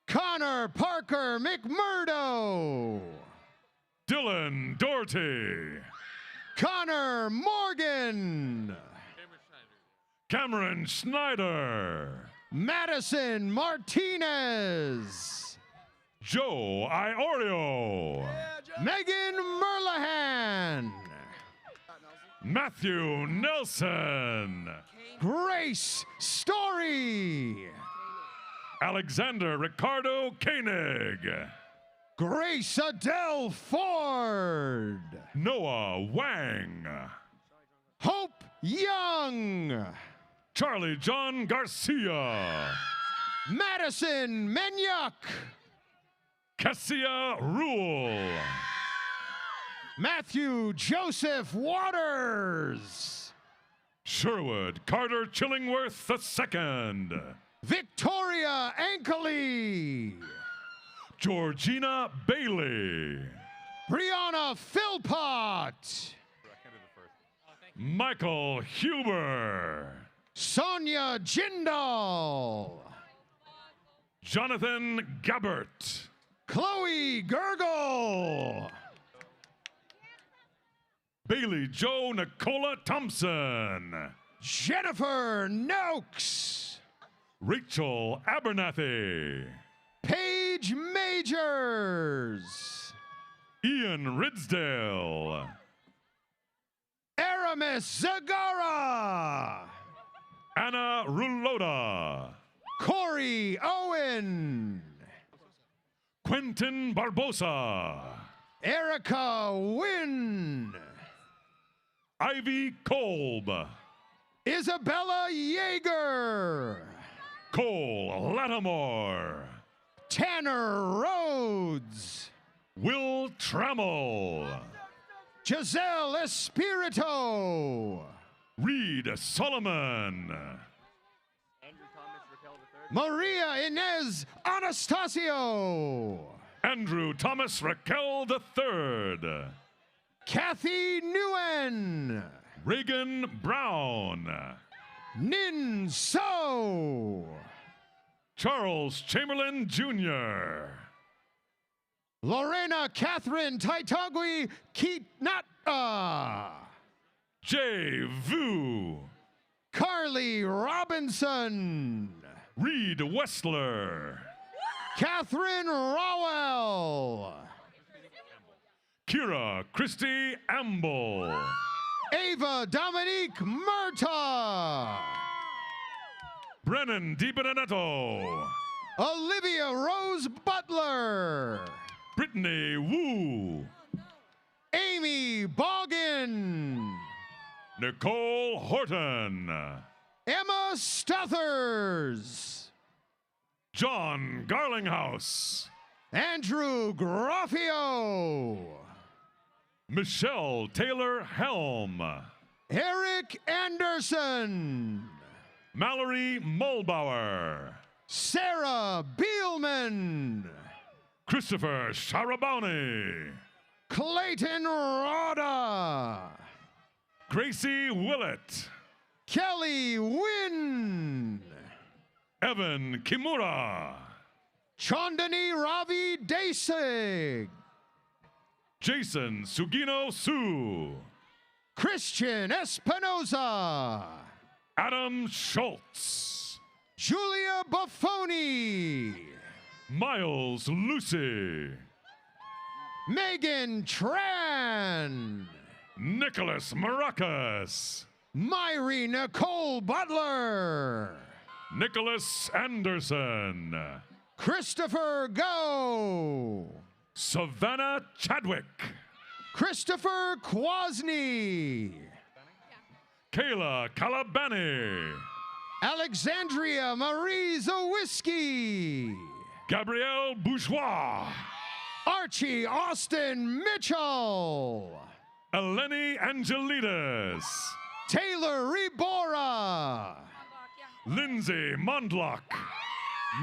Connor Parker McMurdo. Dylan Doherty. Connor Morgan. Cameron Schneider. Madison Martinez. Joe Iorio. Megan Merlahan. Matthew Nelson. Grace Story. Alexander Ricardo Koenig. Grace Adele Ford. Noah Wang. Hope Young. Charlie John Garcia. Madison Menyuk. Cassia Rule. Matthew Joseph Waters. Sherwood Carter Chillingworth II. Victoria Ankley. Georgina Bailey. Brianna Philpott. Michael Huber. Sonia Jindal. Jonathan Gabbert. Chloe Gergel. Bailey Joe Nicola Thompson. Jennifer Noakes. Rachel Abernathy. Paige Majors. Ian Ridsdale. Aramis Zagara. Anna Ruloda. Corey Owen. Quentin Barbosa. Erica Wynn. Ivy Kolb. Isabella Yeager. Cole Lattimore. Tanner Rhodes. Will Trammell. Giselle Espirito. Reed Solomon. Maria Inez Anastasio. Andrew Thomas Raquel III. Kathy Nguyen. Reagan Brown. Nin So. Charles Chamberlain Jr. Lorena Catherine Taitagui Kitnata. Jay Vu. Carly Robinson. Reed Westler. Catherine Rowell. Kira Christy Amble. Ava Dominique Murta. Brennan DiBenedetto. Olivia Rose Butler. Brittany Wu. Amy Boggin. Nicole Horton. Emma Stuthers. John Garlinghouse. Andrew Graffio. Michelle Taylor Helm. Eric Anderson. Mallory Mulbauer. Sarah Bielman. Christopher Sharabani. Clayton Roda. Gracie Willett. Kelly Wynn. Evan Kimura. Chandani Ravi Desig. Jason Sugino Su. Christian Espinoza. Adam Schultz. Julia Buffoni. Miles Lucy. Megan Tran. Nicholas Maracas. Myri Nicole Butler. Nicholas Anderson. Christopher Go. Savannah Chadwick. Christopher Kwasny. Kayla Calabani. Alexandria Marie Zawiski. Gabrielle Bourgeois. Archie Austin Mitchell. Eleni Angelides. Taylor Rebora. Lindsay Mondlock.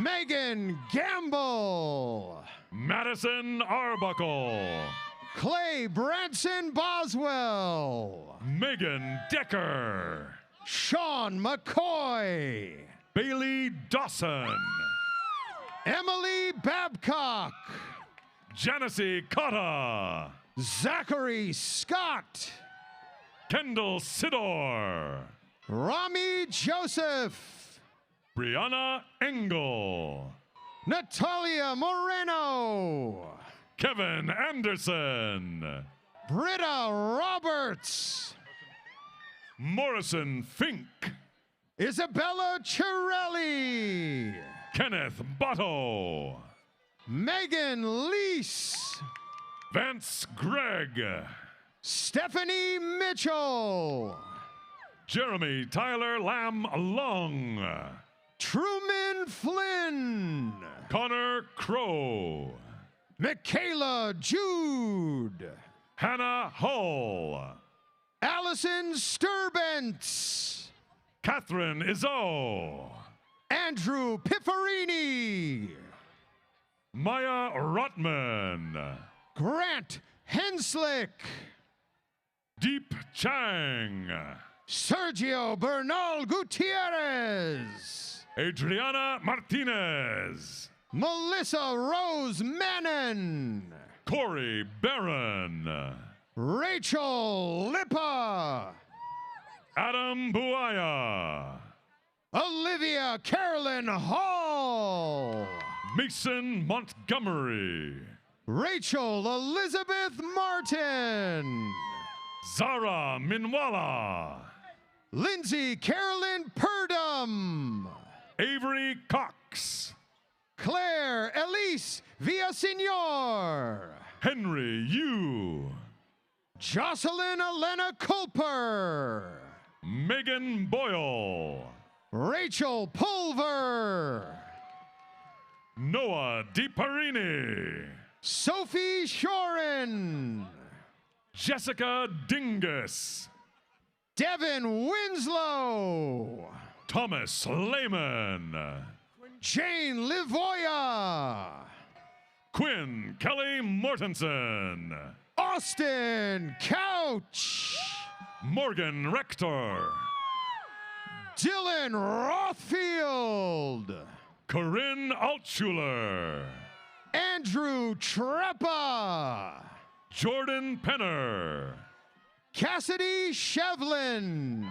Megan Gamble. Madison Arbuckle. Clay Branson Boswell. Megan Decker. Sean McCoy. Bailey Dawson. Emily Babcock. Janice Cotta. Zachary Scott. Kendall Sidor. Rami Joseph. Brianna Engel. Natalia Moreno. Kevin Anderson. Britta Roberts. Morrison Fink. Isabella Chirelli. Kenneth Botto. Megan Lease. Vance Gregg. Stephanie Mitchell. Jeremy Tyler Lamb Long. Truman Flynn. Connor Crow. Michaela Jude. Hannah Hull. Allison Sturbents. Catherine Izzo. Andrew Pifferini. Maya Rotman. Grant Henslick. Deep Chang. Sergio Bernal Gutierrez. Adriana Martinez. Melissa Rose Mannon. Corey Barron. Rachel Lippa. Adam Buaya. Olivia Carolyn Hall. Mason Montgomery. Rachel Elizabeth Martin. Zara Minwala. Lindsay Carolyn Purdom. Avery Cox. Claire Elise Villasenor. Henry Yu. Jocelyn Elena Culper. Megan Boyle. Rachel Pulver. Noah DiParini. Sophie Shoren. Jessica Dingus. Devin Winslow. Thomas Lehman. Jane Livoya. Quinn Kelly Mortensen. Austin Couch. Morgan Rector. Dylan Rothfield. Corinne Altschuler. Andrew Treppa. Jordan Penner. Cassidy Shevlin.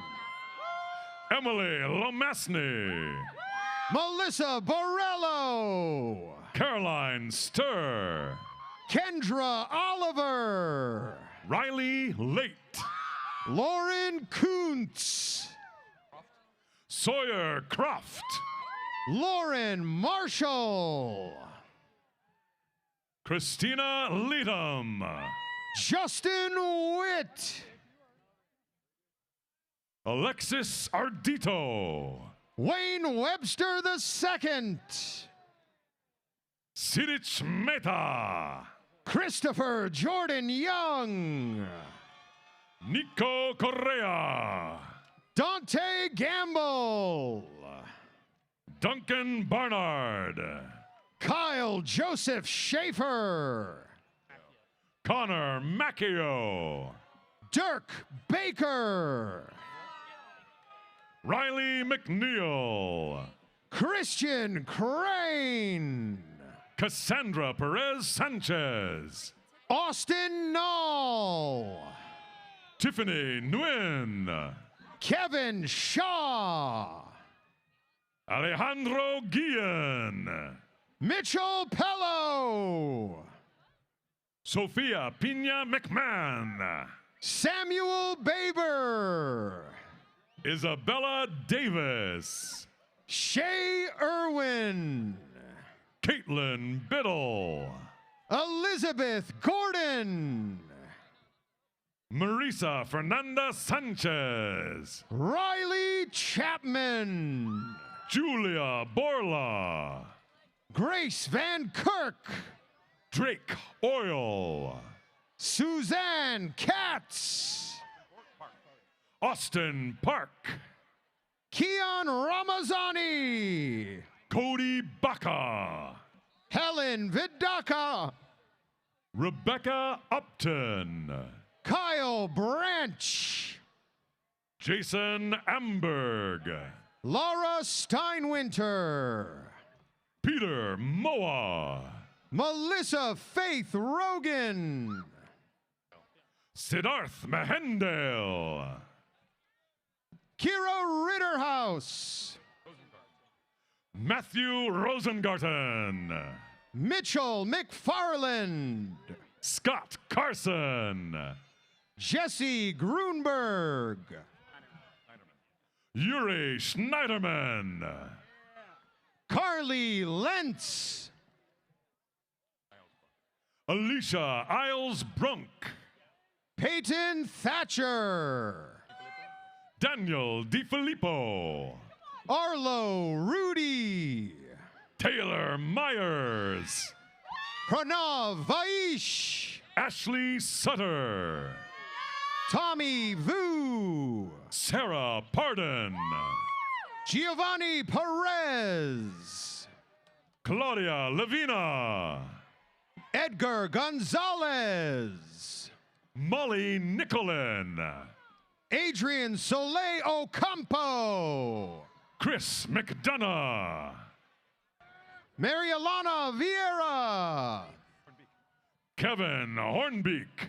Emily Lomasny. Melissa Borello. Caroline Sturr. Kendra Oliver. Riley Late. Lauren Kuntz. Sawyer Croft. Lauren Marshall. Christina Leadham. Justin Witt. Alexis Ardito. Wayne Webster II. Sidich Mehta. Christopher Jordan Young. Nico Correa. Dante Gamble. Duncan Barnard. Kyle Joseph Schaefer. Connor Macchio. Dirk Baker. Riley McNeil. Christian Crane. Cassandra Perez Sanchez. Austin Null. Tiffany Nguyen. Kevin Shaw. Alejandro Guillen. Mitchell Pello. Sophia Pina McMahon. Samuel Baber. Isabella Davis. Shay Irwin. Caitlin Biddle. Elizabeth Gordon. Marisa Fernanda Sanchez. Riley Chapman. Julia Borla. Grace Van Kirk. Drake Oil. Suzanne Katz. Austin Park. Keon Ramazani. Cody Baca. Helen Vidaka. Rebecca Upton. Kyle Branch. Jason Amberg. Laura Steinwinter. Peter Moa. Melissa Faith Rogan. Siddharth Mahendale. Kira Ritterhouse. Matthew Rosengarten. Mitchell McFarland. Scott Carson. Jesse Grunberg. Yuri Schneiderman. Carly Lentz. Alicia Isles Brunk. Peyton Thatcher. Daniel DiFilippo. Arlo Rudy. Taylor Myers. Pranav Vaish. Ashley Sutter. Tommy Vu. Sarah Pardon. Giovanni Perez. Claudia Levina. Edgar Gonzalez. Molly Nicolin. Adrian Soleil Ocampo. Chris McDonough. Marialana Vieira. Kevin Hornbeek.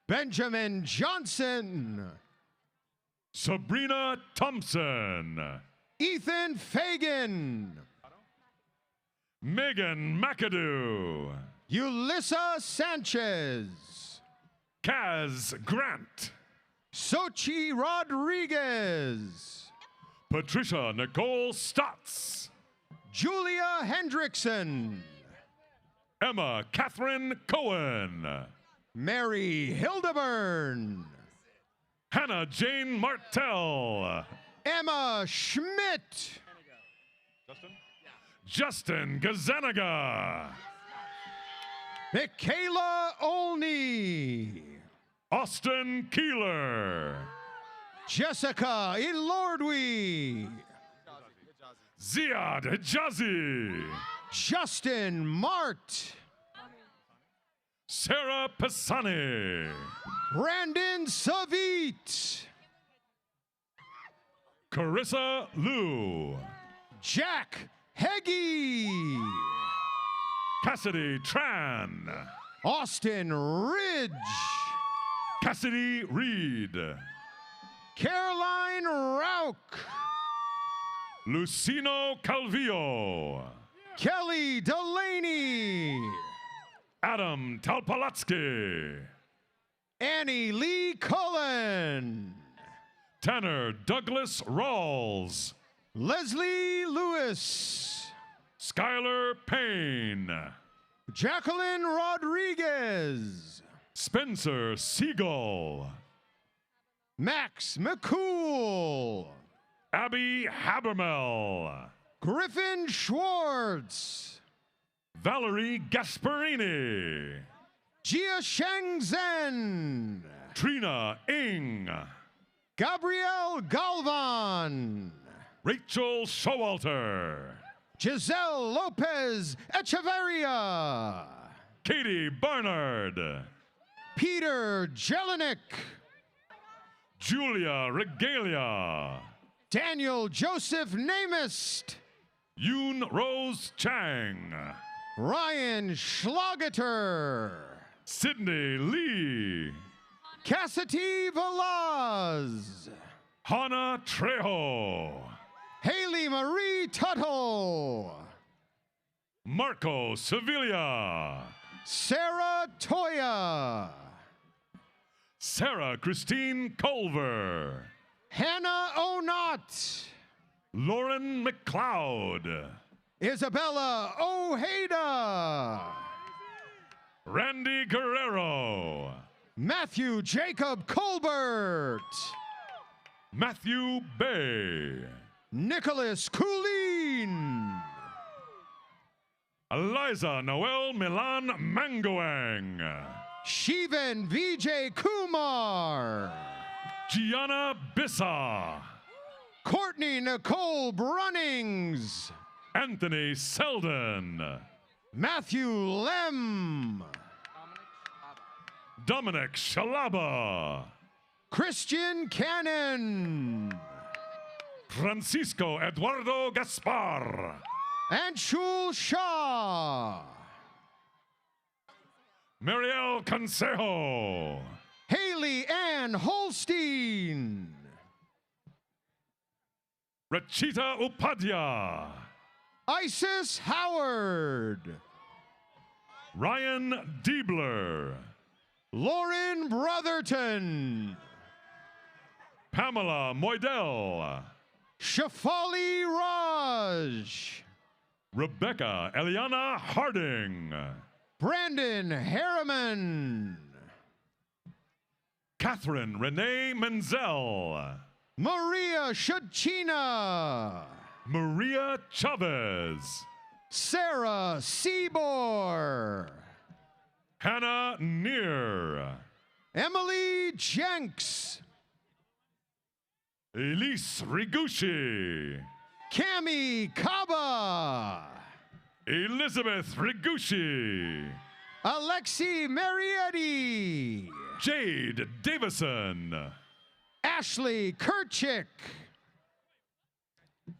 Benjamin Johnson. Sabrina Thompson. Ethan Fagan. Megan McAdoo. Yulissa Sanchez. Kaz Grant. Sochi Rodriguez. Patricia Nicole Stotts. Julia Hendrickson. Emma Catherine Cohen. Mary Hildeburn. Hannah Jane Martell. Emma Schmidt. Justin Gazanaga. Michaela Olney. Austin Keeler. Jessica Elordwe. Ziad Hijazi. Justin Mart. Sarah Pisani. Brandon Savit. Carissa Liu. Jack Heggie. Cassidy Tran. Austin Ridge. Cassidy Reed. Caroline Rauch. Lucino Calvillo. Kelly Delaney. Adam Talpalatsky. Annie Lee Cullen. Tanner Douglas Rawls. Leslie Lewis. Skylar Payne. Jacqueline Rodriguez. Spencer Siegel. Max McCool. Abby Habermel. Griffin Schwartz. Valerie Gasparini. Jia Shengzhen. Trina Ing. Gabrielle Galvan. Rachel Showalter. Giselle Lopez Echeverria. Katie Barnard. Peter Jelinek. Julia Regalia. Daniel Joseph Namist. Yoon Rose Chang. Ryan Schlageter. Sydney Lee. Cassidy Velaz. Hannah Trejo. Haley Marie Tuttle. Marco Sevilla. Sarah Toya. Sarah Christine Culver. Hannah Onot. Lauren McLeod. Isabella Ojeda. Randy Guerrero. Matthew Jacob Colbert. Matthew Bay. Nicholas Coolin. Eliza Noel Milan Mangoang. Shivan Vijay Kumar. Gianna Bissa. Courtney Nicole Brunnings. Anthony Selden. Matthew Lem. Dominic Shalaba. Christian Cannon. Francisco Eduardo Gaspar. And Shul Shah. Mariel Consejo. Haley Ann Holstein. Rachita Upadhyaya. Isis Howard. Ryan Diebler. Lauren Brotherton. Pamela Moidel. Shafali Raj. Rebecca Eliana Harding. Brandon Harriman. Catherine Renee Menzel. Maria Shachina. Maria Chavez. Sarah Seabor. Hannah Neer. Emily Jenks. Elise Rigushi. Cami Kaba. Elizabeth Rigushi. Alexi Marietti. Jade Davison. Ashley Kerchick.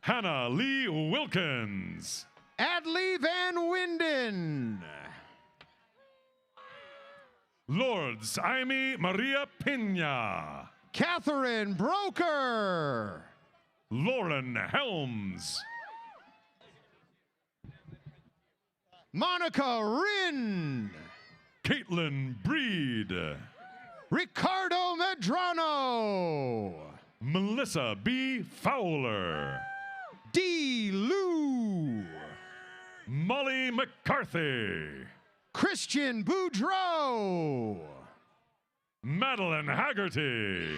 Hannah Lee Wilkins. Adley Van Winden. Lourdes Amy Maria Pena. Catherine Broker. Lauren Helms. Monica Rinn. Caitlin Breed. Ricardo Medrano. Melissa B. Fowler. D. Lou. Molly McCarthy. Christian Boudreau. Madeline Haggerty.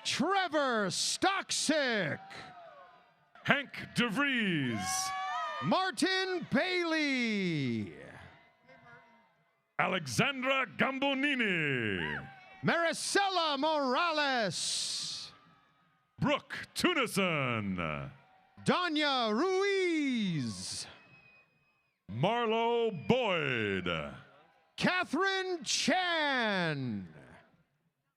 Trevor Stocksick. Hank DeVries. Martin Bailey. Alexandra Gambonini. Maricela Morales. Brooke Tunison. Danya Ruiz. Marlo Boyd. Catherine Chan.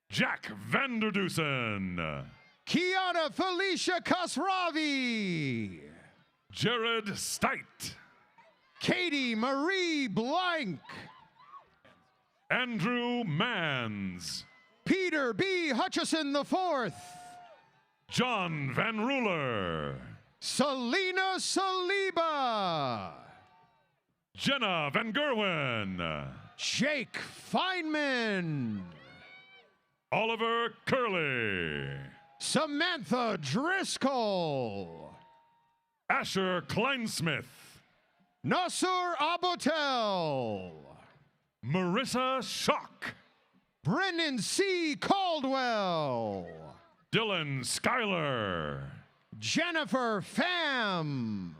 Jack Vanderdusen. Kiana Felicia Kasravi. Jared Steit. Katie Marie Blank. Andrew Mans. Peter B. Hutchison IV. John Van Ruler. Selena Saliba. Jenna Van Gerwen. Jake Feynman. Oliver Curley. Samantha Driscoll. Asher Kleinsmith. Nasur Abotel. Marissa Schock. Brennan C. Caldwell. Dylan Schuyler. Jennifer Pham.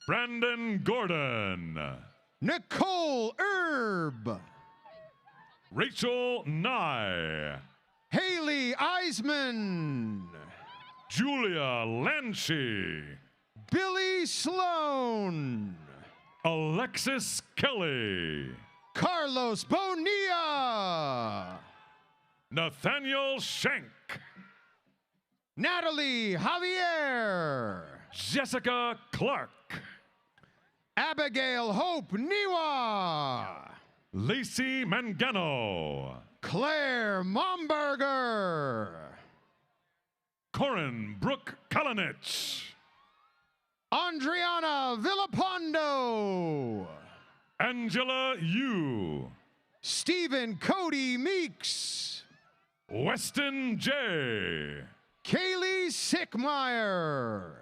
Brandon Gordon. Nicole Erb. Rachel Nye. Haley Eisman. Julia Lanchi. Billy Sloan. Alexis Kelly. Carlos Bonilla. Nathaniel Schenk. Natalie Javier. Jessica Clark. Abigail Hope Niwa. Lacey Mangano. Claire Momberger. Corin Brooke Kalinich. Andriana Villapondo. Angela Yu. Stephen Cody Meeks. Weston J. Kaylee Sickmeyer.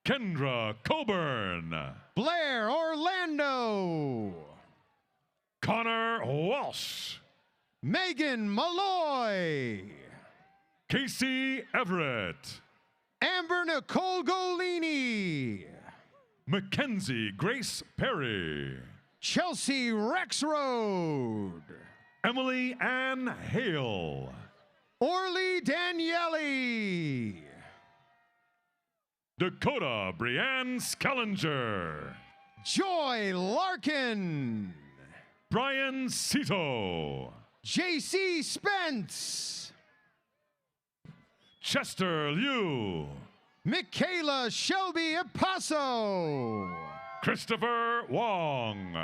Kendra Coburn. Blair Orlando. Connor Walsh. Megan Malloy. Casey Everett. Amber Nicole Golini. Mackenzie Grace Perry. Chelsea Rexroad. Emily Ann Hale. Orly Daniele. Dakota Brianne Scallinger. Joy Larkin. Brian Cito. JC Spence. Chester Liu. Michaela Shelby Epaso. Christopher Wong.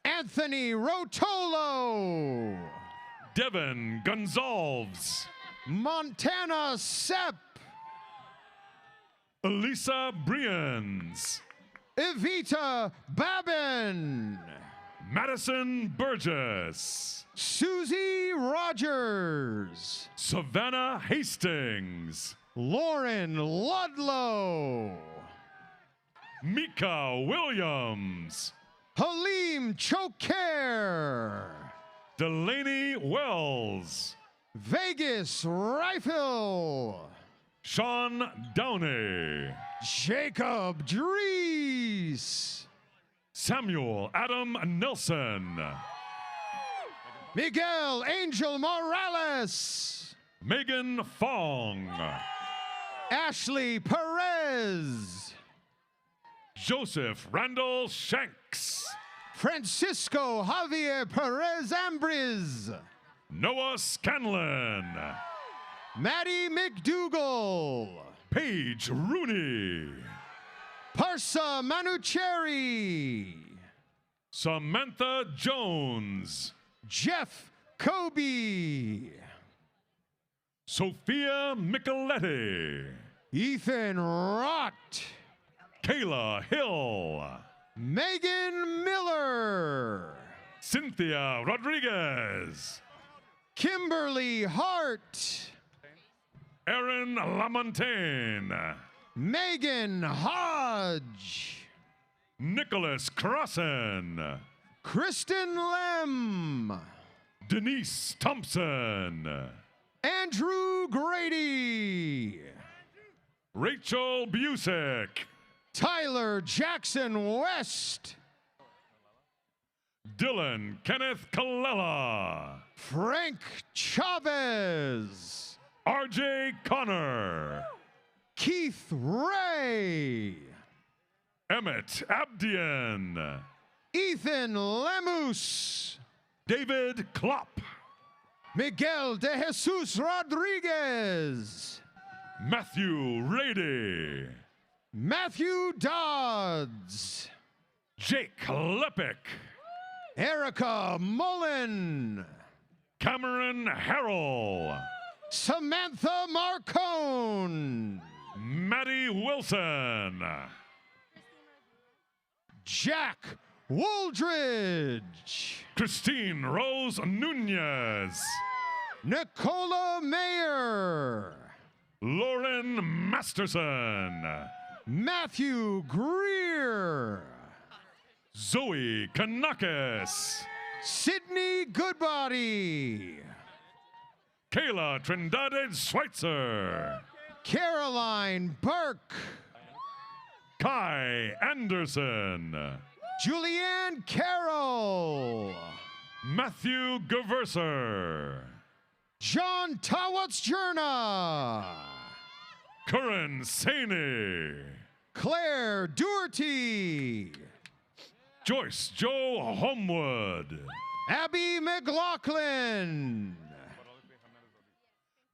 Anthony Rotolo. Devin Gonzalez. Montana Sepp. Elisa Brians. Evita Babin. Madison Burgess. Susie Rogers. Savannah Hastings. Lauren Ludlow. Mika Williams. Halim Choker. Delaney Wells. Vegas Rifle. Sean Downey. Jacob Dries. Samuel Adam Nelson. Miguel Angel Morales. Megan Fong. Ashley Perez. Joseph Randall Shanks. Francisco Javier Perez Ambriz. Noah Scanlon. Maddie McDougall. Paige Rooney. Parsa Manucheri. Samantha Jones. Jeff Kobe. Sophia Micheletti. Ethan Rott. Kayla Hill. Megan Miller. Cynthia Rodriguez. Kimberly Hart. Aaron Lamontagne. Megan Hodge. Nicholas Crossan. Kristen Lem. Denise Thompson. Andrew Grady. Rachel Busick. Tyler Jackson West. Dylan Kenneth Kallela. Frank Chavez. RJ Connor. Keith Ray. Emmett Abdian. Ethan Lemus. David Klopp. Miguel de Jesus Rodriguez. Matthew Rady. Matthew Dodds. Jake Lepick. Erica Mullen. Cameron Harrell. Samantha Marcone. Maddie Wilson. Jack Wooldridge. Christine Rose Nunez. Nicola Mayer. Lauren Masterson. Matthew Greer. Zoe Kanakis. Sydney Goodbody. Kayla Trindade Schweitzer. Caroline Burke. Kai Anderson. Julianne Carroll. Matthew Geverser. John Tawatsjerna. Curran Saney. Claire Doherty. Joyce Joe Homewood. Abby McLaughlin.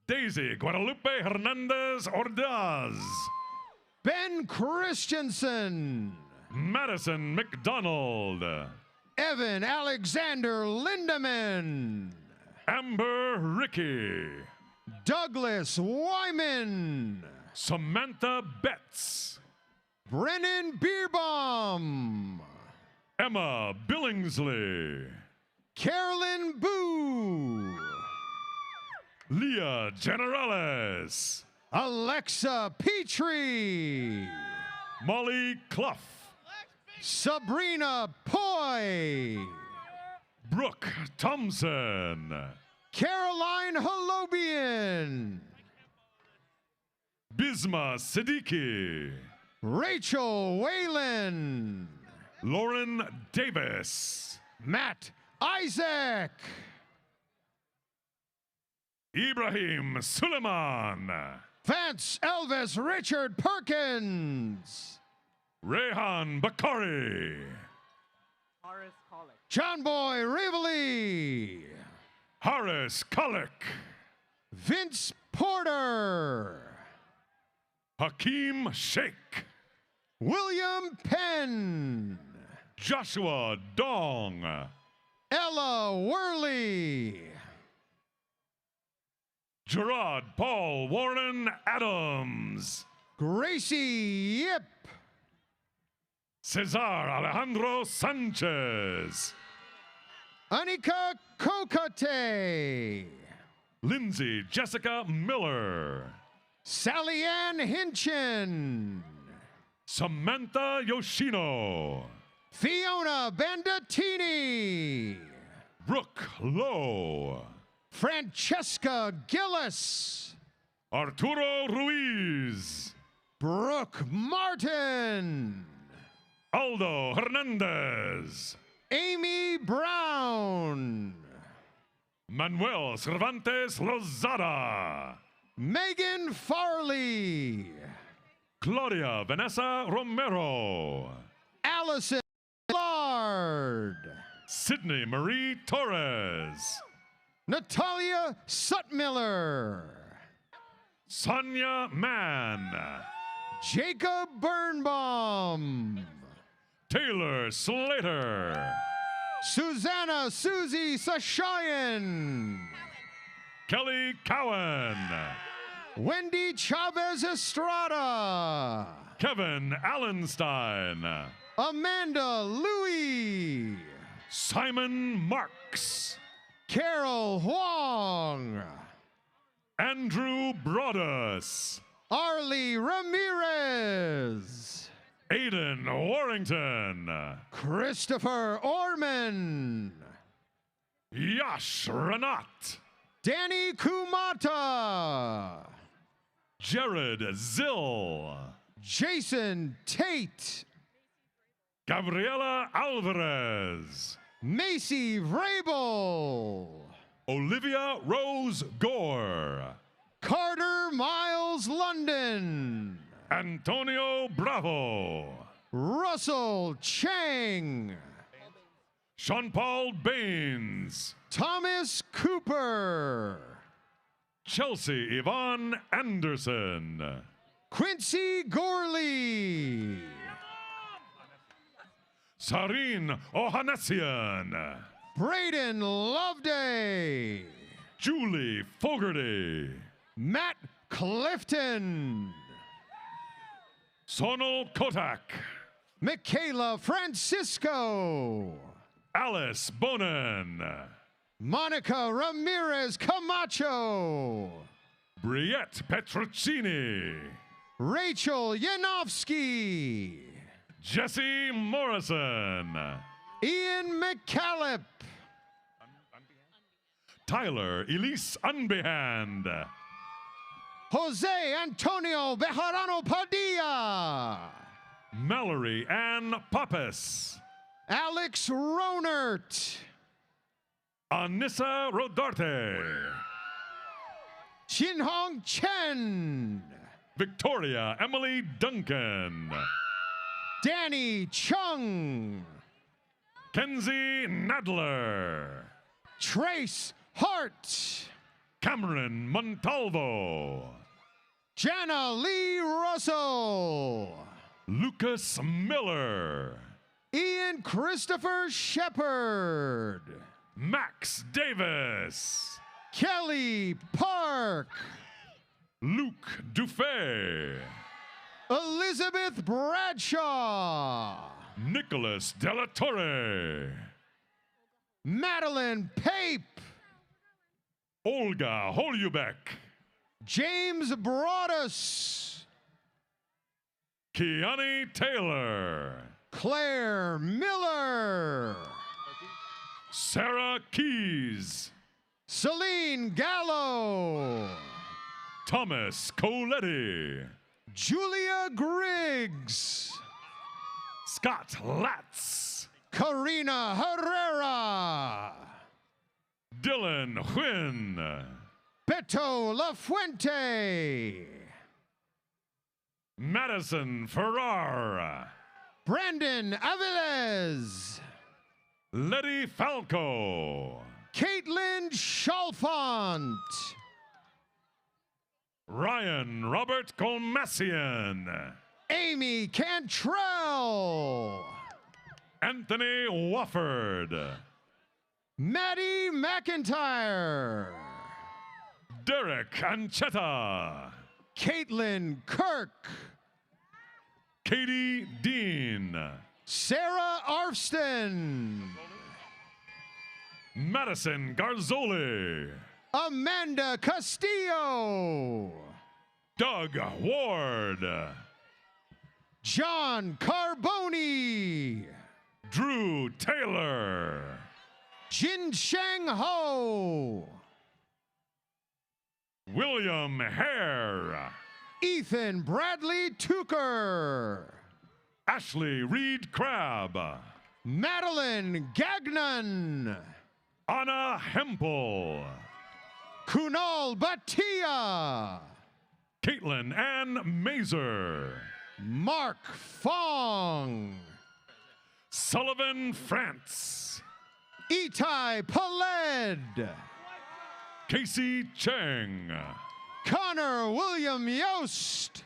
Daisy Guadalupe Hernandez Ordaz. Ben Christensen. Madison McDonald. Evan Alexander Lindemann. Amber Ricky. Douglas Wyman. Samantha Betts. Brennan Beerbaum. Emma Billingsley. Carolyn Boo. Leah Generales. Alexa Petrie. Molly Clough. Sabrina Poi. Brooke Thompson. Caroline Holobian. Bisma Siddiqui. Rachel Whalen. Lauren Davis. Matt Isaac. Ibrahim Suleiman. Vance Elvis Richard Perkins. Rehan Bakari. John Boy Rivoli. Horace Kullick. Vince Porter. Hakeem Sheikh. William Penn. Joshua Dong. Ella Worley. Gerard Paul Warren Adams. Gracie Yip. Cesar Alejandro Sanchez. Anika Kokate. Lindsay Jessica Miller. Sally Ann Hinchin. Samantha Yoshino. Fiona Bandatini. Brooke Lowe. Francesca Gillis. Arturo Ruiz. Brooke Martin. Aldo Hernandez. Amy Brown. Manuel Cervantes Lozada. Megan Farley. Claudia Vanessa Romero. Allison Lard. Sydney Marie Torres. Natalia Sutmiller. Sonia Mann. Jacob Birnbaum. Taylor Slater. Susanna Susie Sashayan. Kelly Cowan. Wendy Chavez Estrada. Kevin Allenstein. Amanda Louie. Simon Marks. Carol Huang. Andrew Broadus. Arlie Ramirez. Aiden Warrington. Christopher Orman. Yash Ranat. Danny Kumata. Jared Zill. Jason Tate. Gabriela Alvarez. Macy Vrabel. Olivia Rose Gore. Carter Miles London. Antonio Bravo. Russell Chang. Sean Paul Baines. Thomas Cooper. Chelsea Yvonne Anderson. Quincy Gorley. Sareen Ohanessian. Braden Loveday. Julie Fogarty. Matt Clifton. Sonal Kotak. Michaela Francisco. Alice Bonin. Monica Ramirez Camacho. Briette Petruccini. Rachel Yanofsky. Jesse Morrison. Ian McCallip. Tyler Elise Unbehand. Jose Antonio Bejarano Padilla. Mallory Ann Pappas. Alex Ronert. Anissa Rodarte. Shinhong Chen. Victoria Emily Duncan. Danny Chung. Kenzie Nadler. Trace Hart. Cameron Montalvo. Jana Lee Russell. Lucas Miller. Ian Christopher Shepard. Max Davis. Kelly Park. Luke Dufay. Elizabeth Bradshaw. Nicholas Della Torre. Madeline Pape. Olga Holubek. James Broadus. Kiani Taylor. Claire Miller. Sarah Keys. Celine Gallo. Thomas Coletti. Julia Griggs. Scott Latz. Karina Herrera. Dylan Huynh. Beto Lafuente. Madison Ferrar. Brandon Aviles. Letty Falco. Caitlin Chalfont. Ryan Robert Colmassian. Amy Cantrell. Anthony Wofford. Maddie McIntyre. Derek Anchetta. Caitlin Kirk. Katie Dean. Sarah Arfston. Madison Garzoli. Amanda Castillo. Doug Ward. John Carboni. Drew Taylor. Jin Sheng Ho. William Hare. Ethan Bradley Tucker. Ashley Reed Crabb. Madeline Gagnon. Anna Hempel. Kunal Bhatia. Caitlin Ann Mazer. Mark Fong. Sullivan France. Itai Paled. Casey Cheng. Connor William Yost.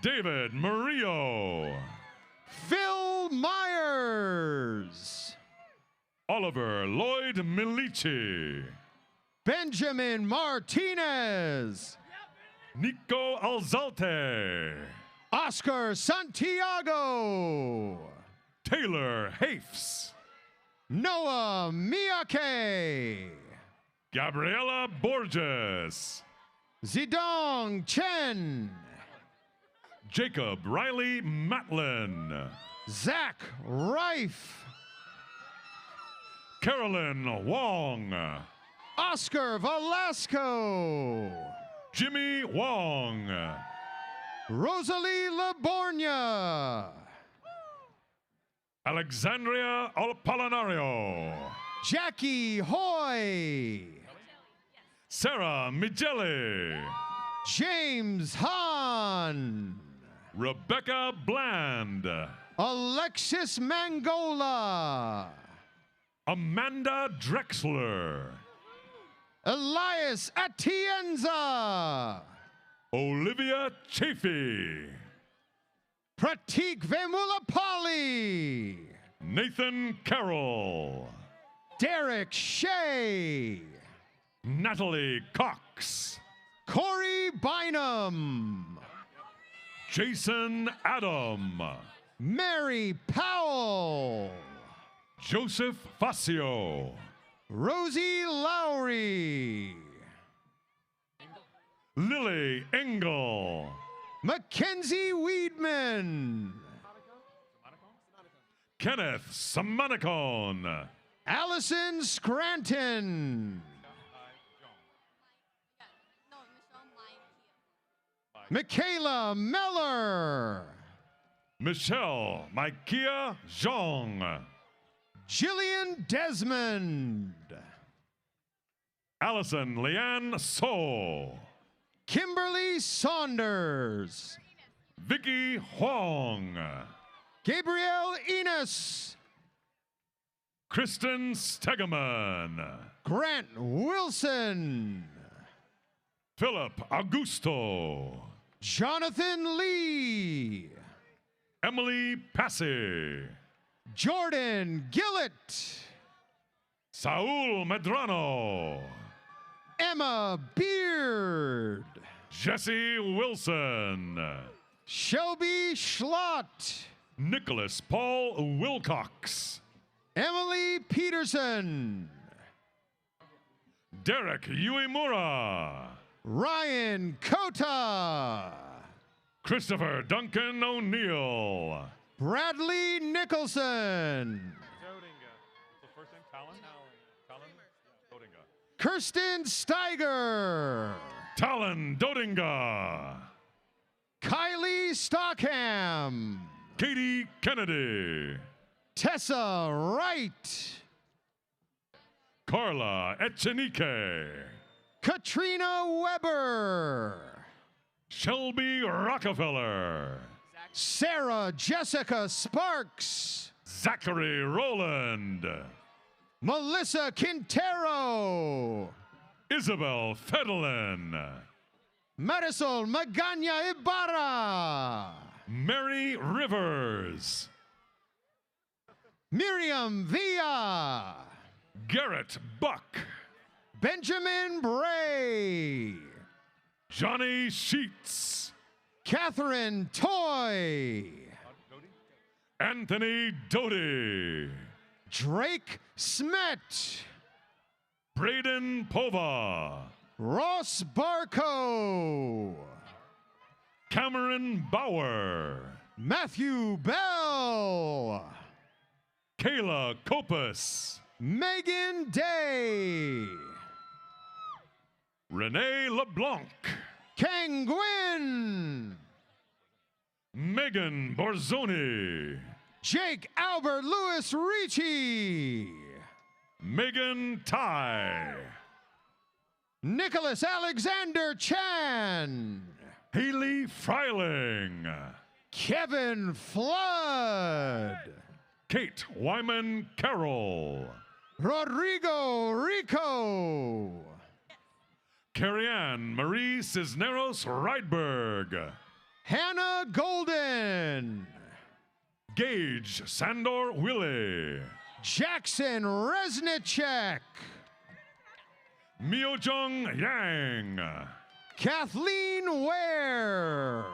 David Murillo. Phil Myers. Oliver Lloyd Milici. Benjamin Martinez. Nico Alzate. Oscar Santiago. Taylor Hafes. Noah Miyake. Gabriela Borges. Zidong Chen. Jacob Riley Matlin. Zach Reif. Carolyn Wong. Oscar Velasco. Jimmy Wong. Rosalie Labornia. Alexandria Apollinario. Jackie Hoy. Sarah Mijelli. James Hahn. Rebecca Bland. Alexis Mangola. Amanda Drexler. Elias Atienza. Olivia Chafee. Pratik Vemulapalli. Nathan Carroll. Derek Shea. Natalie Cox. Corey Bynum. Jason Adam. Mary Powell. Joseph Facio. Rosie Lowry. Lily Engel. Mackenzie Weedman. Kenneth Samanicone. Allison Scranton. Michaela Meller. Michelle Maikia Zhong. Jillian Desmond. Allison Leanne So. Kimberly Saunders. Vicky Huang. Gabrielle Enos. Kristen Stegeman. Grant Wilson. Philip Augusto. Jonathan Lee. Emily Passy. Jordan Gillett. Saul Medrano. Emma Beard. Jesse Wilson. Shelby Schlott. Nicholas Paul Wilcox. Emily Peterson. Derek Uemura. Ryan Cota. Christopher Duncan O'Neill. Bradley Nicholson. Kirsten Steiger. Talon Dodinga. Kylie Stockham. Katie Kennedy. Tessa Wright. Carla Echenique. Katrina Weber. Shelby Rockefeller. Sarah Jessica Sparks. Zachary Rowland. Melissa Quintero. Isabel Fedelin. Marisol Magana Ibarra. Mary Rivers. Miriam Villa. Garrett Buck. Benjamin Bray. Johnny Sheets. Catherine Toy. Anthony Doty. Drake Smet. Braden Pova. Ross Barco. Cameron Bauer. Matthew Bell. Kayla Kopus. Megan Day. Renee LeBlanc. Kang Gwyn. Megan Borzoni. Jake Albert Lewis Ricci. Megan Ty. Nicholas Alexander Chan. Haley Freiling. Kevin Flood. Kate Wyman Carroll. Rodrigo Rico. Carrie-Ann Marie Cisneros Rydberg. Hannah Golden. Gage Sandor Willie. Jackson Resnicek. Myo-Jung Yang. Kathleen Ware.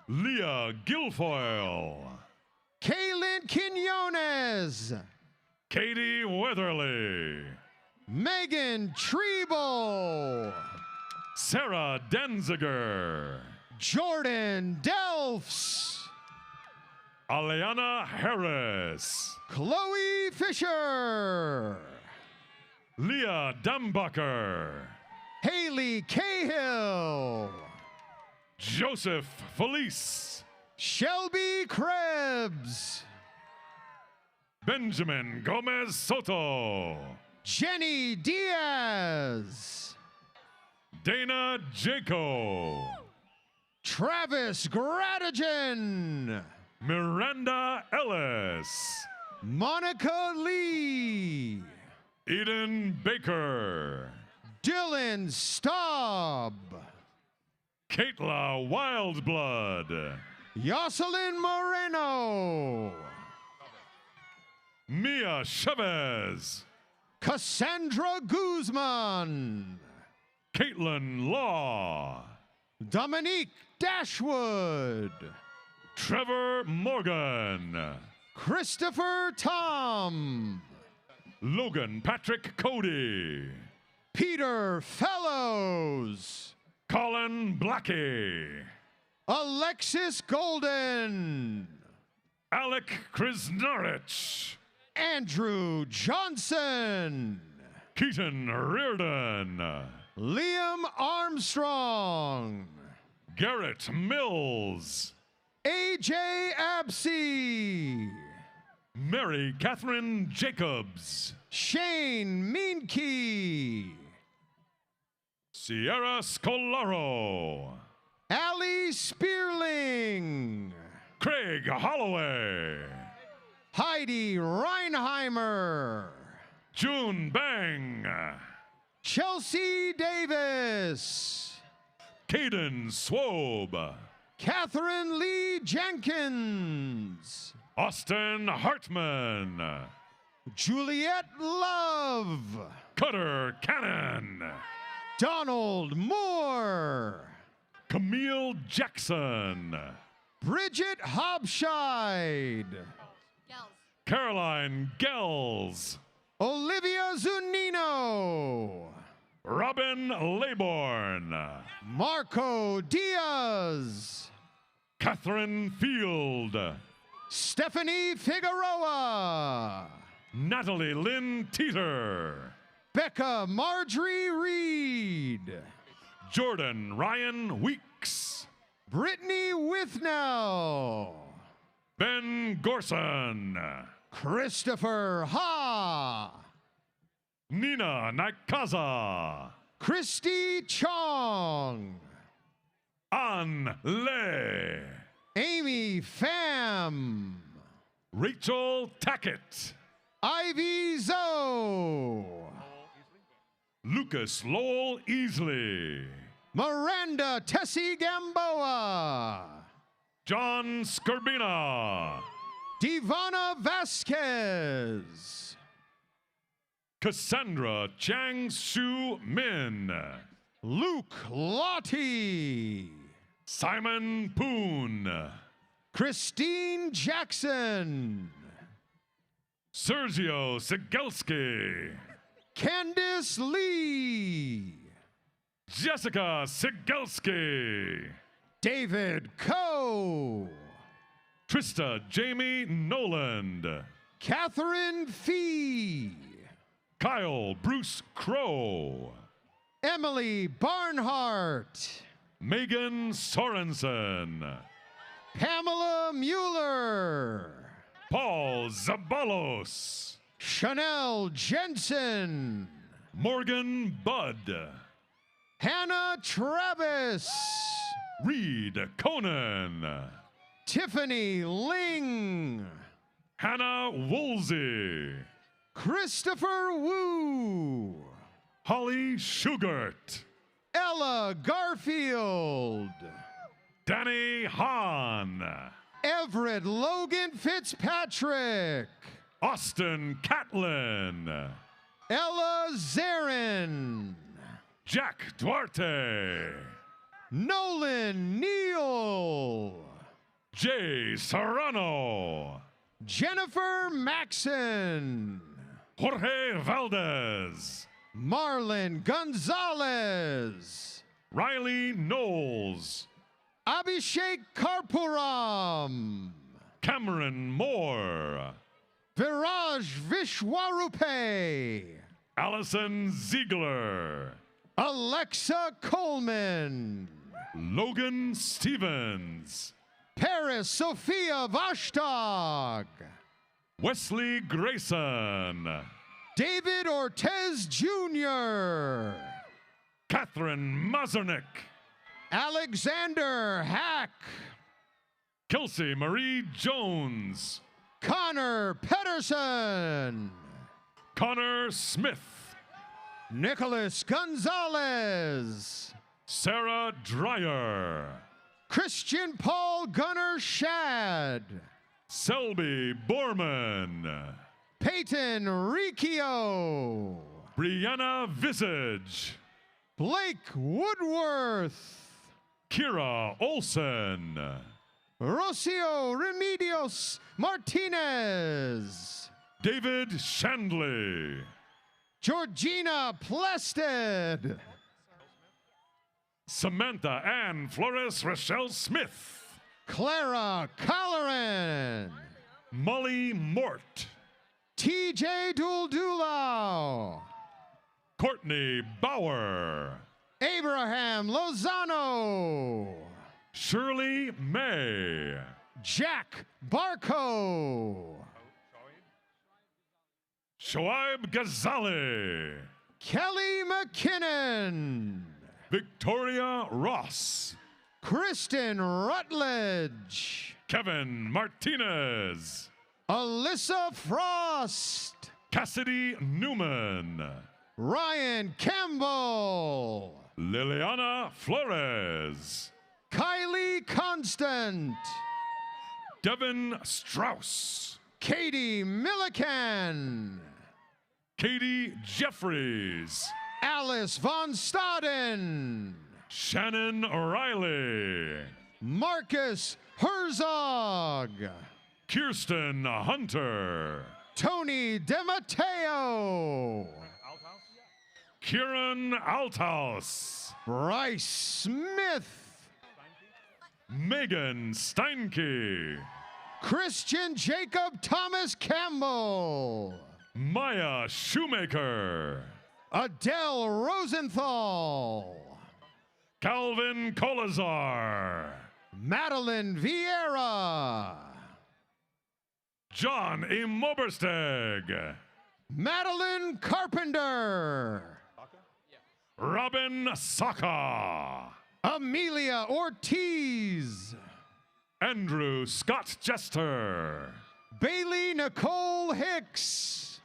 Leah Guilfoyle. Kaylin Quinones. Katie Weatherly. Megan Treble. Sarah Denziger. Jordan Delfs. Aliana Harris. Chloe Fisher. Leah Dumbacher. Haley Cahill. Joseph Felice. Shelby Krebs. Benjamin Gomez Soto. Jenny Diaz. Dana Jaco. Travis Gradigan. Miranda Ellis. Monica Lee. Eden Baker. Dylan Staub. Kaitla Wildblood. Jocelyn Moreno. Mia Chavez. Cassandra Guzman. Caitlin Law. Dominique Dashwood. Trevor Morgan. Christopher Tom. Logan Patrick Cody. Peter Fellows. Colin Blackie. Alexis Golden. Alec Krisnarich. Andrew Johnson. Keaton Reardon. Liam Armstrong. Garrett Mills. AJ Absey. Mary Catherine Jacobs. Shane Meanke. Sierra Scolaro. Allie Spearling. Craig Holloway. Heidi Reinheimer. June Bang. Chelsea Davis. Caden Swobe. Catherine Lee Jenkins. Austin Hartman. Juliet Love. Cutter Cannon. Donald Moore. Camille Jackson. Bridget Hobscheid. Caroline Gels. Olivia Zunino. Robin Laybourne. Marco Diaz. Catherine Field. Stephanie Figueroa. Natalie Lynn Teeter. Becca Marjorie Reed. Jordan Ryan Weeks. Brittany Withnell. Ben Gorson. Christopher Ha. Nina Nakaza. Christy Chong. An Le. Amy Pham. Rachel Tackett. Ivy Zoe. Lucas Lowell Easley. Miranda Tessie Gamboa. John Scorbina. Divana Vasquez. Cassandra Chang Shu Min. Luke Lottie. Simon Poon. Christine Jackson. Sergio Sigelski. Candice Lee. Jessica Sigelski. David Coe. Trista Jamie Noland. Catherine Fee. Kyle Bruce Crow. Emily Barnhart. Megan Sorensen. Pamela Mueller. Paul Zabalos. Chanel Jensen. Morgan Budd. Hannah Travis. Reed Conan. Tiffany Ling. Hannah Woolsey. Christopher Wu. Holly Schugart. Ella Garfield. Danny Hahn. Everett Logan Fitzpatrick. Austin Catlin. Ella Zarin. Jack Duarte. Nolan Neal. Jay Serrano. Jennifer Maxon. Jorge Valdez. Marlon Gonzalez. Riley Knowles. Abhishek Karpuram. Cameron Moore. Viraj Vishwarupe. Allison Ziegler. Alexa Coleman. Logan Stevens. Paris Sophia Vashtag. Wesley Grayson. David Ortez Jr. Catherine Mazurnik. Alexander Hack. Kelsey Marie Jones. Connor Pedersen. Connor Smith. Nicholas Gonzalez. Sarah Dreyer. Christian Paul Gunnar Shad. Selby Borman. Peyton Riccio. Brianna Visage. Blake Woodworth. Kira Olson. Rocio Remedios Martinez. David Shandley. Georgina Plested. Samantha Ann Flores Rochelle Smith. Clara Colleran. Molly Mort. TJ Duldulau. Courtney Bauer. Abraham Lozano. Shirley May. Jack Barco. Shoaib Ghazali. Kelly McKinnon. Victoria Ross. Kristen Rutledge. Kevin Martinez. Alyssa Frost. Cassidy Newman. Ryan Campbell. Liliana Flores. Kylie Constant. Devin Strauss. Katie Milliken. Katie Jeffries. Alice Von Staden. Shannon Riley. Marcus Herzog. Kirsten Hunter. Tony DeMatteo. Kieran Althaus. Bryce Smith. Megan Steinke. Christian Jacob Thomas Campbell. Maya Shoemaker. Adele Rosenthal. Calvin Colazar. Madeline Vieira. John E. Mobersteg. Madeline Carpenter. Robin Saka. Amelia Ortiz. Andrew Scott Jester. Bailey Nicole Hicks.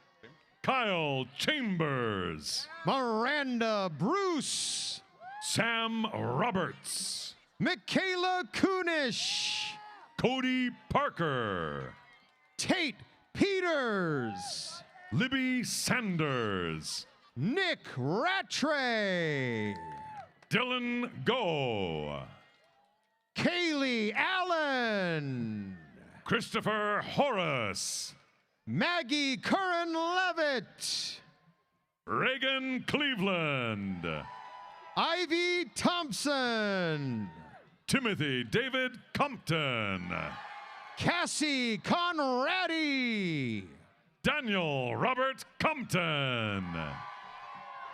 Kyle Chambers. Miranda Bruce. Sam Roberts. Michaela Kunish. Cody Parker. Tate Peters. Libby Sanders. Nick Rattray. Dylan Go. Kaylee Allen. Christopher Horace. Maggie Curran Levitt. Reagan Cleveland. Ivy Thompson. Timothy David Compton. Cassie Conradi. Daniel Robert Compton.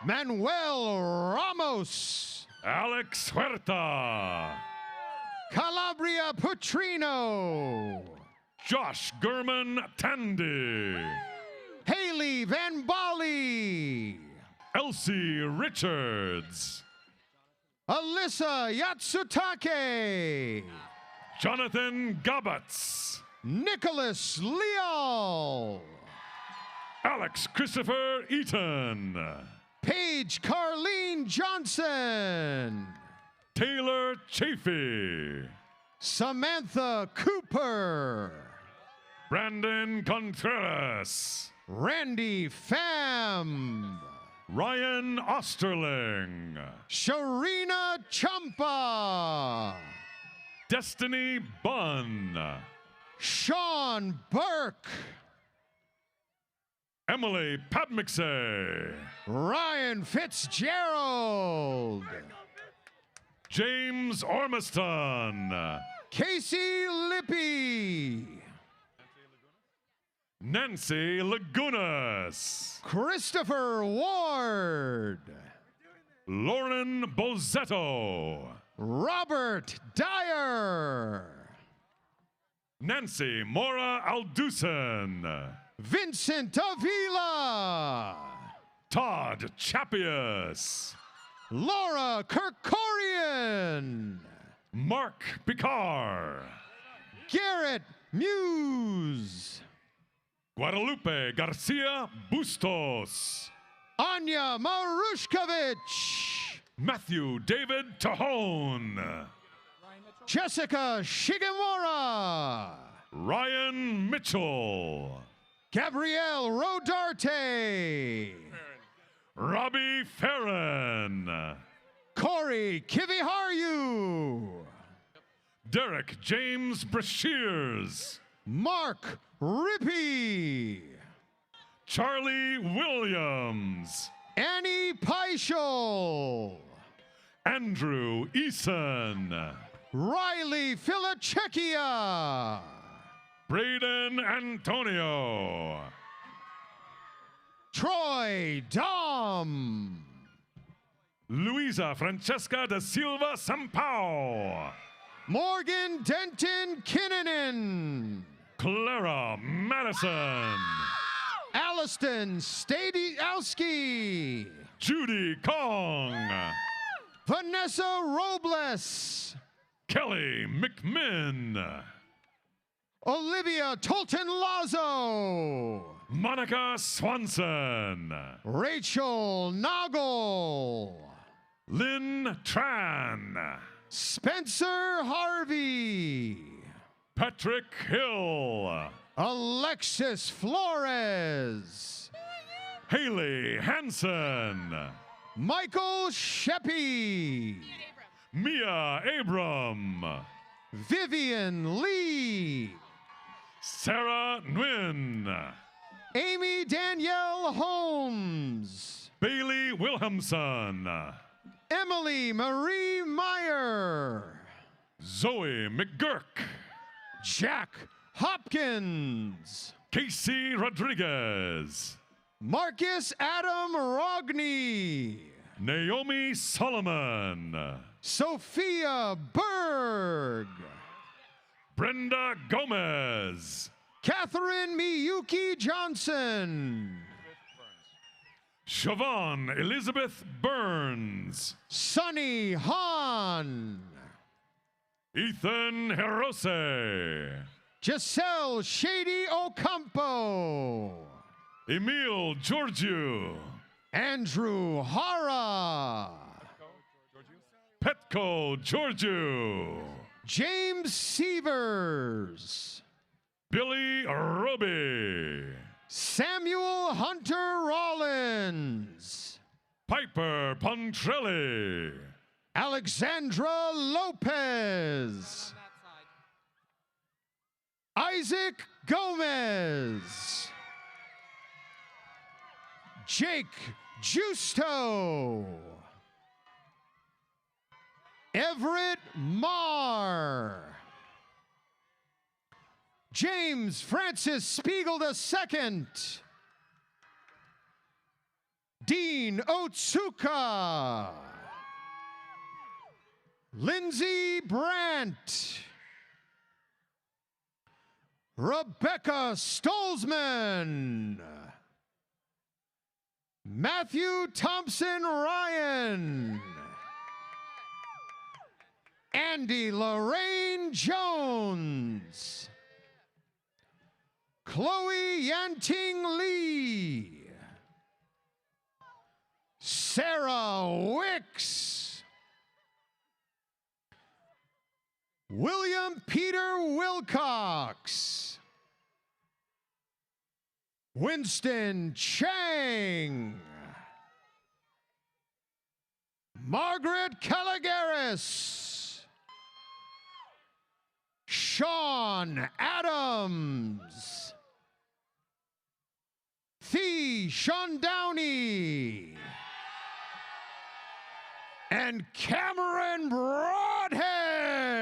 Manuel Ramos. Alex Huerta. Calabria Putrino. Josh Gurman Tandy. Haley Van Bali. Elsie Richards. Alyssa Yatsutake. Jonathan Gabatz. Nicholas Leal. Alex Christopher Eaton. Paige Carlene Johnson. Taylor Chafee. Samantha Cooper. Brandon Contreras. Randy Pham. Ryan Osterling. Sharina Champa. Destiny Bunn. Sean Burke. Emily Padmixey. Ryan Fitzgerald. James Ormiston. Casey Lippy. Nancy Lagunas. Christopher Ward. Lauren Bozetto. Robert Dyer. Nancy Mora Aldusen. Vincent Avila. Todd Chapius. Laura Kirkorian. Mark Picard. Garrett Muse. Guadalupe Garcia Bustos. Anya Marushkovich. Matthew David Tahone. Jessica Shigemura. Ryan Mitchell. Gabrielle Rodarte. Robbie Farron. Corey Kiviharyu. Derek James Brashears. Mark Rippey. Charlie Williams. Annie Peischel. Andrew Eason. Riley Filachecchia. Braden Antonio. Troy Dom. Luisa Francesca da Silva Sampao. Morgan Denton Kinnunen. Clara Madison. Alliston Stadiowski. Judy Kong. Vanessa Robles. Kelly McMinn. Olivia Tolton Lazo. Monica Swanson. Rachel Noggle. Lynn Tran. Spencer Harvey. Patrick Hill. Alexis Flores. Haley Hansen. Michael Sheppy. Mia Abram. Vivian Lee. Sarah Nguyen. Amy Danielle Holmes. Bailey Wilhelmson. Emily Marie Meyer. Zoe McGurk. Jack Hopkins. Casey Rodriguez. Marcus Adam Rogney. Naomi Solomon. Sophia Berg. Brenda Gomez. Catherine Miyuki Johnson. Siobhan Elizabeth Burns. Sunny Hahn. Ethan Hirose. Giselle Shady Ocampo. Emil Georgiou. Andrew Hara. Petko Georgiou. James Sievers. Billy Roby. Samuel Hunter Rollins. Piper Pontrelli. Alexandra Lopez. Isaac Gomez. Jake Justo. Everett Marr. James Francis Spiegel II. Dean Otsuka. Lindsay Brandt. Rebecca Stolzman. Matthew Thompson Ryan. Andy Lorraine Jones. Chloe Yanting Lee. Sarah Wicks. William Peter Wilcox. Winston Chang. Margaret Caligaris. Sean Adams. Thee Sean Downey. And Cameron Broadhead.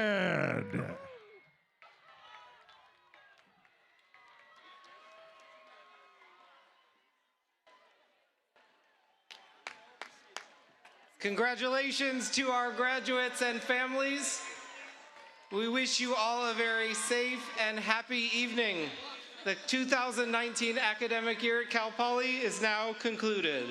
Congratulations to our graduates and families. We wish you all a very safe and happy evening. The 2019 academic year at Cal Poly is now concluded.